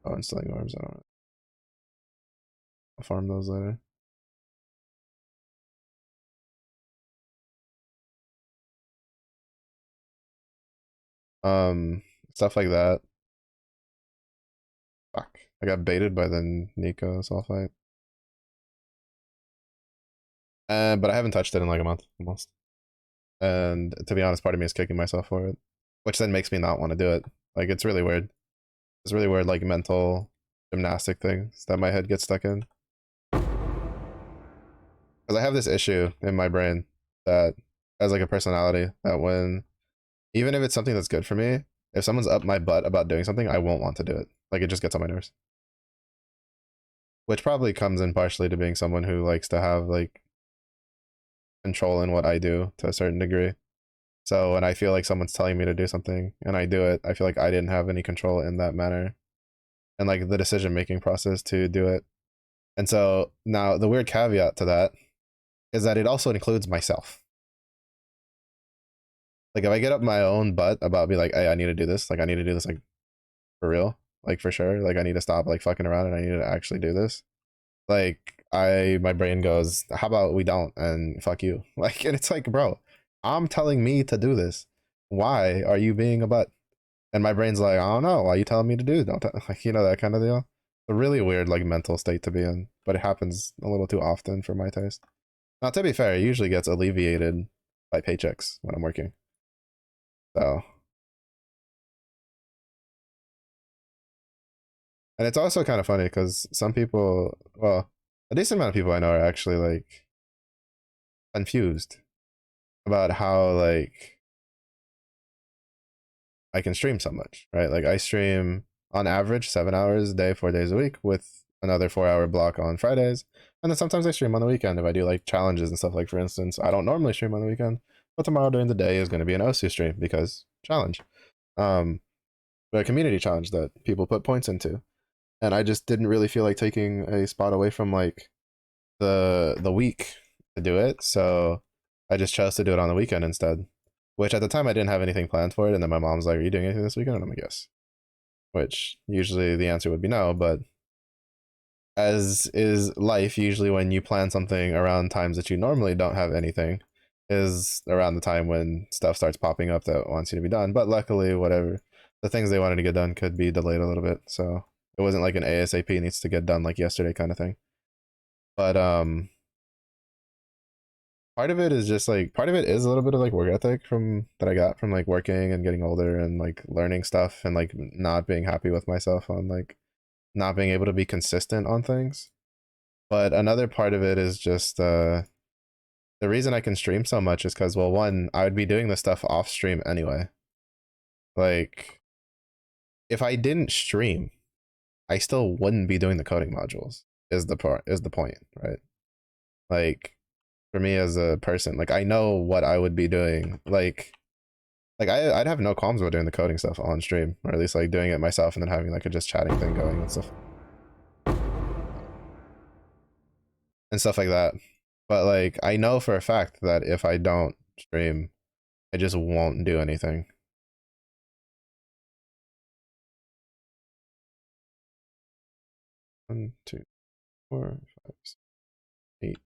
Oh, instilling arms. I don't know. I'll farm those later. Stuff like that. Fuck. I got baited by the Nico sulfite. But I haven't touched it in like a month almost. And to be honest, part of me is kicking myself for it, which then makes me not want to do it. Like it's really weird. It's really weird, like mental gymnastic things that my head gets stuck in. Because I have this issue in my brain that as like a personality that when even if it's something that's good for me, if someone's up my butt about doing something, I won't want to do it. Like it just gets on my nerves. Which probably comes in partially to being someone who likes to have like control in what I do to a certain degree. So when I feel like someone's telling me to do something and I do it, I feel like I didn't have any control in that manner and like the decision making process to do it. And so now the weird caveat to that is that it also includes myself. Like if I get up my own butt about be like, hey, I need to do this, like I need to do this like for real, like for sure, like I need to stop like fucking around and I need to actually do this. Like my brain goes, how about we don't and fuck you? Like and it's like, bro, I'm telling me to do this. Why are you being a butt? And my brain's like, I don't know, why are you telling me to do? Don't like that kind of deal. A really weird like mental state to be in, but it happens a little too often for my taste. Now to be fair, it usually gets alleviated by paychecks when I'm working. So and it's also kind of funny because some people, well, a decent amount of people I know are actually like confused about how like I can stream so much, right? Like I stream on average 7 hours a day, 4 days a week, with another 4 hour block on Fridays. And then sometimes I stream on the weekend if I do like challenges and stuff. Like for instance, I don't normally stream on the weekend, but tomorrow during the day is going to be an OSU stream because challenge. Um, a community challenge that people put points into. And I just didn't really feel like taking a spot away from like the week to do it. So I just chose to do it on the weekend instead. Which at the time I didn't have anything planned for it, and then my mom's like, "Are you doing anything this weekend?" And I'm like, "Yes." Which usually the answer would be no, but as is life, usually when you plan something around times that you normally don't have anything, is around the time when stuff starts popping up that wants you to be done. But luckily, whatever the things they wanted to get done could be delayed a little bit, so it wasn't like an ASAP needs to get done like yesterday kind of thing. But part of it is just like part of it is a little bit of like work ethic from that I got from like working and getting older and like learning stuff and like not being happy with myself on like not being able to be consistent on things. But another part of it is just the reason I can stream so much is because well one, I would be doing this stuff off stream anyway. Like if I didn't stream, I still wouldn't be doing the coding modules is the point, right? Like for me as a person, like I know what I would be doing. Like I'd have no qualms about doing the coding stuff on stream, or at least like doing it myself and then having like a just chatting thing going and stuff like that. But like I know for a fact that if I don't stream, I just won't do anything. 1, 2, 4, 5, 6, 8.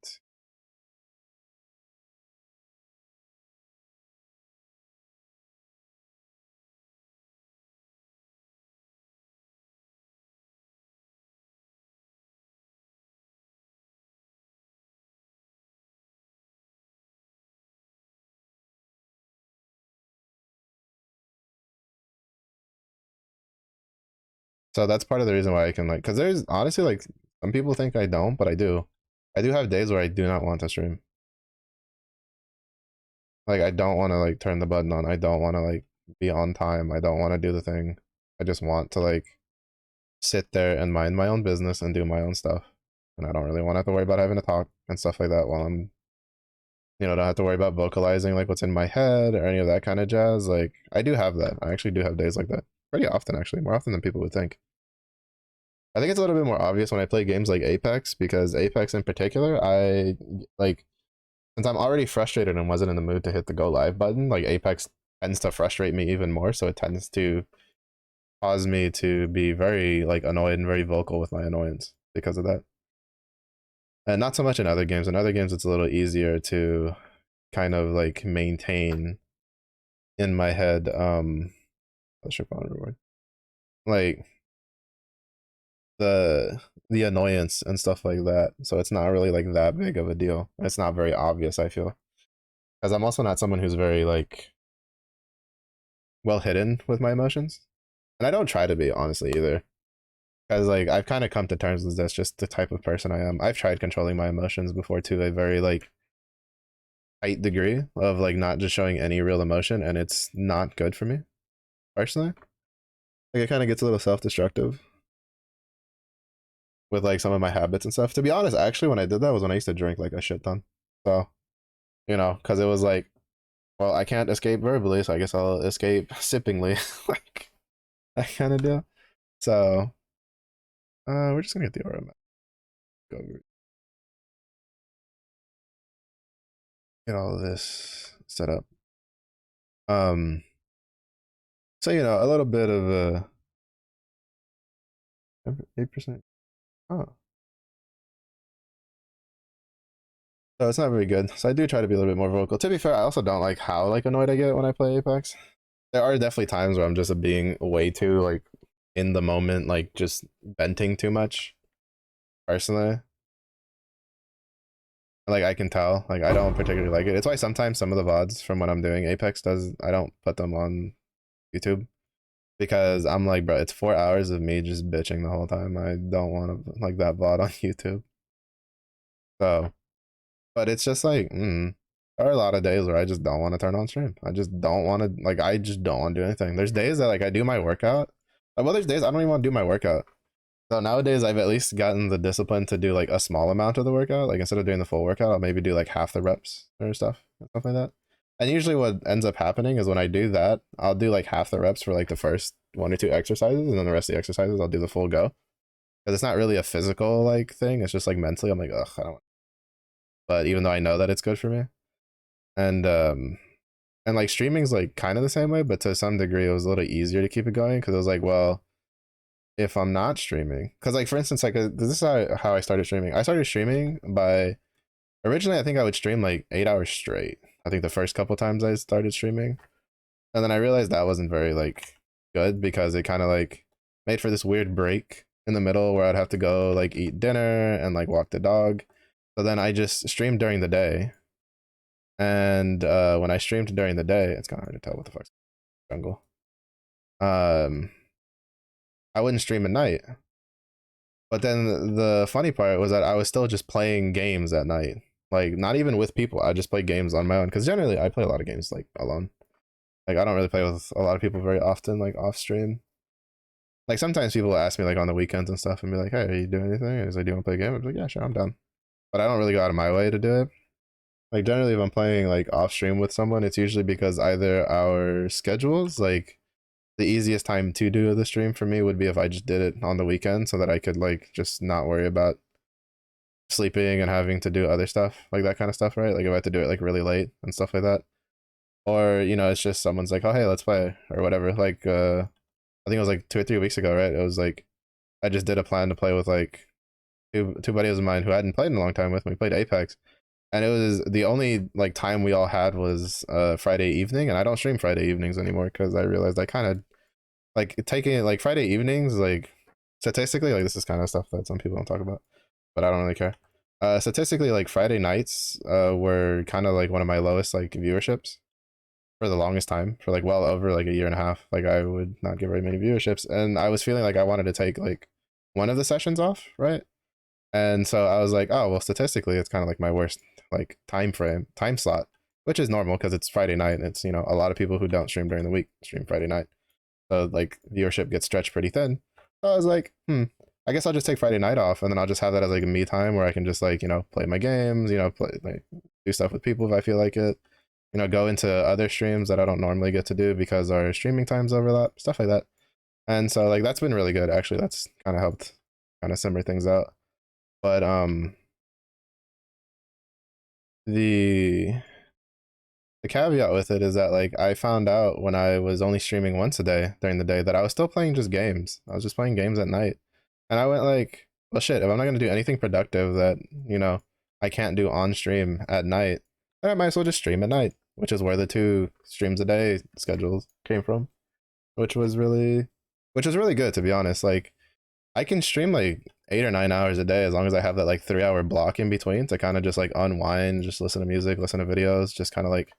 So that's part of the reason why I can like, because there's honestly like some people think I don't, but I do. I do have days where I do not want to stream. Like I don't want to like turn the button on. I don't want to like be on time. I don't want to do the thing. I just want to like sit there and mind my own business and do my own stuff. And I don't really want to have to worry about having to talk and stuff like that while I'm, don't have to worry about vocalizing like what's in my head or any of that kind of jazz. Like I do have that. I actually do have days like that pretty often, actually, more often than people would think. I think it's a little bit more obvious when I play games like Apex, because Apex in particular, I like, since I'm already frustrated and wasn't in the mood to hit the go live button, like Apex tends to frustrate me even more, so it tends to cause me to be very like annoyed and very vocal with my annoyance because of that. And not so much in other games. In other games it's a little easier to kind of like maintain in my head reward. Like the annoyance and stuff like that. So it's not really like that big of a deal. It's not very obvious, I feel. Because I'm also not someone who's very like well hidden with my emotions. And I don't try to be, honestly, either. Because like I've kind of come to terms with that's just the type of person I am. I've tried controlling my emotions before to a very like tight degree of like not just showing any real emotion, and it's not good for me personally. Like it kind of gets a little self-destructive with like some of my habits and stuff. To be honest, actually, when I did that was when I used to drink like a shit ton. So because it was like, well, I can't escape verbally, so I guess I'll escape sippingly, like that kind of deal. So we're just gonna get the aura map. Go get all of this set up. So a little bit of a 8%. Oh, so it's not very good. So I do try to be a little bit more vocal. To be fair, I also don't like how like annoyed I get when I play Apex. There are definitely times where I'm just being way too like in the moment, like just venting too much. Personally, like I can tell, like I don't particularly like it. It's why sometimes some of the VODs from when I'm doing Apex I don't put them on YouTube, because I'm like, bro, it's 4 hours of me just bitching the whole time. I don't want to like that VOD on YouTube. So, but it's just like, there are a lot of days where I just don't want to turn on stream. I just don't want to, like, I just don't want to do anything. There's days that like I do my workout. Well, there's days I don't even want to do my workout. So nowadays I've at least gotten the discipline to do like a small amount of the workout. Like instead of doing the full workout, I'll maybe do like half the reps or stuff like that. And usually what ends up happening is when I do that, I'll do like half the reps for like the first 1 or 2 exercises, and then the rest of the exercises I'll do the full go. Because it's not really a physical like thing. It's just like mentally I'm like, ugh, I don't want. But even though I know that it's good for me. And like streaming's like kind of the same way, but to some degree it was a little easier to keep it going, because it was like, well, if I'm not streaming, because like for instance, like this is how I started streaming. I started streaming by, originally I think I would stream like 8 hours straight. I think the first couple times I started streaming, and then I realized that wasn't very like good, because it kind of like made for this weird break in the middle where I'd have to go like eat dinner and like walk the dog. So then I just streamed during the day, and when I streamed during the day, it's kind of hard to tell what the fuck's jungle. I wouldn't stream at night. But then the funny part was that I was still just playing games at night. Like, not even with people. I just play games on my own. Because generally, I play a lot of games, like, alone. Like, I don't really play with a lot of people very often, like, off stream. Like, sometimes people ask me, like, on the weekends and stuff, and be like, hey, are you doing anything? And he's like, do you want to play a game? I'm like, yeah, sure, I'm down. But I don't really go out of my way to do it. Like, generally, if I'm playing, like, off stream with someone, it's usually because either our schedules, like, the easiest time to do the stream for me would be if I just did it on the weekend, so that I could like just not worry about sleeping and having to do other stuff, like that kind of stuff, right? Like if I had to do it like really late and stuff like that. Or, it's just someone's like, oh hey, let's play or whatever. Like I think it was like 2 or 3 weeks ago, right? It was like I just did a plan to play with like two buddies of mine who hadn't played in a long time with me. We played Apex. And it was the only like time we all had was Friday evening, and I don't stream Friday evenings anymore because I realized I kind of like taking it like Friday evenings, like statistically, like this is kind of stuff that some people don't talk about, but I don't really care. Statistically, like Friday nights were kind of like one of my lowest like viewerships for the longest time, for like well over like a year and a half. Like I would not get very many viewerships, and I was feeling like I wanted to take like one of the sessions off, right? And so I was like, oh well, statistically, it's kind of like my worst like time slot, which is normal because it's Friday night. And it's a lot of people who don't stream during the week stream Friday night, so like viewership gets stretched pretty thin. So I was like, I guess I'll just take Friday night off, and then I'll just have that as like a me time where I can just like play my games, play like do stuff with people if I feel like it, go into other streams that I don't normally get to do because our streaming times overlap, stuff like that. And so like that's been really good actually. That's kind of helped kind of simmer things out. But the the caveat with it is that like I found out when I was only streaming once a day during the day that I was still playing just games. I was just playing games at night. And I went like, well shit, if I'm not gonna do anything productive that, you know, I can't do on stream at night, then I might as well just stream at night, which is where the 2 streams a day schedules came from. Which was really good to be honest. Like I can stream like 8 or 9 hours a day as long as I have that like 3 hour block in between to kind of just like unwind, just listen to music, listen to videos, just kind of like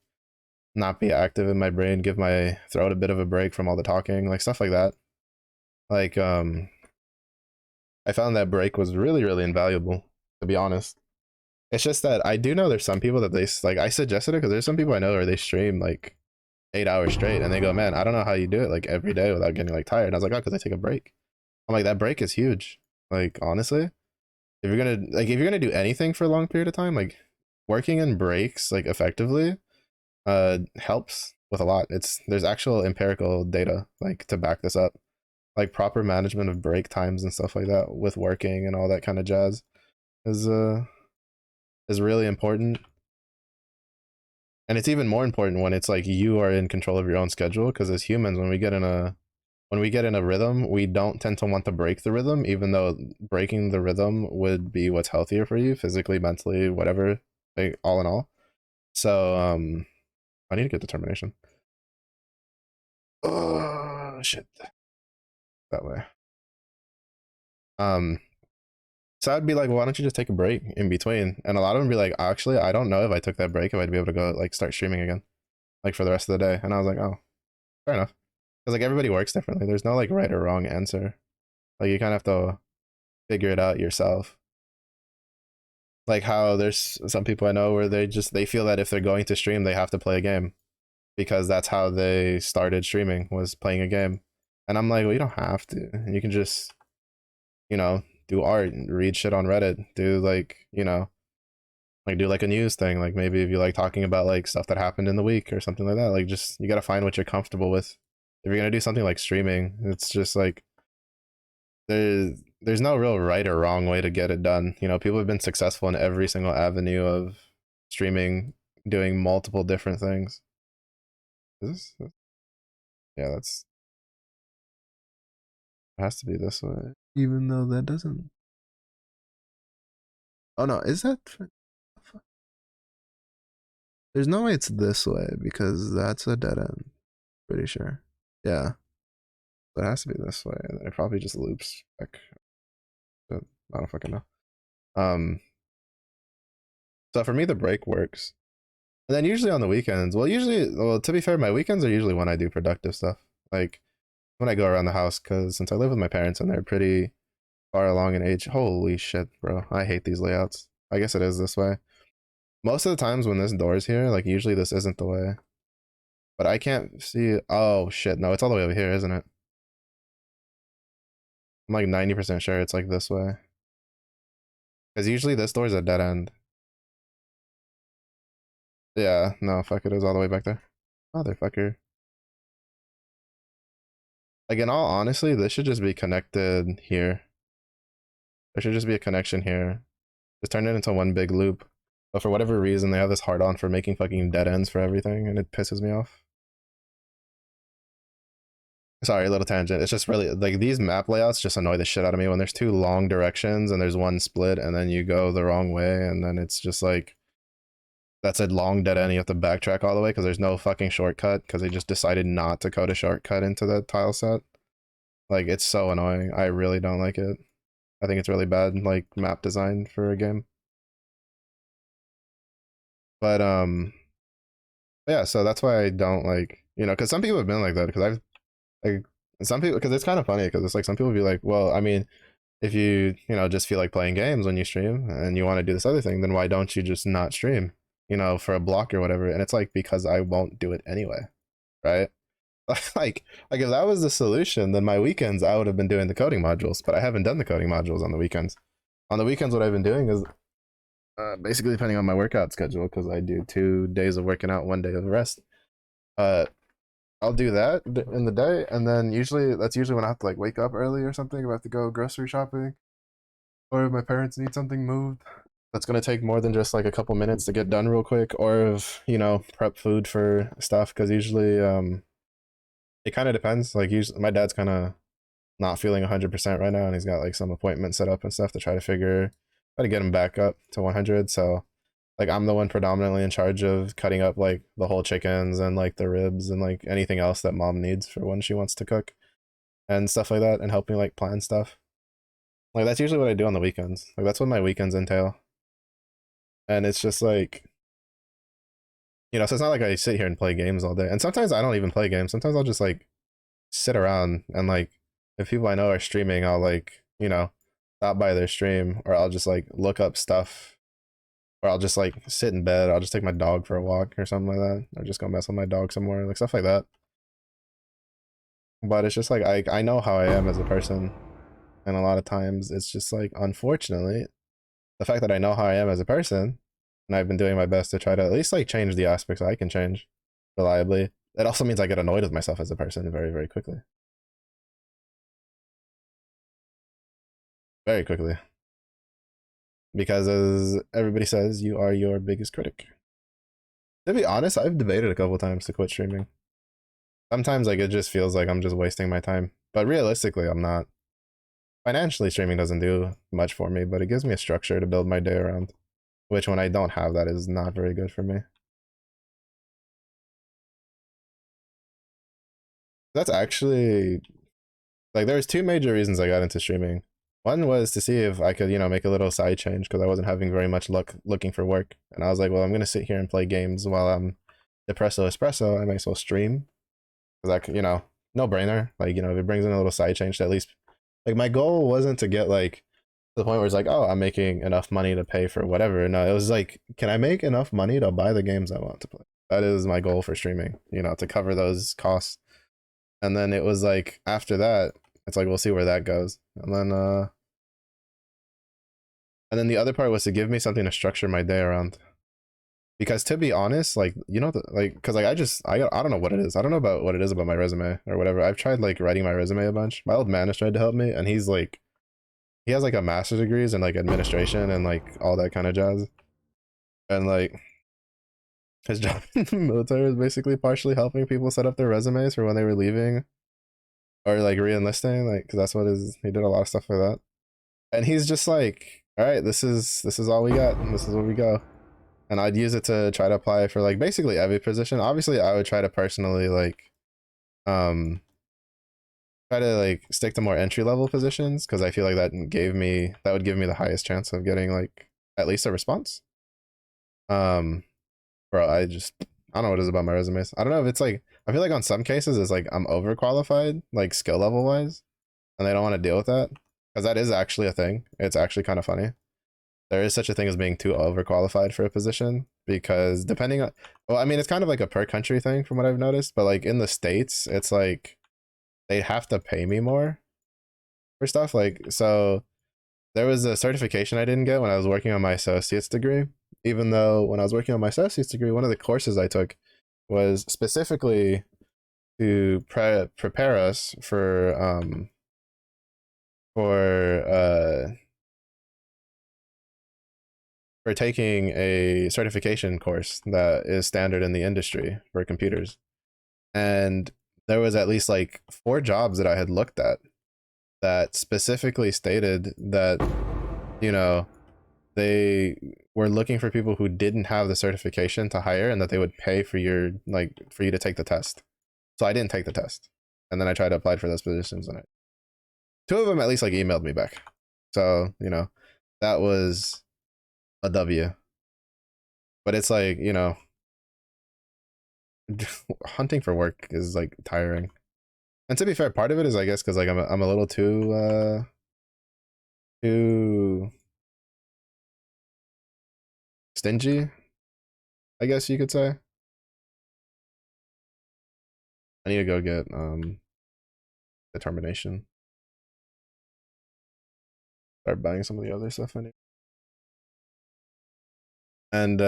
not be active in my brain, give my throat a bit of a break from all the talking, like stuff like that. Like I found that break was really, really invaluable, to be honest. It's just that I do know there's some people that they like I suggested it because there's some people I know where they stream like 8 hours straight and they go, man, I don't know how you do it like every day without getting like tired. And I was like, oh, because I take a break. I'm like, that break is huge. Like honestly, if you're gonna do anything for a long period of time, like working in breaks like effectively helps with a lot. There's actual empirical data like to back this up. Like proper management of break times and stuff like that with working and all that kind of jazz is really important. And it's even more important when it's like you are in control of your own schedule, because as humans when we get in a rhythm, we don't tend to want to break the rhythm, even though breaking the rhythm would be what's healthier for you physically, mentally, whatever, like all in all. So I need to get determination. Oh shit. That way. Um so I'd be like, well, why don't you just take a break in between? And a lot of them be like, actually, I don't know if I took that break if I'd be able to go like start streaming again, like for the rest of the day. And I was like, oh, fair enough. Because like everybody works differently. There's no like right or wrong answer. Like you kind of have to figure it out yourself. Like how there's some people I know where they feel that if they're going to stream, they have to play a game because that's how they started streaming, was playing a game. And I'm like, well, you don't have to. You can just, you know, do art, read shit on Reddit, do like, you know, like do like a news thing. Like maybe if you like talking about like stuff that happened in the week or something like that, like just you gotta find what you're comfortable with. If you're gonna do something like streaming, it's just like there's no real right or wrong way to get it done. You know, people have been successful in every single avenue of streaming, doing multiple different things. Is this, yeah, that's it has to be this way. Even though that doesn't. Oh no, is that? There's no way it's this way because that's a dead end. Pretty sure. Yeah, it has to be this way, and it probably just loops back. I don't fucking know. So for me, the break works. And then usually on the weekends, well, to be fair, my weekends are usually when I do productive stuff. Like when I go around the house, because since I live with my parents and they're pretty far along in age, holy shit, bro. I hate these layouts. I guess it is this way. Most of the times when this door's here, like usually this isn't the way. But I can't see. Oh shit, no, it's all the way over here, isn't it? I'm like 90% sure it's like this way. Because usually this door's a dead end. Yeah, no, fuck it is all the way back there. Motherfucker. Like in all honesty, this should just be connected here. There should just be a connection here. Just turn it into one big loop. But for whatever reason, they have this hard on for making fucking dead ends for everything, and it pisses me off. Sorry, a little tangent. It's just really like these map layouts just annoy the shit out of me when there's 2 long directions and there's one split and then you go the wrong way and then it's just like that's a long dead end. You have to backtrack all the way because there's no fucking shortcut because they just decided not to code a shortcut into the tile set. Like it's so annoying. I really don't like it. I think it's really bad like map design for a game. But yeah, so that's why I don't like, you know, because some people have been like that because I've like some people because it's kind of funny because it's like some people be like, well, I mean, if you know just feel like playing games when you stream and you want to do this other thing, then why don't you just not stream, you know, for a block or whatever? And it's like because I won't do it anyway, right? Like if that was the solution, then my weekends I would have been doing the coding modules, but I haven't done the coding modules on the weekends. On the weekends, what I've been doing is basically depending on my workout schedule because I do 2 days of working out, 1 day of rest. Uh, I'll do that in the day, and then usually that's usually when I have to like wake up early or something if I have to go grocery shopping. or if my parents need something moved that's gonna take more than just like a couple minutes to get done real quick, or if prep food for stuff, because usually it kind of depends. Like usually my dad's kind of not feeling 100% right now, and he's got like some appointments set up and stuff to try to get him back up to 100. So like I'm the one predominantly in charge of cutting up like the whole chickens and like the ribs and like anything else that mom needs for when she wants to cook and stuff like that, and helping like plan stuff. Like that's usually what I do on the weekends. Like that's what my weekends entail. And it's just like, so it's not like I sit here and play games all day. And sometimes I don't even play games. Sometimes I'll just like sit around and like if people I know are streaming, I'll like, stop by their stream, or I'll just like look up stuff, or I'll just like sit in bed. I'll just take my dog for a walk or something like that, or just go mess with my dog somewhere, like stuff like that. But it's just like I know how I am as a person, and a lot of times it's just like, unfortunately, the fact that I know how I am as a person, and I've been doing my best to try to at least like change the aspects I can change reliably. It also means I get annoyed with myself as a person very, very quickly. Very quickly. Because as everybody says, you are your biggest critic. To be honest, I've debated a couple times to quit streaming. Sometimes like it just feels like I'm just wasting my time. But realistically, I'm not. Financially, streaming doesn't do much for me, but it gives me a structure to build my day around, which when I don't have that is not very good for me. That's actually like there's two major reasons I got into streaming. One was to see if I could, make a little side change because I wasn't having very much luck looking for work. And I was like, well, I'm gonna sit here and play games while I'm depresso espresso. I might as well stream. Because no brainer. Like, if it brings in a little side change to at least like my goal wasn't to get like to the point where it's like, oh, I'm making enough money to pay for whatever. No, it was like, can I make enough money to buy the games I want to play? That is my goal for streaming, to cover those costs. And then it was like after that, it's like we'll see where that goes. And then the other part was to give me something to structure my day around. Because to be honest, like because like I don't know what it is. I don't know about what it is about my resume or whatever. I've tried like writing my resume a bunch. My old man has tried to help me, and he has like a master's degrees in like administration and like all that kind of jazz. And like his job in the military is basically partially helping people set up their resumes for when they were leaving or like re-enlisting, like because that's what he did a lot of stuff like that. And he's just like, all right, this is all we got, and this is where we go. And I'd use it to try to apply for like basically every position. Obviously, I would try to personally like um try to like stick to more entry level positions because I feel like that would give me the highest chance of getting like at least a response. Um, bro, I don't know what it is about my resumes. I don't know if it's like I feel like on some cases it's like I'm overqualified, like skill level wise, and they don't want to deal with that because that is actually a thing. It's actually kind of funny. There is such a thing as being too overqualified for a position because depending on, well, I mean, it's kind of like a per country thing from what I've noticed, but like in the States, it's like they have to pay me more for stuff. Like, so there was a certification I didn't get when I was working on my associate's degree, even though when I was working on my associate's degree, one of the courses I took was specifically to prepare us for for taking a certification course that is standard in the industry for computers. And there was at least like 4 jobs that I had looked at that specifically stated that, they were looking for people who didn't have the certification to hire and that they would pay for for you to take the test. So I didn't take the test. And then I tried to apply for those positions and 2 of them at least like emailed me back. So, that was a W. But it's like, hunting for work is like tiring. And to be fair, part of it is I guess because like I'm a little too stingy, I guess you could say. I need to go get determination. Start buying some of the other stuff I need. And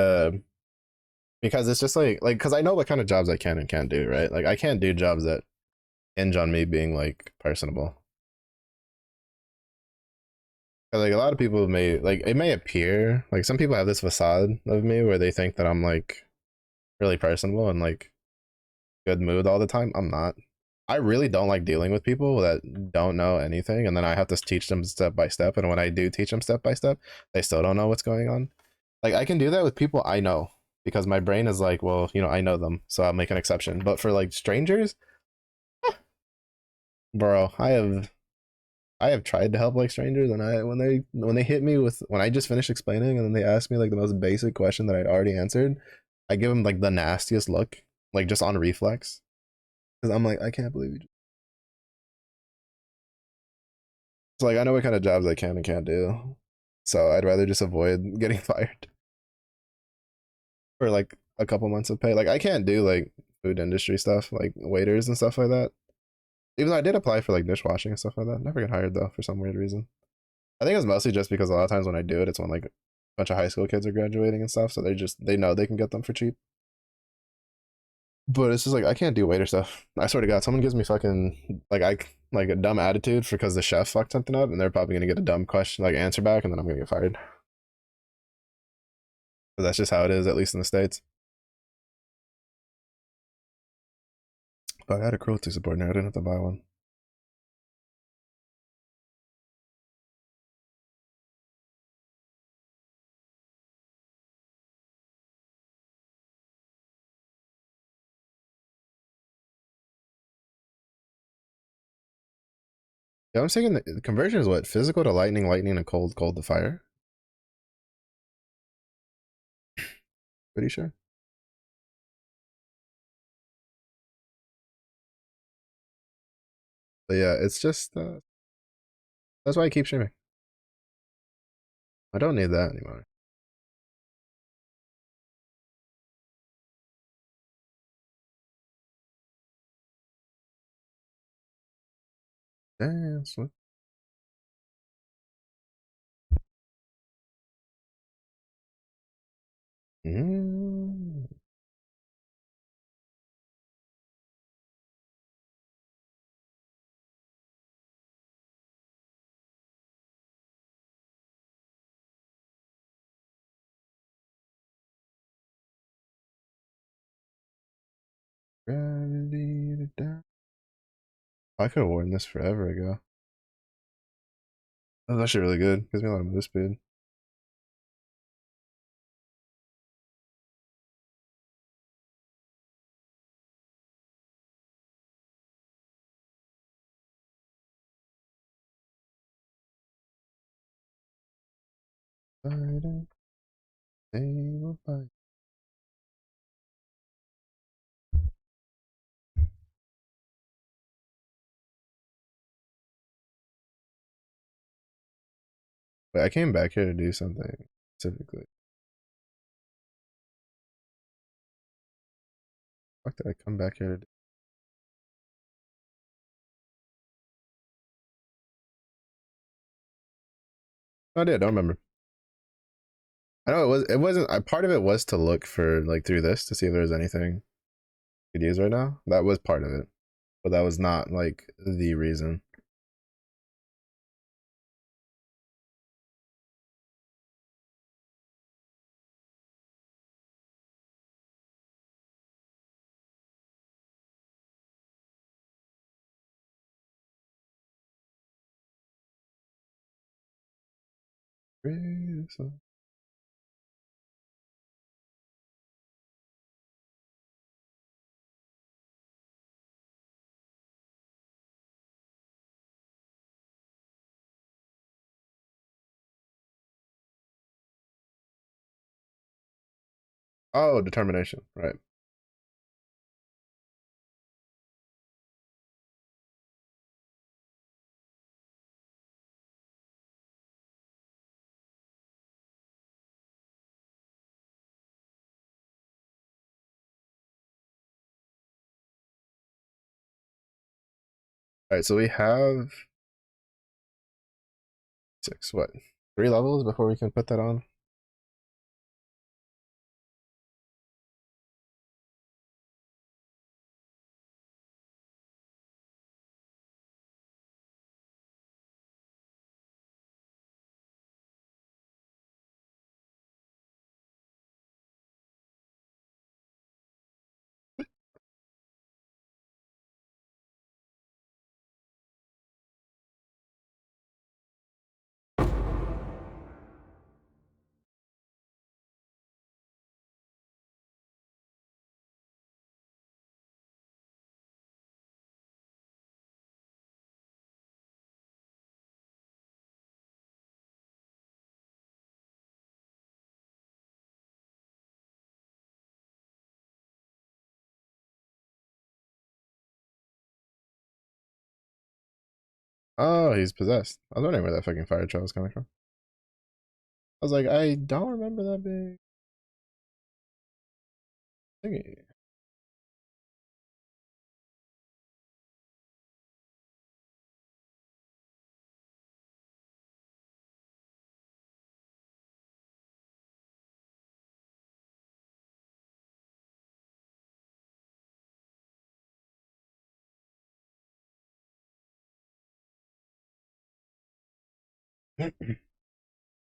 because it's just like because I know what kind of jobs I can and can't do, right? Like I can't do jobs that hinge on me being like personable. Like a lot of people may like it may appear like some people have this facade of me where they think that I'm like really personable and like good mood all the time. I'm not. I really don't like dealing with people that don't know anything, and then I have to teach them step by step. And when I do teach them step by step, they still don't know what's going on. Like I can do that with people I know because my brain is like, well, you know, I know them, so I'll make an exception. But for like strangers, bro, I have tried to help like strangers, and I when they hit me with when I just finished explaining, and then they ask me like the most basic question that I'd already answered, I give them like the nastiest look, like just on reflex, because I'm like, I can't believe you. It's like I know what kind of jobs I can and can't do, so I'd rather just avoid getting fired for like a couple months of pay. Like I can't do like food industry stuff, like waiters and stuff like that. Even though I did apply for like dishwashing and stuff like that, never get hired though for some weird reason. I think it's mostly just because a lot of times when I do it, it's when like a bunch of high school kids are graduating and stuff, so they know they can get them for cheap. But it's just like I can't do waiter stuff. I swear to God, someone gives me fucking like a dumb attitude because the chef fucked something up, and they're probably gonna get a dumb question like answer back, and then I'm gonna get fired. But that's just how it is, at least in the states. But I had a cruelty support now. I didn't have to buy one. Yeah, I'm saying the conversion is what physical to lightning, lightning to cold, cold to fire. Pretty sure. But yeah, it's just that's why I keep streaming. I don't need that anymore. Dance. Mm. Gravity to down. I could have worn this forever ago. That's actually really good. Gives me a lot of move speed. Wait, I came back here to do something specifically. Fuck did I come back here to do? Oh, I did. I don't remember. I know it was. It wasn't. Part of it was to look for like through this to see if there was anything I could use right now. That was part of it, but that was not like the reason. Oh, determination. Right. All right. So we have six. What? 3 levels before we can put that on. Oh, he's possessed. I was wondering where that fucking fire trail was coming from. I was like, I don't remember that big thingy.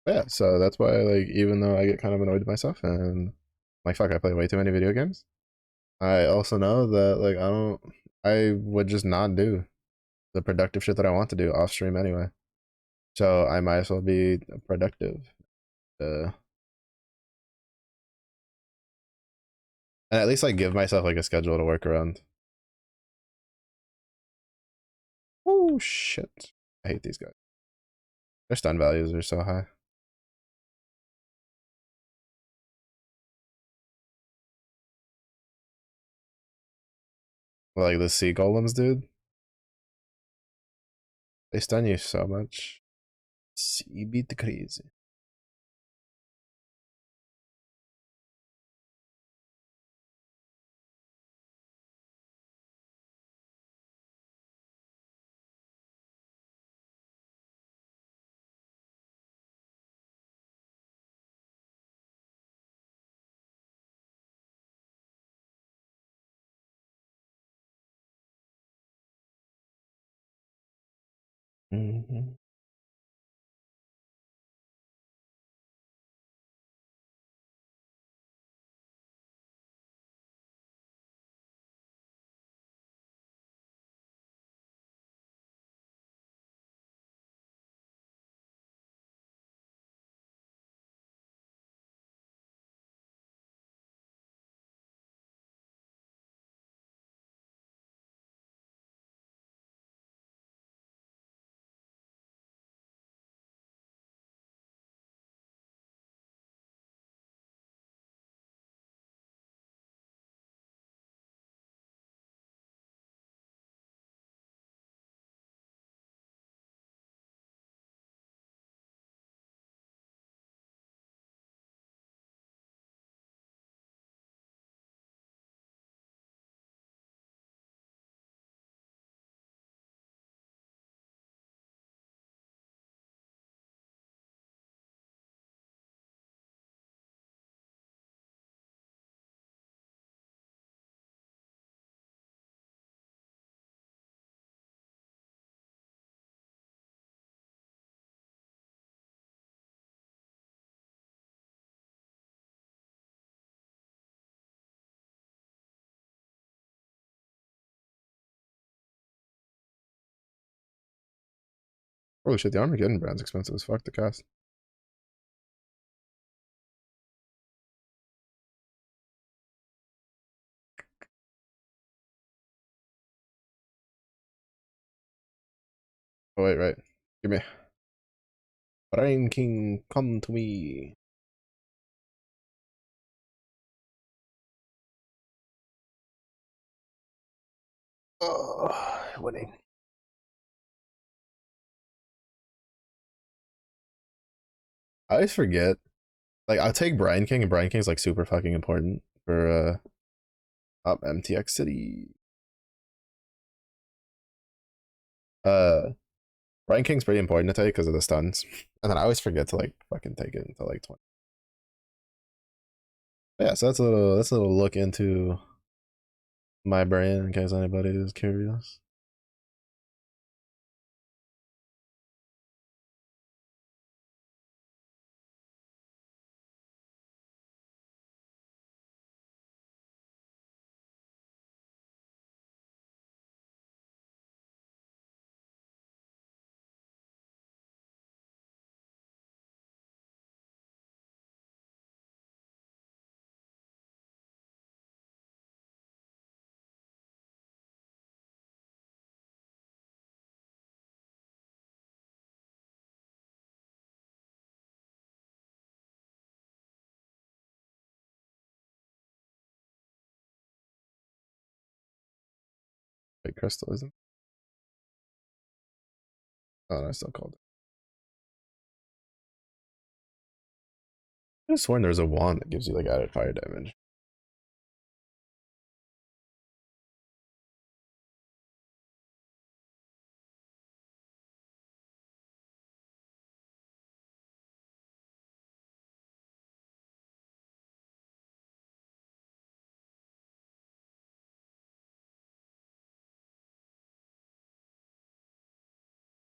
Yeah, so that's why, like, even though I get kind of annoyed with myself and like, fuck, I play way too many video games. I also know that, like, I would just not do the productive shit that I want to do off stream anyway. So I might as well be productive. Uh, and at least like give myself like a schedule to work around. Oh shit! I hate these guys. Their stun values are so high. Like the sea golems, dude. They stun you so much. Sea beat crazy. Mm-hmm. Holy shit, the Armageddon brand's expensive as fuck to cast. Oh wait, right. Give me Brain King, come to me. Oh, winning. I always forget. Like I'll take Brian King, and Brian King's like super fucking important for up MTX City. Uh Brian King's pretty important to take because of the stuns. And then I always forget to like fucking take it until like 20. But yeah, so that's a little look into my brain in case anybody is curious. Like crystal isn't. Oh, no, I still called it. I could have sworn there's a wand that gives you like added fire damage.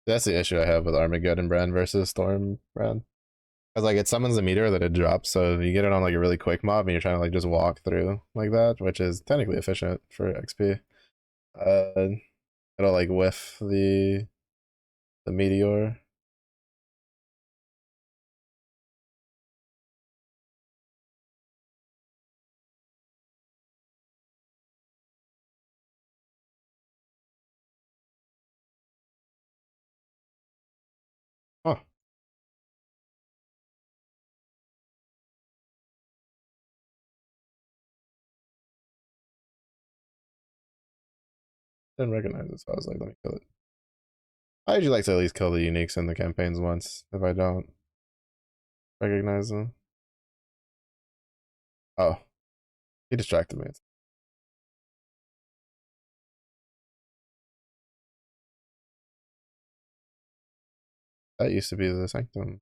That's the issue I have with Armageddon brand versus Storm brand. Cause like it summons a meteor that it drops, so you get it on like a really quick mob and you're trying to like just walk through like that, which is technically efficient for XP. Uh, it'll like whiff the meteor. Oh, didn't recognize it, so I was like, let me kill it. I usually like to at least kill the uniques in the campaigns once if I don't recognize them. Oh, he distracted me. That used to be the sanctum.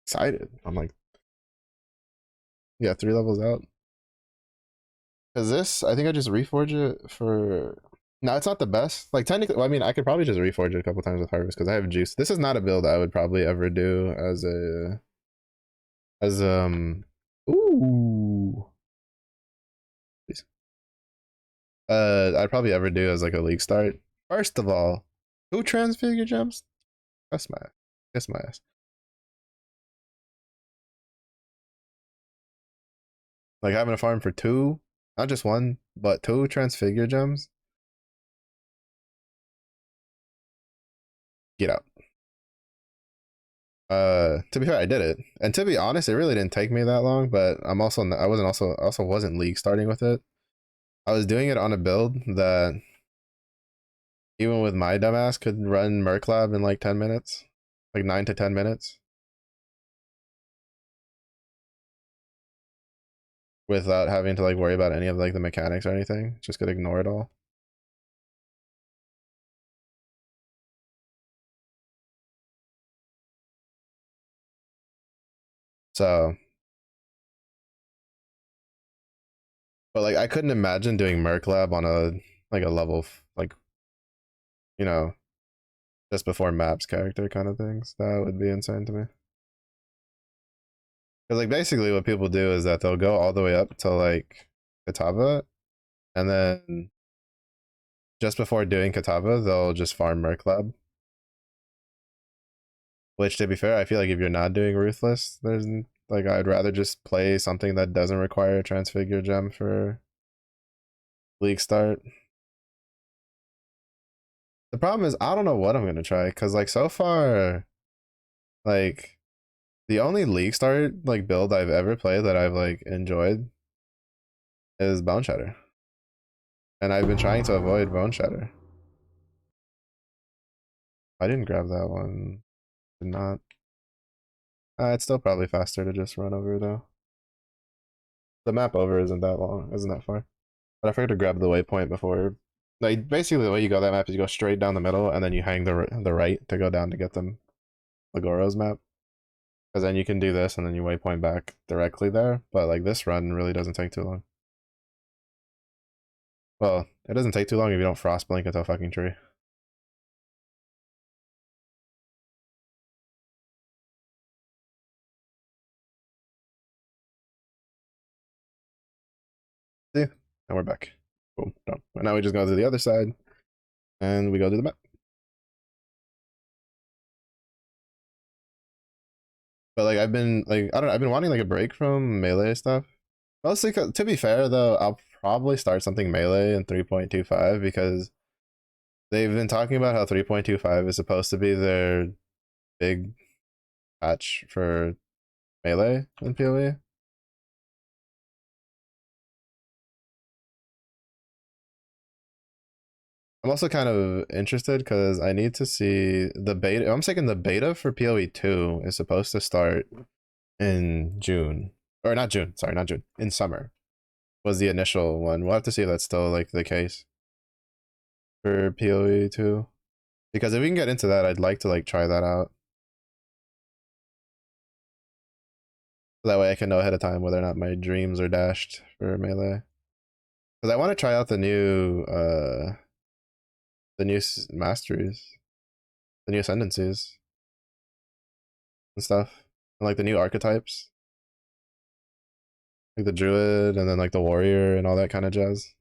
Excited. I'm like, yeah, 3 levels out. Cause this, I think I just reforge it for. No, it's not the best. Like technically, well, I mean, I could probably just reforge it a couple times with harvest because I have juice. This is not a build I would probably ever do as a as Ooh. Please. I'd probably ever do as like a league start. First of all, who transfigure gems? That's my that's my ass. Like having a farm for two, not just one, but two transfigure gems. Get out. To be fair, I did it, and to be honest, it really didn't take me that long. But I wasn't also wasn't league starting with it. I was doing it on a build that even with my dumbass could run Merc Lab in like 10 minutes, like 9 to 10 minutes, without having to like worry about any of like the mechanics or anything. Just could ignore it all. So, but like I couldn't imagine doing Merc Lab on a like a level like you know just before maps character kind of things. That would be insane to me. Because like basically what people do is that they'll go all the way up to like Katava, and then just before doing Katava, they'll just farm Merc Lab. Which, to be fair, I feel like if you're not doing Ruthless, there's like I'd rather just play something that doesn't require a Transfigure gem for League start. The problem is I don't know what I'm gonna try because like so far, like the only League start like build I've ever played that I've like enjoyed is Bone Shatter, and I've been trying to avoid Bone Shatter. I didn't grab that one. Did not. It's still probably faster to just run over though. The map over isn't that long, isn't that far. But I forgot to grab the waypoint before. Like basically, the way you go that map is you go straight down the middle, and then you hang the right to go down to get them. Lagoro's map, because then you can do this, and then you waypoint back directly there. But like this run really doesn't take too long. Well, it doesn't take too long if you don't frost blink into a fucking tree. See? and we're back. Boom, done. And now we just go to the other side, and we go to the map. But like I've been like I don't know, I've been wanting like a break from melee stuff. Mostly, to be fair though, I'll probably start something melee in 3.25 because they've been talking about how 3.25 is supposed to be their big patch for melee in PoE. I'm also kind of interested because I need to see the beta. I'm thinking the beta for PoE 2 is supposed to start in June. Or not June, sorry, not June. In summer was the initial one. We'll have to see if that's still like the case for PoE 2. Because if we can get into that, I'd like to like try that out. So that way I can know ahead of time whether or not my dreams are dashed for melee. Because I want to try out the new masteries, the new ascendancies and stuff. And like the new archetypes. Like the druid and then like the warrior and all that kind of jazz.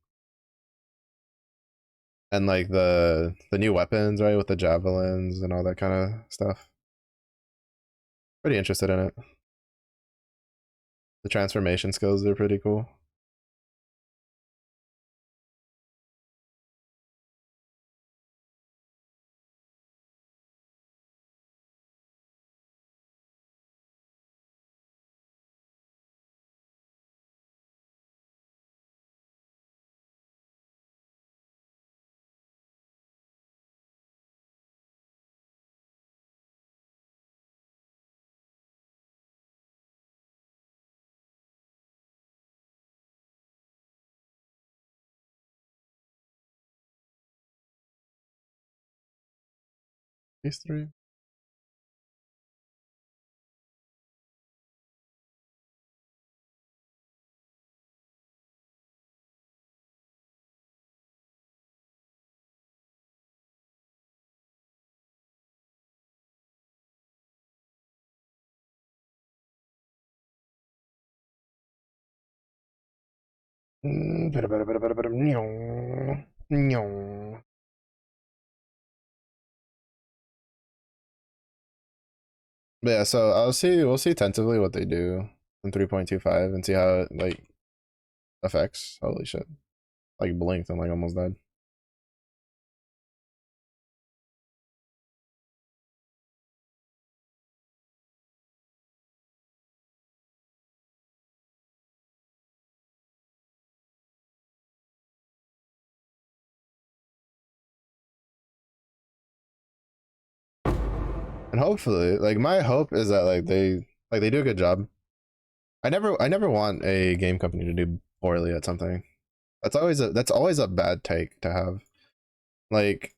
And like the new weapons, right, with the javelins and all that kind of stuff. Pretty interested in it. The transformation skills are pretty cool. These three. But yeah, so we'll see tentatively what they do in 3.25 and see how it like affects. Holy shit. Like blinked and like almost died. And hopefully, like my hope is that like they do a good job. I never want a game company to do poorly at something. That's always a bad take to have. Like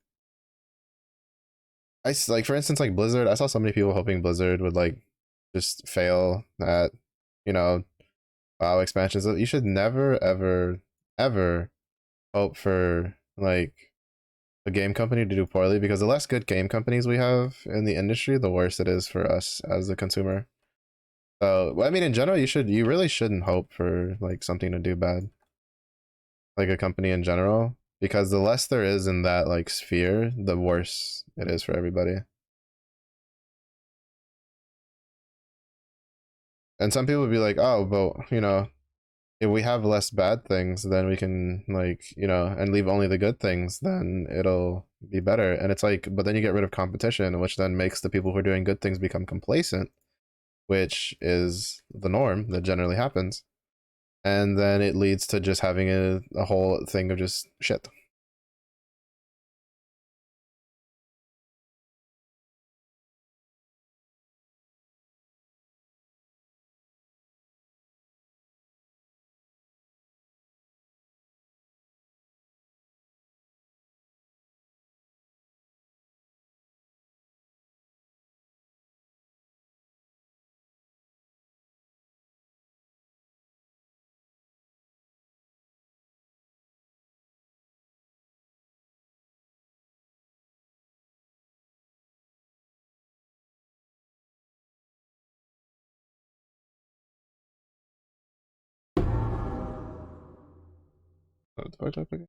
like for instance like Blizzard, I saw so many people hoping Blizzard would like just fail at, you know, WoW expansions. You should never ever ever hope for like a game company to do poorly because the less good game companies we have in the industry, the worse it is for us as a consumer. So, I mean, in general, you really shouldn't hope for like something to do bad, like a company in general, because the less there is in that like sphere, the worse it is for everybody. And some people would be like, oh, but you know, if we have less bad things, then we can like, you know, and leave only the good things, then it'll be better. And it's like, but then you get rid of competition, which then makes the people who are doing good things become complacent, which is the norm that generally happens. And then it leads to just having a whole thing of just shit. the fuck type again?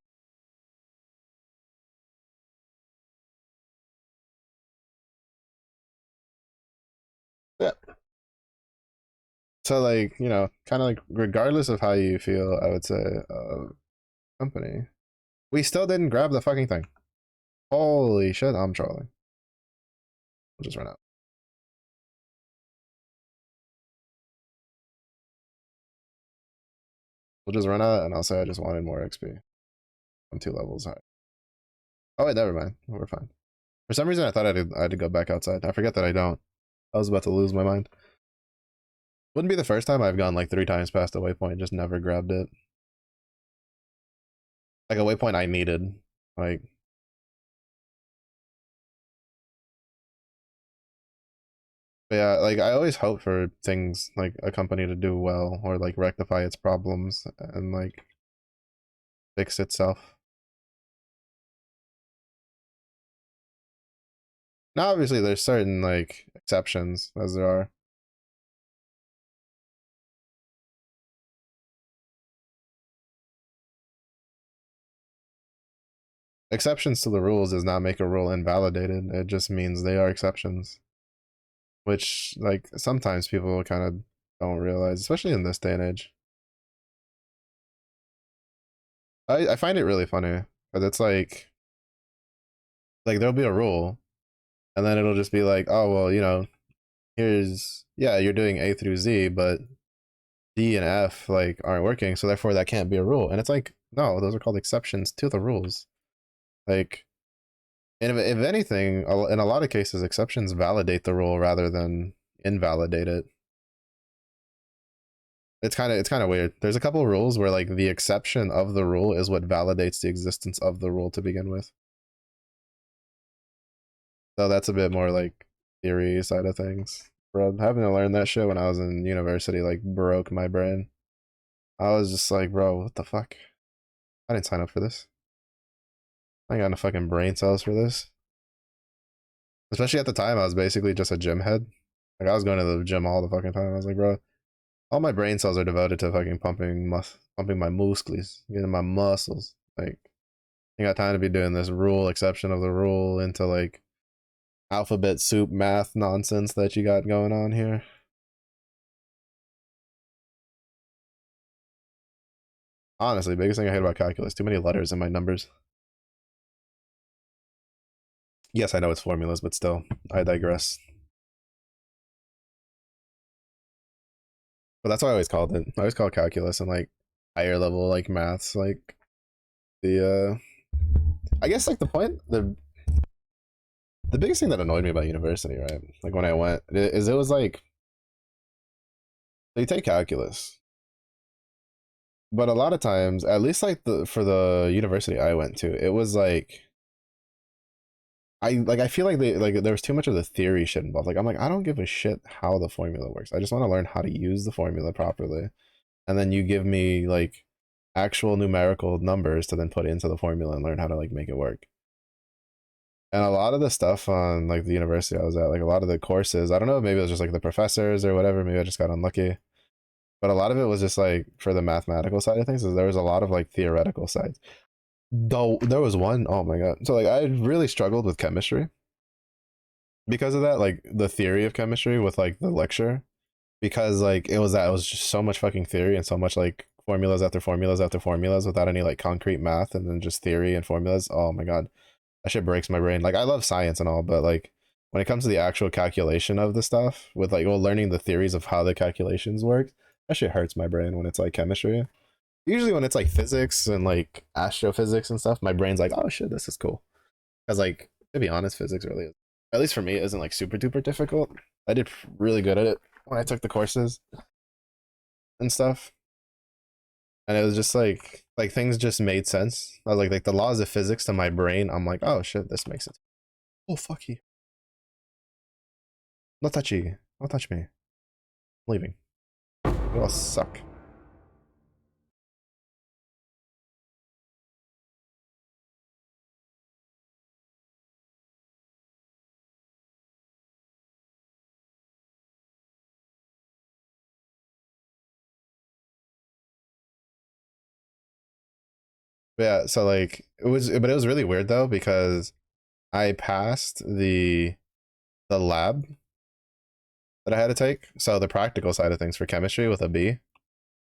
Yeah. So like, you know, kind of like regardless of how you feel, I would say, company, we still didn't grab the fucking thing. Holy shit, I'm trolling. We'll just run out. We'll just run out, and I'll say I just wanted more XP. I'm 2 levels high. Oh wait, never mind. We're fine. For some reason, I thought I had to go back outside. I forget that I don't. I was about to lose my mind. Wouldn't be the first time I've gone like 3 times past a waypoint, just never grabbed it. Like a waypoint I needed. Like, but yeah, like I always hope for things like a company to do well or like rectify its problems and like fix itself. Now, obviously, there's certain like exceptions, as there are. Exceptions to the rules does not make a rule invalidated. It just means they are exceptions, which like sometimes people kind of don't realize, especially in this day and age. I find it really funny because it's like there'll be a rule, and then it'll just be like, oh well, you know, here's yeah, you're doing A through Z, but D and F like aren't working, so therefore that can't be a rule. And it's like, no, those are called exceptions to the rules. Like, and if anything, in a lot of cases, exceptions validate the rule rather than invalidate it. It's kind of weird. There's a couple of rules where like the exception of the rule is what validates the existence of the rule to begin with. So that's a bit more like theory side of things. Bro, having to learn that shit when I was in university like broke my brain. I was just like, bro, what the fuck? I didn't sign up for this. I ain't got no fucking brain cells for this. Especially at the time, I was basically just a gym head. Like I was going to the gym all the fucking time. I was like, bro, all my brain cells are devoted to fucking pumping my muscles, getting my muscles. Like, I got time to be doing this rule exception of the rule into like alphabet soup math nonsense that you got going on here. Honestly, biggest thing I hate about calculus, too many letters in my numbers. Yes, I know it's formulas, but still, I digress. But that's what I always called it. I always call calculus and like higher level like maths, like the I guess like the biggest thing that annoyed me about university, right? Like when I went, is it was like they take calculus, but a lot of times, at least like the for the university I went to, it was like I feel like they like there was too much of the theory shit involved. Like I'm like I don't give a shit how the formula works. I just want to learn how to use the formula properly, and then you give me like actual numerical numbers to then put into the formula and learn how to like make it work. And a lot of the stuff on like the university I was at, like a lot of the courses, I don't know, maybe it was just like the professors or whatever. Maybe I just got unlucky, but a lot of it was just like for the mathematical side of things. Is there was a lot of like theoretical sides. Though there was one, oh my god. So like I really struggled with chemistry because of that, like the theory of chemistry with like the lecture, because like it was just so much fucking theory and so much like formulas after formulas after formulas without any like concrete math and then just theory and formulas. Oh my god, that shit breaks my brain. Like I love science and all, but like when it comes to the actual calculation of the stuff with like well learning the theories of how the calculations work, that shit hurts my brain when it's like chemistry. Usually when it's like physics and like astrophysics and stuff, my brain's like, oh shit, this is cool. Because like to be honest, physics really is, at least for me, isn't like super duper difficult. I did really good at it when I took the courses and stuff, and it was just like things just made sense. I was like the laws of physics to my brain. I'm like, oh shit, this makes sense. Oh fuck you, no touchy, don't touch me. I'm leaving. You all suck. But yeah, so like but it was really weird though because I passed the lab that I had to take, so the practical side of things for chemistry with a B,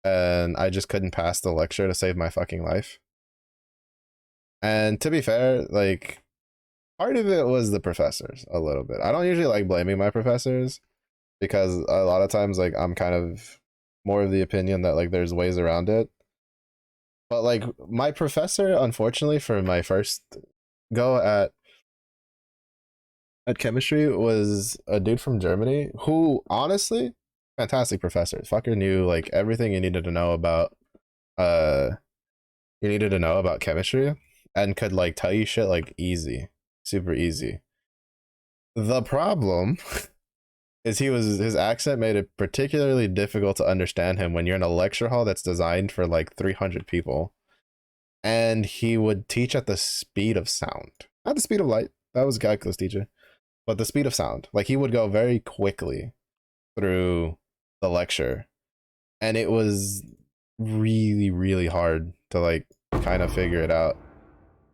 and I just couldn't pass the lecture to save my fucking life. And to be fair, like part of it was the professors a little bit. I don't usually like blaming my professors because a lot of times like I'm kind of more of the opinion that like there's ways around it. But like my professor, unfortunately, for my first go at chemistry was a dude from Germany who honestly fantastic professor. Fucker knew like everything uh you needed to know about chemistry and could like tell you shit like easy, super easy. The problem is his accent made it particularly difficult to understand him when you're in a lecture hall that's designed for like 300 people, and he would teach at the speed of sound, not the speed of light. That was a calculus teacher, but the speed of sound. Like he would go very quickly through the lecture, and it was really really hard to like kind of figure it out.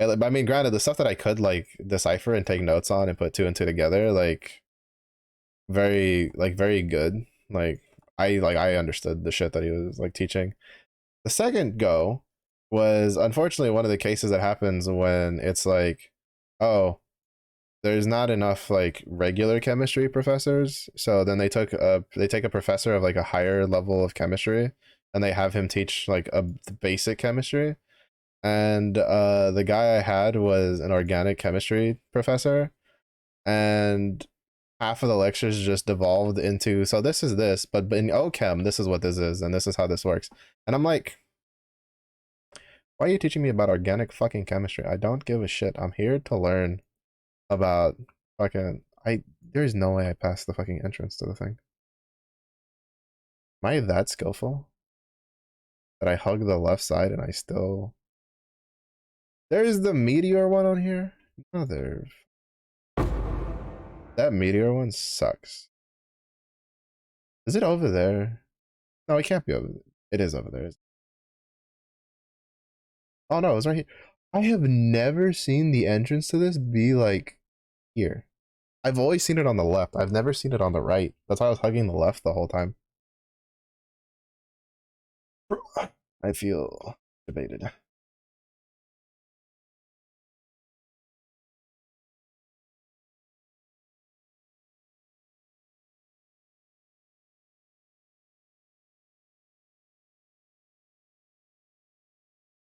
I mean, granted, the stuff that I could like decipher and take notes on and put two and two together, very good. I understood the shit that he was like teaching. The second go was unfortunately one of the cases that happens when it's like, oh, there's not enough like regular chemistry professors, so then they take a professor of like a higher level of chemistry and they have him teach like a basic chemistry. And the guy I had was an organic chemistry professor, and half of the lectures just devolved into, so this is this, but in OChem this is what this is and this is how this works. And I'm like, why are you teaching me about organic fucking chemistry? I don't give a shit. I'm here to learn about fucking I there's no way I passed the fucking entrance to the thing. Am I that skillful that I hug the left side and I still, there's the meteor one on here? Mother, that meteor one sucks. Is it over there? No, it can't be over there. It is over there. Oh no, it's right here. I have never seen the entrance to this be like here. I've always seen it on the left. I've never seen it on the right. That's why I was hugging the left the whole time. I feel debated.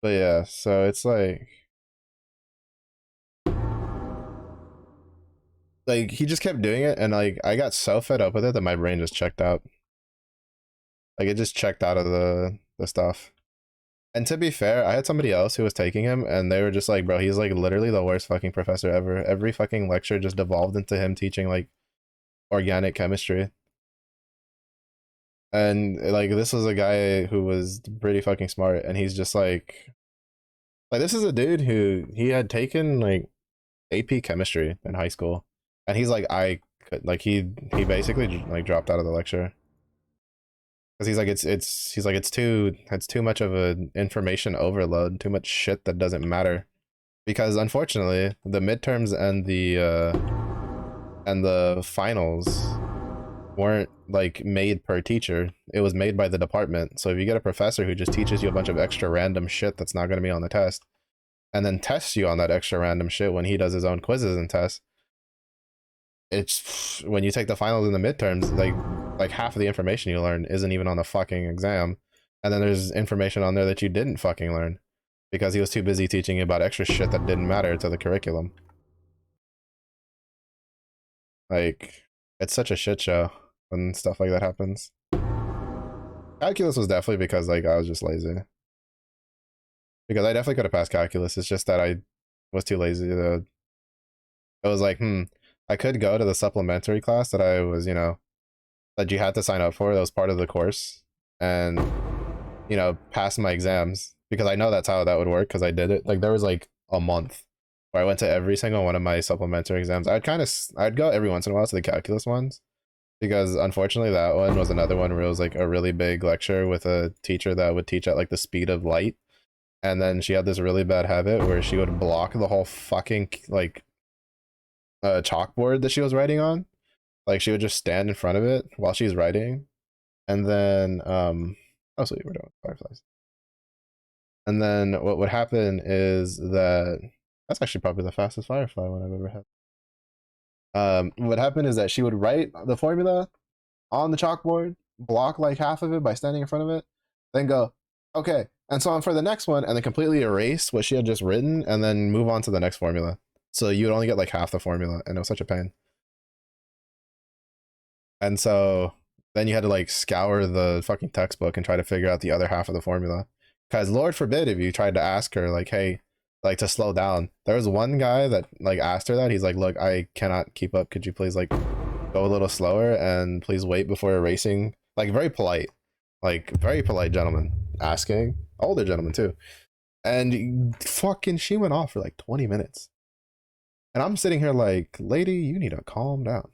But yeah, so it's like he just kept doing it and like I got so fed up with it that my brain just checked out. Like it just checked out of the stuff. And to be fair, I had somebody else who was taking him and they were just like, bro, he's like literally the worst fucking professor ever. Every fucking lecture just devolved into him teaching like organic chemistry. And like this was a guy who was pretty fucking smart and he's just like this is a dude who he had taken like AP chemistry in high school, and he's like I could like he basically like dropped out of the lecture because he's like he's like it's too much of an information overload, too much shit that doesn't matter. Because unfortunately, the midterms and the finals weren't like made per teacher. It was made by the department. So if you get a professor who just teaches you a bunch of extra random shit that's not going to be on the test, and then tests you on that extra random shit when he does his own quizzes and tests, it's when you take the finals and the midterms, like half of the information you learn isn't even on the fucking exam, and then there's information on there that you didn't fucking learn because he was too busy teaching you about extra shit that didn't matter to the curriculum. Like it's such a shit show when stuff like that happens. Calculus was definitely because like I was just lazy. Because I definitely could have passed calculus. It's just that I was too lazy to. It was like, I could go to the supplementary class that I was, that you had to sign up for. That was part of the course, and pass my exams because I know that's how that would work because I did it. Like there was like a month where I went to every single one of my supplementary exams. I'd go every once in a while to the calculus ones because unfortunately that one was another one where it was like a really big lecture with a teacher that would teach at like the speed of light, And then she had this really bad habit where she would block the whole fucking like chalkboard that she was writing on. Like she would just stand in front of it while she's writing, and then oh sweet, we're doing fireflies. And then what would happen is that that's actually probably the fastest firefly one I've ever had. What happened is that she would write the formula on the chalkboard, block like half of it by standing in front of it, then go, okay, and so on for the next one, and then completely erase what she had just written, and then move on to the next formula. So you would only get like half the formula, and it was such a pain. And so then you had to like scour the fucking textbook and try to figure out the other half of the formula. Because Lord forbid if you tried to ask her like, hey, like to slow down. There was one guy that like asked her that. He's like, look, I cannot keep up. Could you please like go a little slower and please wait before erasing? Like very polite gentleman asking. Older gentleman too. And fucking she went off for like 20 minutes. And I'm sitting here like, lady, you need to calm down.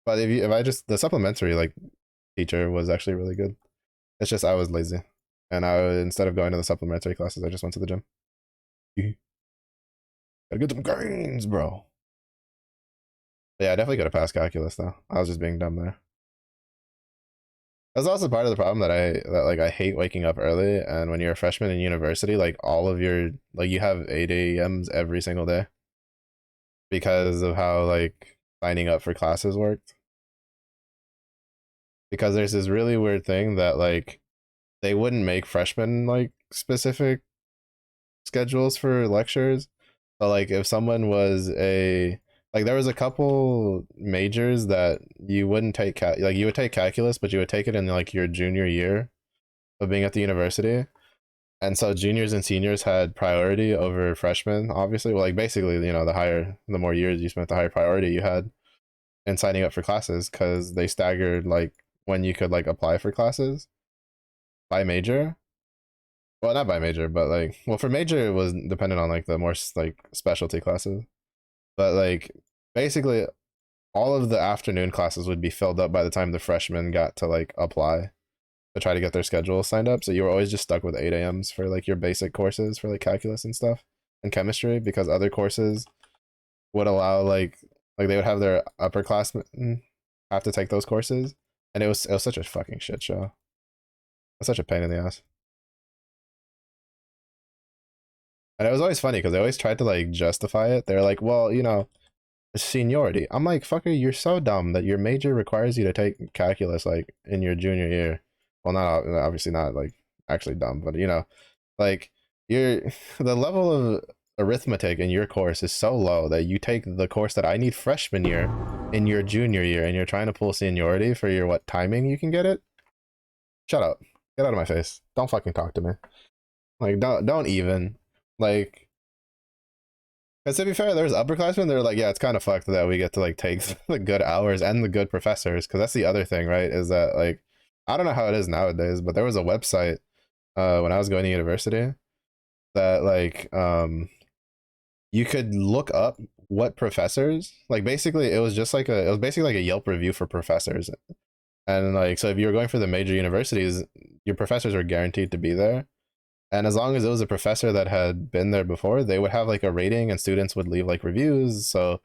But if I just the supplementary like teacher was actually really good. It's just I was lazy, and instead of going to the supplementary classes, I just went to the gym. Gotta get some gains, bro. But yeah, I definitely could have passed calculus though. I was just being dumb there. That's also part of the problem that like I hate waking up early, and when you're a freshman in university, like all of your like you have 8 a.m.s every single day because of how like signing up for classes worked. Because there's this really weird thing that like they wouldn't make freshmen like specific schedules for lectures. So like if someone was a like there was a couple majors that you wouldn't take like you would take calculus, but you would take it in like your junior year of being at the university. And so juniors and seniors had priority over freshmen, obviously. Well, like basically, you know, the more years you spent, the higher priority you had in signing up for classes because they staggered like when you could like apply for classes by major. Well, not by major, but like, well, for major it was dependent on like the more like specialty classes. But like, basically, all of the afternoon classes would be filled up by the time the freshmen got to like apply to try to get their schedule signed up. So you were always just stuck with 8 a.m.s for like your basic courses for like calculus and stuff and chemistry because other courses would allow like they would have their upperclassmen have to take those courses, and it was such a fucking shit show. It was such a pain in the ass. And it was always funny because they always tried to like justify it. They're like, well, you know, seniority. I'm like, fucker, you're so dumb that your major requires you to take calculus like in your junior year. Well, not obviously not like actually dumb, but you know, like you're the level of arithmetic in your course is so low that you take the course that I need freshman year in your junior year, and you're trying to pull seniority for your what timing you can get it. Shut up. Get out of my face. Don't fucking talk to me. Like don't even like. Because to be fair, there's upperclassmen. They're like, yeah, it's kind of fucked that we get to like take the good hours and the good professors. Because that's the other thing, right? Is that like, I don't know how it is nowadays, but there was a website when I was going to university that like you could look up what professors like. Basically, it was just like it was basically like a Yelp review for professors. And like, so if you were going for the major universities, your professors were guaranteed to be there. And as long as it was a professor that had been there before, they would have like a rating and students would leave like reviews. So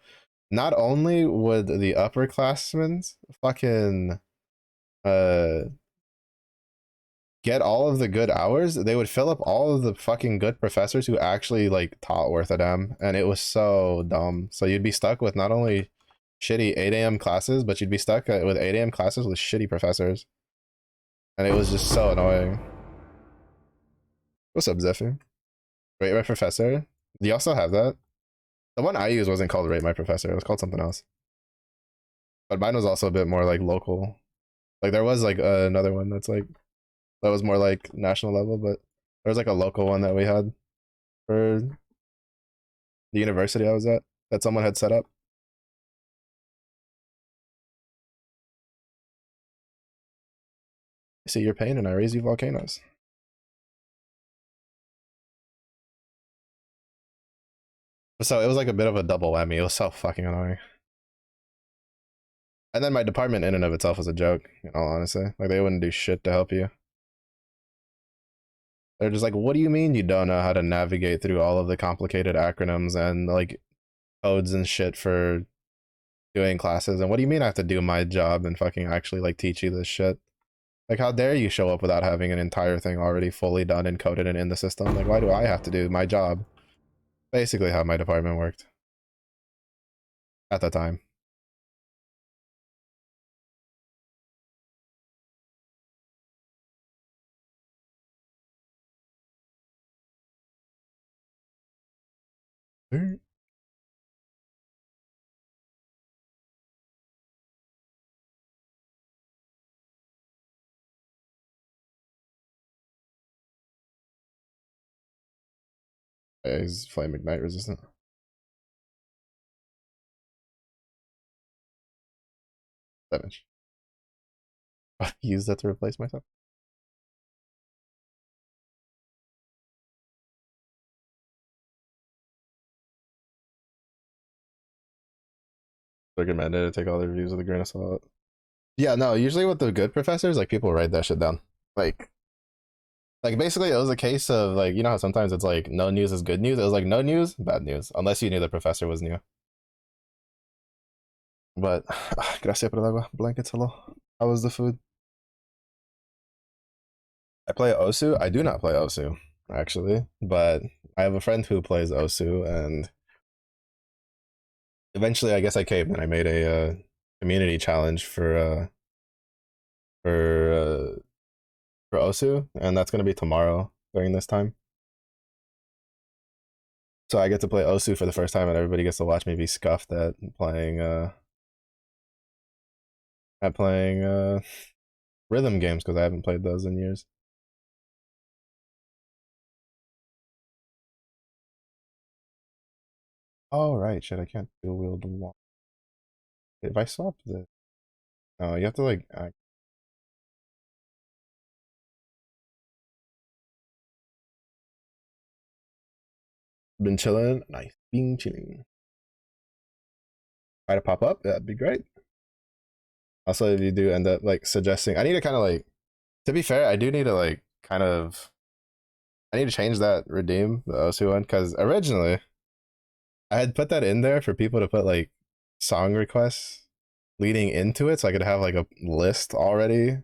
not only would the upperclassmen fucking uh get all of the good hours, they would fill up all of the fucking good professors who actually like taught worth a damn. And it was so dumb. So you'd be stuck with not only shitty 8 a.m. classes, but you'd be stuck with 8 a.m. classes with shitty professors. And it was just so annoying. What's up, Zephyr? Rate my professor. Do y'all still have that? The one I used wasn't called Rate My Professor. It was called something else. But mine was also a bit more like local. Like there was like another one that's like that was more like national level, but there was like a local one that we had for the university I was at that someone had set up. I see your pain and I raise you volcanoes. So it was like a bit of a double whammy. It was so fucking annoying. And then my department in and of itself was a joke, in all honesty. Like they wouldn't do shit to help you. They're just like, what do you mean you don't know how to navigate through all of the complicated acronyms and like codes and shit for doing classes? And what do you mean I have to do my job and fucking actually like teach you this shit? Like, how dare you show up without having an entire thing already fully done and coded and in the system? Like, why do I have to do my job? Basically, how my department worked at the time. Is flame ignite resistant? Damage. Use that to replace myself. Recommended to take all the reviews with a grain of salt. Yeah, no. Usually with the good professors, like people write that shit down. Like, basically, it was a case of like you know how sometimes it's like no news is good news. It was like no news, bad news, unless you knew the professor was new. But gracias por el agua, blankets. Hello. How was the food? I play Osu. I do not play Osu actually, but I have a friend who plays Osu, and eventually, I guess I caved and I made a community challenge for for Osu, and that's gonna be tomorrow during this time. So I get to play Osu for the first time, and everybody gets to watch me be scuffed at playing rhythm games because I haven't played those in years. Oh right, shit! I can't dual wield one. If I swap the, no, you have to like. Been chilling, nice, being chilling. Try to pop up, that'd be great. Also, if you do end up like suggesting, I need to kind of like. To be fair, I do need to like kind of. I need to change that redeem the Osu one because originally I had put that in there for people to put like song requests leading into it, so I could have like a list already.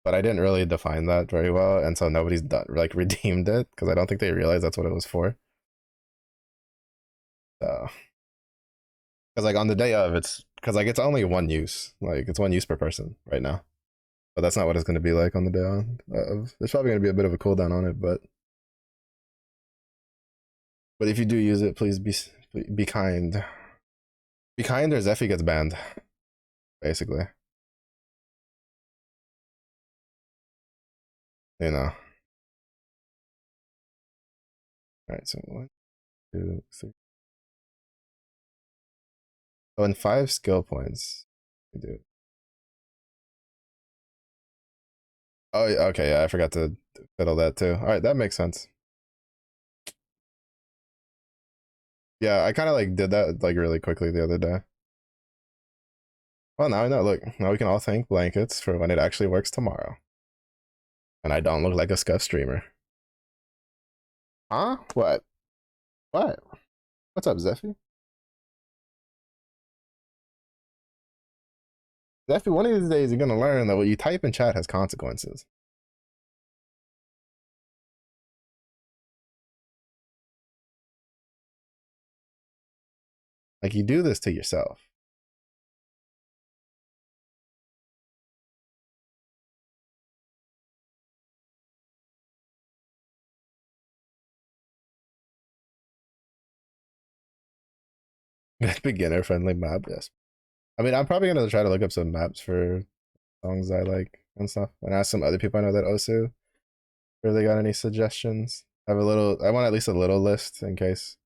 But I didn't really define that very well, and so nobody's done like redeemed it because I don't think they realized that's what it was for. So, because like on the day of, it's because like it's only one use, like it's one use per person right now. But that's not what it's going to be like on the day of. There's probably going to be a bit of a cooldown on it, but if you do use it, please be kind. Be kind, or Zephy gets banned. Basically, you know. All right, so 1, 2, 3. Oh, and 5 skill points. We do. Oh, okay, yeah, I forgot to fiddle that too. All right, that makes sense. Yeah, I kind of like did that like really quickly the other day. Well, now I know. Look, now we can all thank blankets for when it actually works tomorrow, and I don't look like a scuff streamer. Huh? What? What? What's up, Zephy? Zephy, one of these days you're gonna learn that what you type in chat has consequences. Like you do this to yourself. Beginner friendly map, yes. I mean, I'm probably gonna try to look up some maps for songs I like and stuff, and ask some other people I know that Osu if they got any suggestions. I have a little. I want at least a little list in case.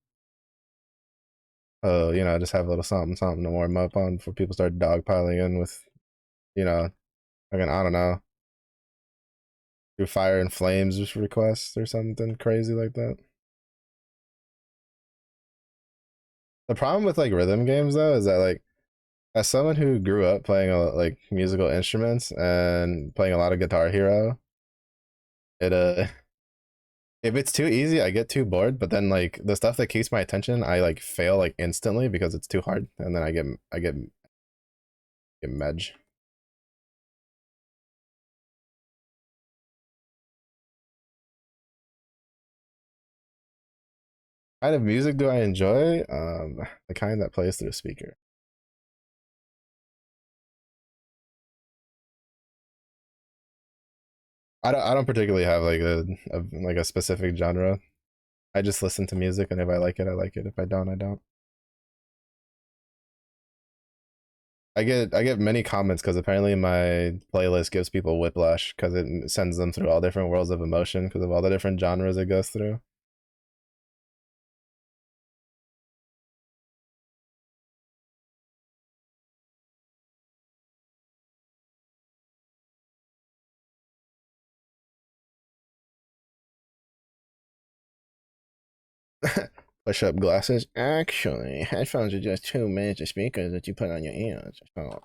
You know, just have a little something, something to warm up on before people start dogpiling in with, you know, again, I don't know, through fire and flames requests or something crazy like that. The problem with like rhythm games though is that like as someone who grew up playing like musical instruments and playing a lot of Guitar Hero, it If it's too easy, I get too bored. But then like the stuff that keeps my attention, I like fail like instantly because it's too hard, and then I get medge. Kind of music do I enjoy? The kind that plays through a speaker. I don't particularly have like a specific genre. I just listen to music, and if I like it, I like it. If I don't, I don't. I get many comments because apparently my playlist gives people whiplash because it sends them through all different worlds of emotion because of all the different genres it goes through. Push up glasses. Actually, headphones are just two major speakers that you put on your ears. So.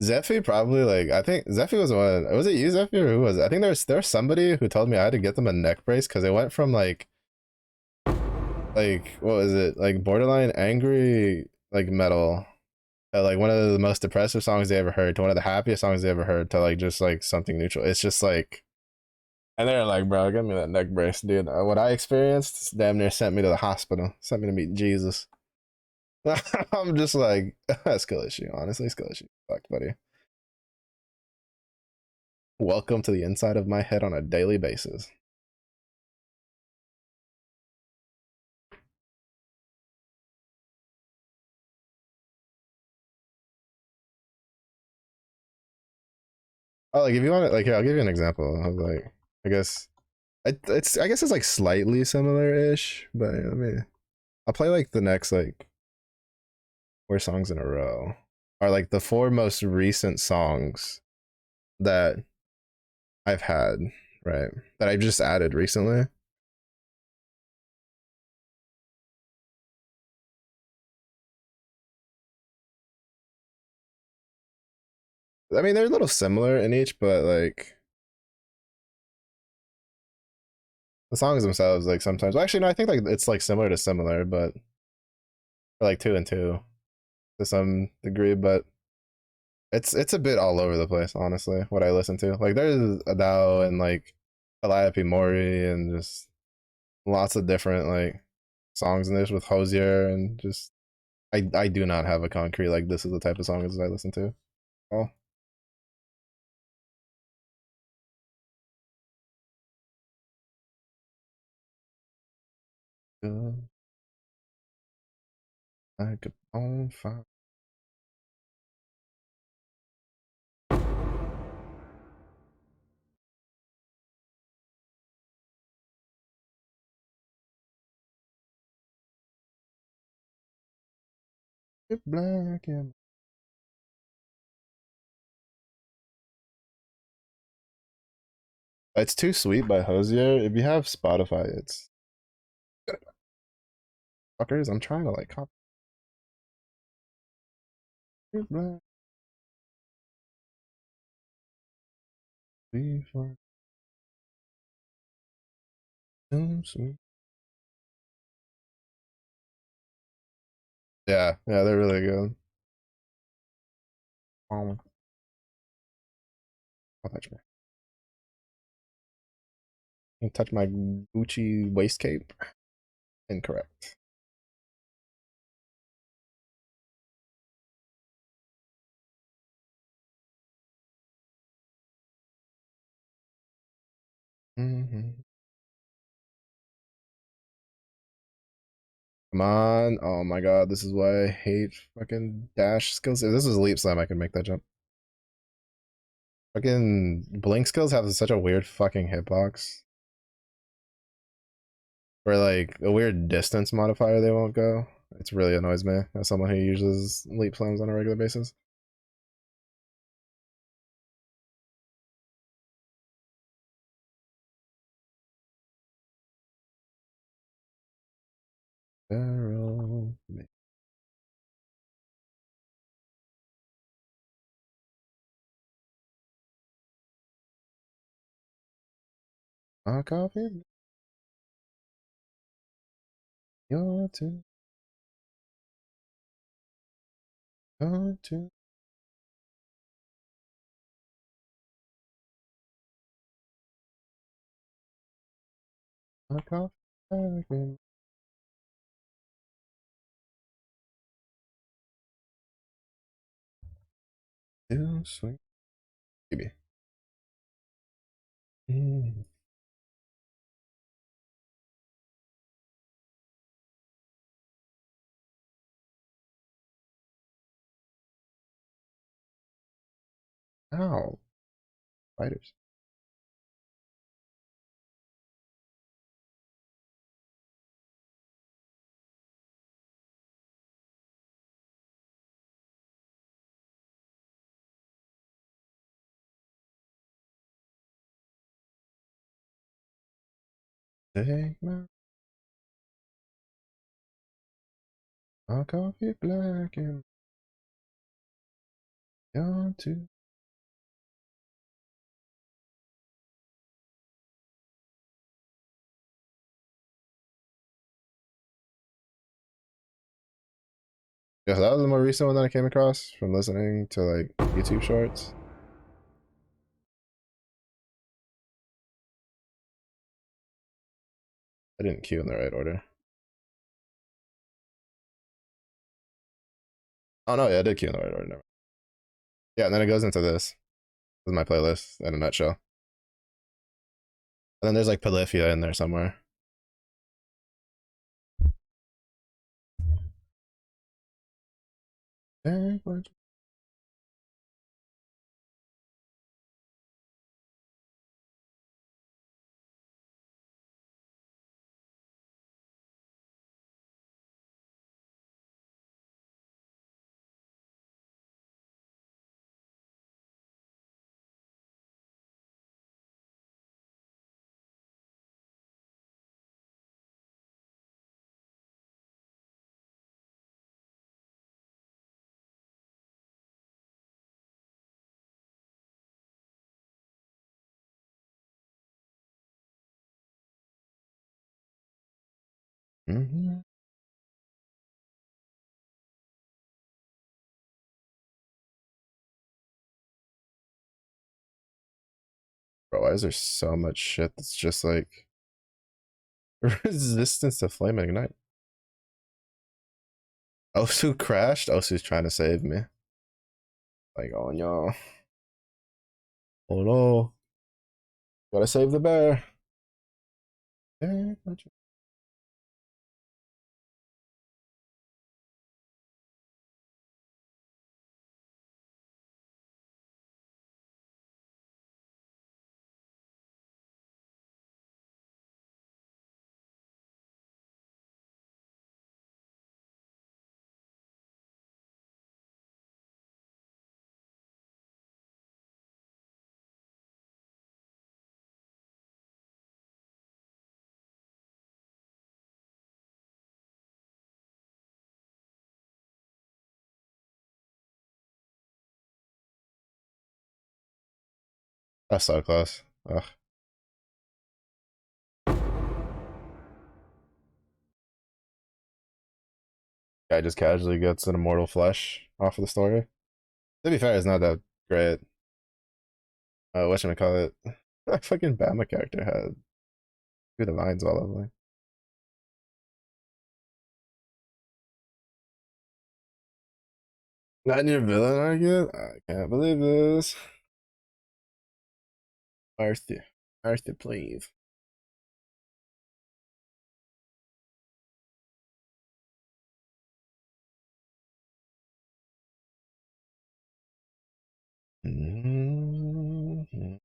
Zephy probably like I think Zephy was one. Was it you, Zephy, or who was it? I think there's somebody who told me I had to get them a neck brace because it went from like what was it, like borderline angry like metal, like one of the most depressive songs they ever heard, to one of the happiest songs they ever heard, to like just like something neutral. It's just like, and they're like, bro, give me that neck brace, dude. What I experienced damn near sent me to the hospital, sent me to meet Jesus. I'm just like, skill issue, honestly, skill issue. Fuck, buddy. Welcome to the inside of my head on a daily basis. Oh, like if you want it, like here, I'll give you an example of like, I guess I guess it's like slightly similar-ish, but I mean, I'll play like the next like 4 songs in a row are like the 4 most recent songs that I've had, right? That I've just added recently. I mean, they're a little similar in each, but like the songs themselves, like sometimes. Well, actually, no, I think like it's like similar to similar, but or like two and two to some degree. But it's a bit all over the place, honestly. What I listen to, like there's Adele and like Calliope Mori and just lots of different like songs in this with Hosier and just I do not have a concrete like this is the type of songs I listen to. Oh, good, like a bonfire. Get black and it's too sweet by Hosier. If you have Spotify, it's fuckers. I'm trying to like copy black before too sweet. Yeah, yeah, they're really good. Um, I'll touch me. You touch my Gucci waist cape. Incorrect. Mm-hmm. Come on. Oh my god, this is why I hate fucking dash skills. If this was Leap Slam, I could make that jump. Fucking blink skills have such a weird fucking hitbox. Where like a weird distance modifier they won't go. It's really annoys me as someone who uses Leap Slams on a regular basis. Barrel. My coffee, your turn, your turn. My coffee, again. Too sweet, baby. Mm. Ow, spiders. Take my coffee black and your too. Yeah, so that was the more recent one that I came across from listening to like YouTube shorts. I didn't queue in the right order. Oh no, yeah, I did queue in the right order. Never. Yeah, and then it goes into this. This is my playlist in a nutshell. And then there's like Polyphia in there somewhere. Mm-hmm. Bro, why is there so much shit that's just like resistance to flame and ignite? Osu crashed? Osu's trying to save me. Like, oh no. Oh no. Gotta save the bear. That's so close. Ugh. Guy just casually gets an immortal flesh off of the story. To be fair, it's not that great. Whatchamacallit? That fucking Bama character had two divines all over. Not in your villain argument? I can't believe this. Arthur. Arthur, please. Mm-hmm.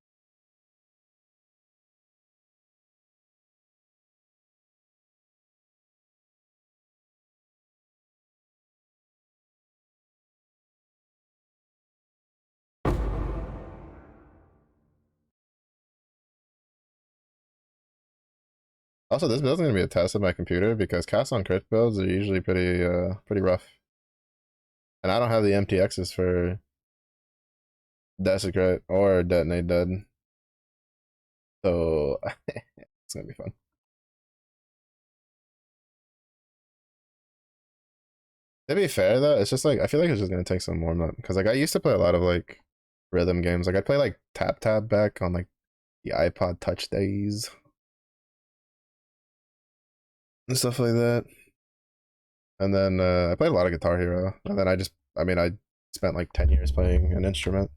Also, this build's gonna be a test of my computer because cast on crit builds are usually pretty rough. And I don't have the MTXs for Desecrate or Detonate Dead. So It's gonna be fun. To be fair though, it's just like I feel like it's just gonna take some warm up because like I used to play a lot of like rhythm games. Like I play like Tap Tap back on like the iPod Touch days and stuff like that. And then I played a lot of Guitar Hero. And then I spent like 10 years playing an instrument.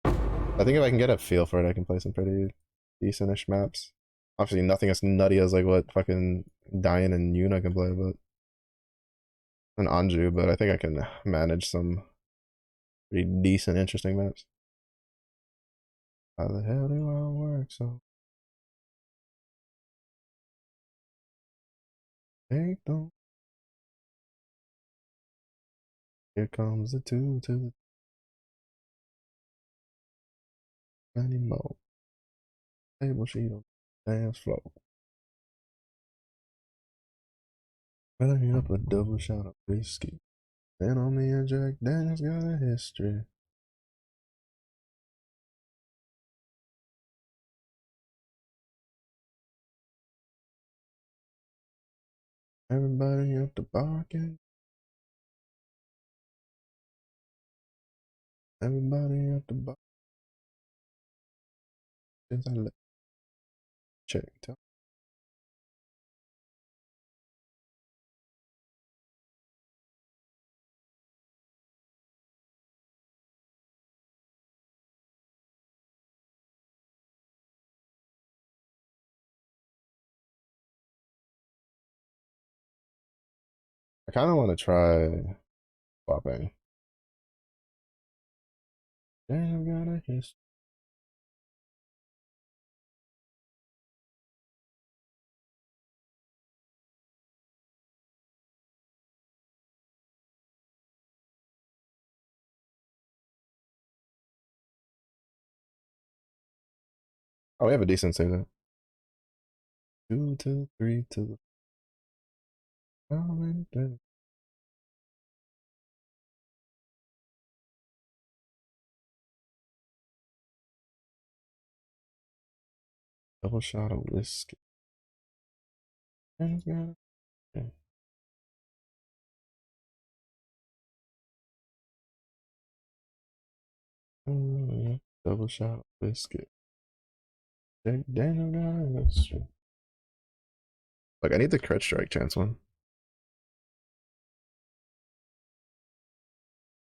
I think if I can get a feel for it, I can play some pretty decentish maps. Obviously, nothing as nutty as like what fucking Diane and Yuna can play, but an Anju. But I think I can manage some pretty decent, interesting maps. How the hell do I work? So take them. Here comes the two to the anymore. Table sheet on the dance floor. Filling up a double shot of whiskey. And on me and Jack Daniels got a history. Everybody at the bar can. Everybody at the bar. Since I left. Check. I kind of want to try swapping. Damn, got a history. Oh, we have a decent save there. 2 to 3 to the. Double shot of whiskey. And got a. Oh, yeah. Double shot of whiskey. Jack Daniel got a history. Like, I need the crit strike chance one.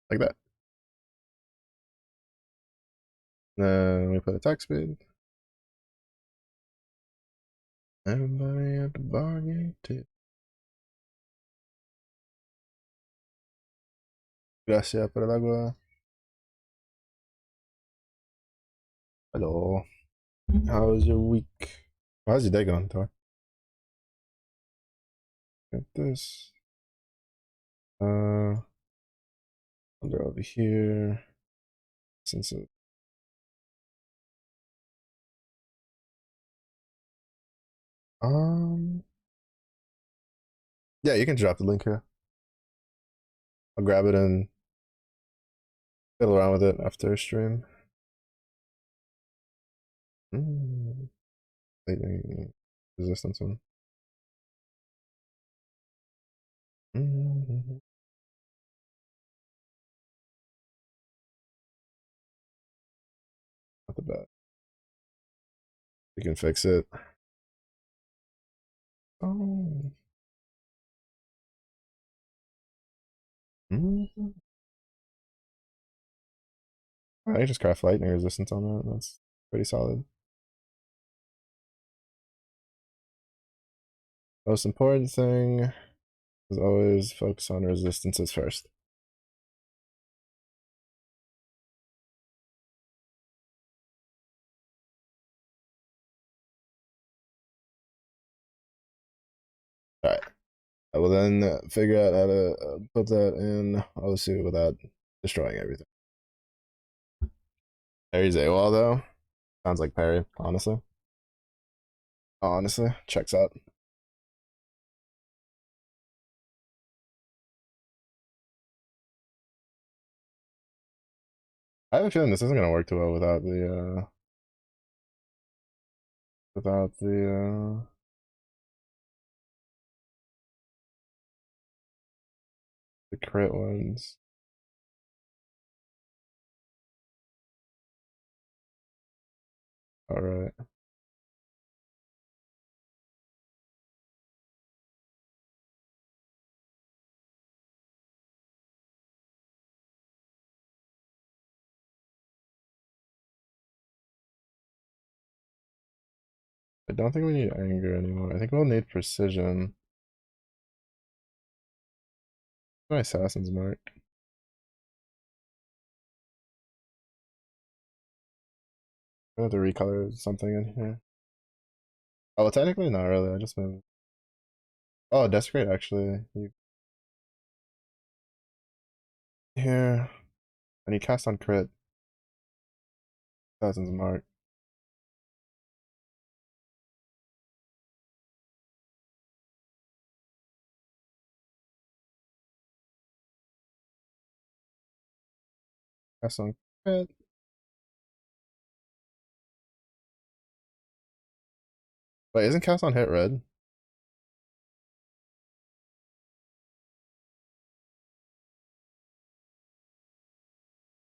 Like that. Then we put attack speed. Everybody at the bar get tip. Gracias por el agua. Hello. How was your week? How's your day going, Tor? Get this. Under over here. Since it, yeah, you can drop the link here. I'll grab it and fiddle around with it after stream. Mm, lightning resistance one. Mm, not the bad. We can fix it. Oh. Mm. I just craft lightning resistance on that. That's pretty solid. Most important thing is always focus on resistances first. All right. I will then figure out how to put that in OSU without destroying everything. Perry's AWOL though. Sounds like Perry, honestly. Honestly, checks out. I have a feeling this isn't gonna work too well without without the crit ones. All right. I don't think we need anger anymore. I think we'll need precision. My assassin's mark. I have to recolor something in here. Oh, well, technically not really. I just moved. Oh, desecrate actually. You here, and you cast on crit. Assassin's mark. Cast on crit. Wait, isn't cast on hit red?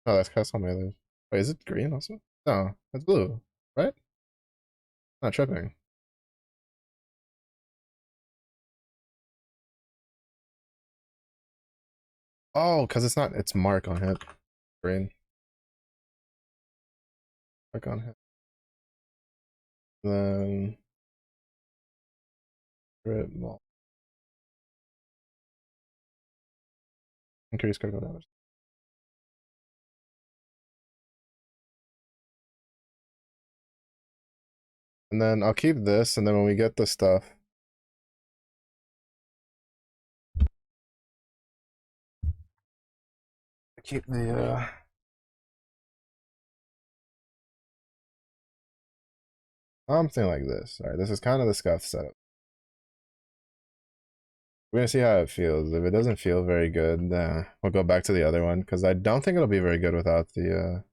Oh, that's cast on melee. Wait, is it green also? No, it's blue, right? Not tripping. Oh, because it's not. It's mark on hit. Green. Mark on hit. Then crit. Well, increase critical damage. And then I'll keep this, and then when we get the stuff, keep the something like this. All right, this is kind of the scuff setup. We're gonna see how it feels. If it doesn't feel very good, we'll go back to the other one because I don't think it'll be very good without the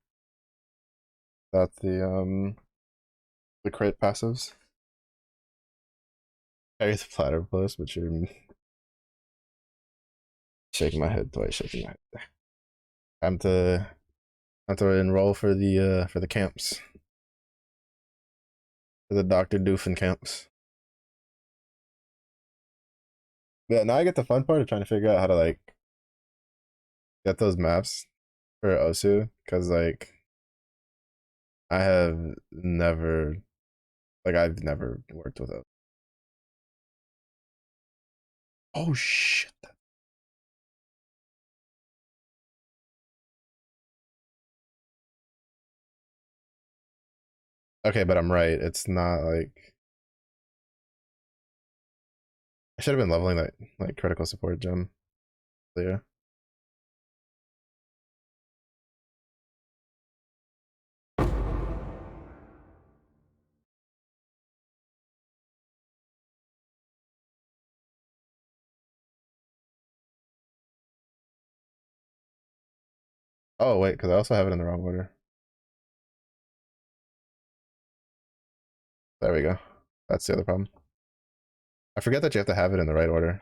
crit passives. Carry the platypus, but you're shaking my head twice, shaking my head. Time to enroll for the camps. For the Dr. Doofin camps. Yeah, now I get the fun part of trying to figure out how to like get those maps for Osu, because like I have never I've never worked with it. Oh shit. Okay, but I'm right. It's not like I should have been leveling that like critical support gem. Yeah. Oh wait, because I also have it in the wrong order. There we go. That's the other problem. I forget that you have to have it in the right order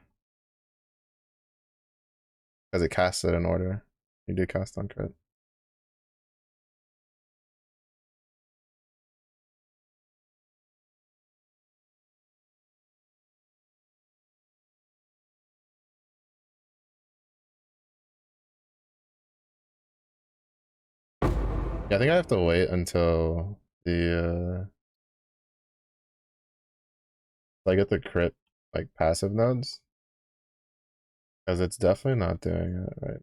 because it casts it in order. You do cast on crit. Yeah, I think I have to wait until the I get the crit like passive nodes because it's definitely not doing it right.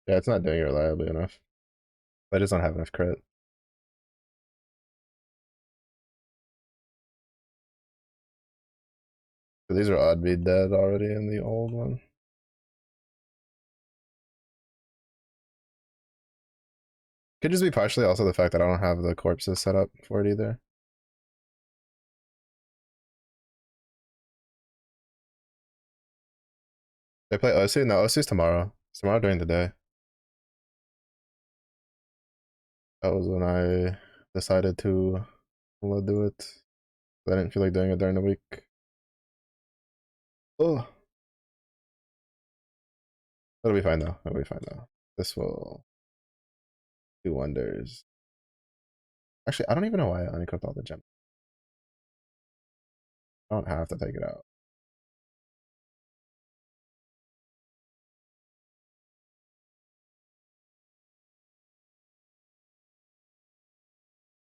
Yeah, it's not doing it reliably enough. I just don't have enough crit. So these are odd bead dead already in the old one. Could just be partially also the fact that I don't have the corpses set up for it either. They play Osu? No, Osu's tomorrow. It's tomorrow during the day. That was when I decided to do it. I didn't feel like doing it during the week. Oh, it'll be fine though. It'll be fine though. This will do wonders. Actually, I don't even know why I unequipped all the gems. I don't have to take it out.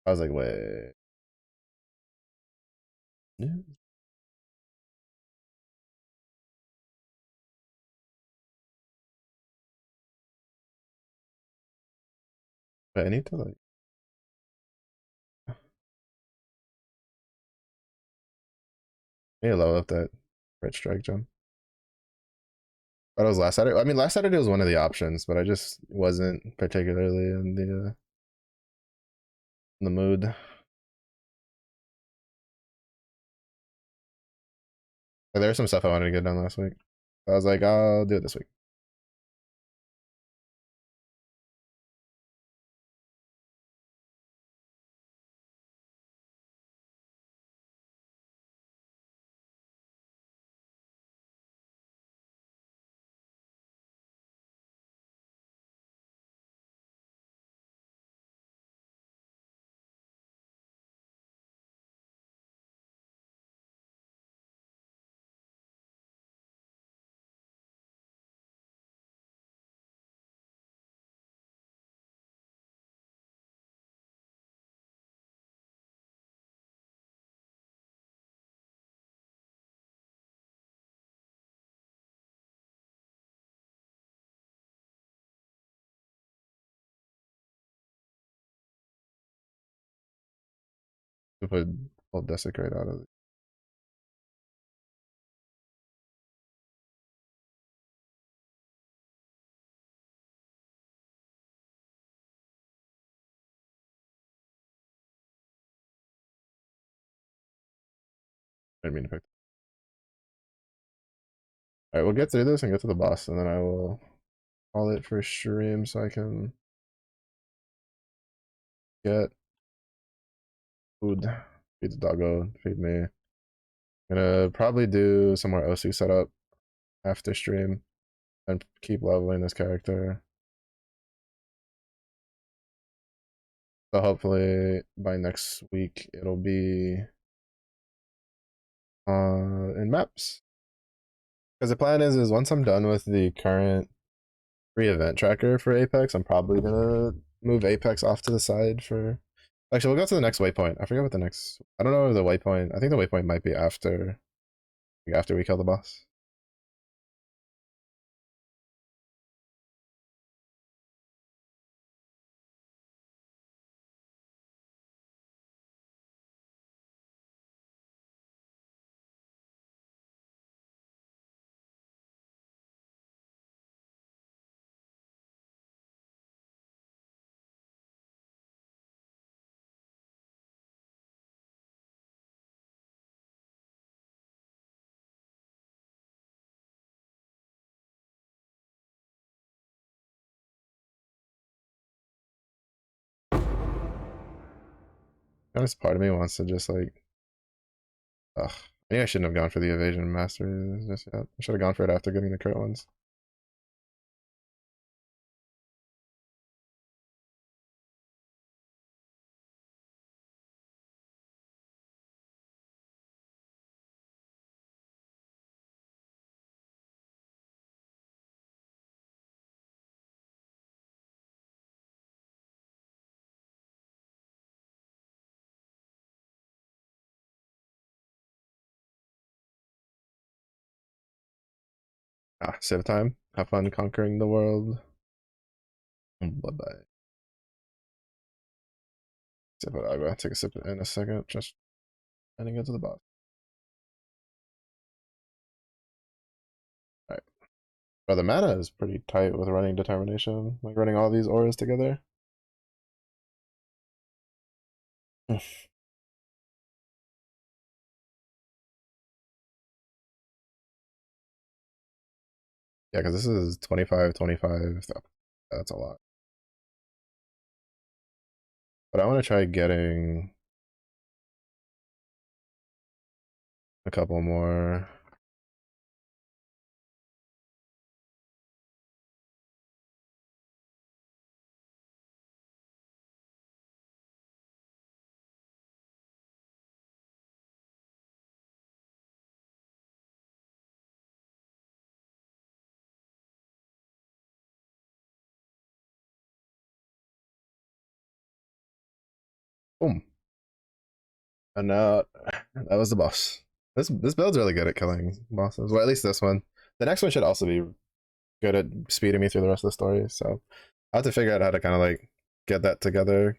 I was like, wait. No. Wait, I need to like. I need to level up that red strike gem. That was last Saturday. I mean, last Saturday was one of the options, but I just wasn't particularly in the mood. Like, there was some stuff I wanted to get done last week. I was like, I'll do it this week. To put full desecrate out of it. I didn't mean to pick. All right, we'll get through this and get to the boss, and then I will call it for stream so I can get food. Feed the doggo, feed me. I'm gonna probably do some more OC setup after stream and keep leveling this character. So hopefully by next week it'll be in maps. Because the plan is once I'm done with the current free event tracker for Apex, I'm probably gonna move Apex off to the side for. Actually, we'll go to the next waypoint. I forget what the next. I don't know the waypoint. I think the waypoint might be after, like, after we kill the boss. Honest part of me wants to just like, ugh. Maybe I shouldn't have gone for the evasion master just yet. I should have gone for it after getting the crit ones. Ah, save time. Have fun conquering the world. Bye bye. Sip it. I'll go take a sip in a second. Just and get to the boss. Alright. But the mana is pretty tight with running determination. Like running all these auras together. Yeah, because this is 25, 25. That's a lot. But I want to try getting a couple more. Boom. And now that was the boss. This build's really good at killing bosses. Well, at least this one. The next one should also be good at speeding me through the rest of the story. So I have to figure out how to kind of like get that together.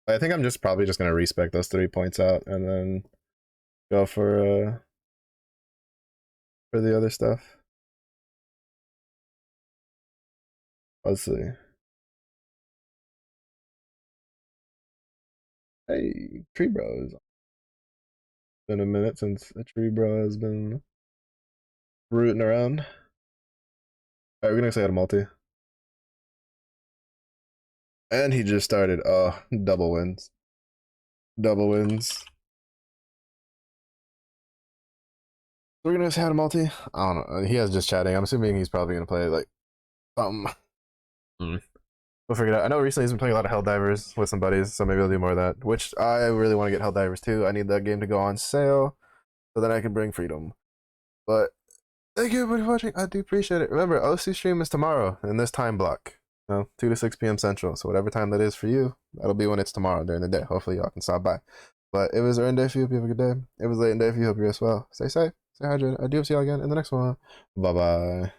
I think I'm just probably just gonna respec those 3 points out and then go for the other stuff. Let's see. Hey, Tree Bros. Been a minute since a Tree Bro has been rooting around. Alright, we're gonna say a multi. And he just started. Oh, double wins. Double wins. We're gonna say a multi. I don't know. He has just chatting. I'm assuming he's probably gonna play like mm. We'll figure it out. I know recently he's been playing a lot of Helldivers with some buddies, so maybe I'll do more of that. Which I really want to get Helldivers too. I need that game to go on sale so then I can bring freedom. But thank you everybody for watching. I do appreciate it. Remember, OC stream is tomorrow in this time block. 2 to 6 p.m. Central. So whatever time that is for you, that'll be when it's tomorrow during the day. Hopefully y'all can stop by. But it was early day for you. Hope you have a good day. It was late in day for you. Hope you as well. Stay safe. Stay hydrated. I do see y'all again in the next one. Bye bye.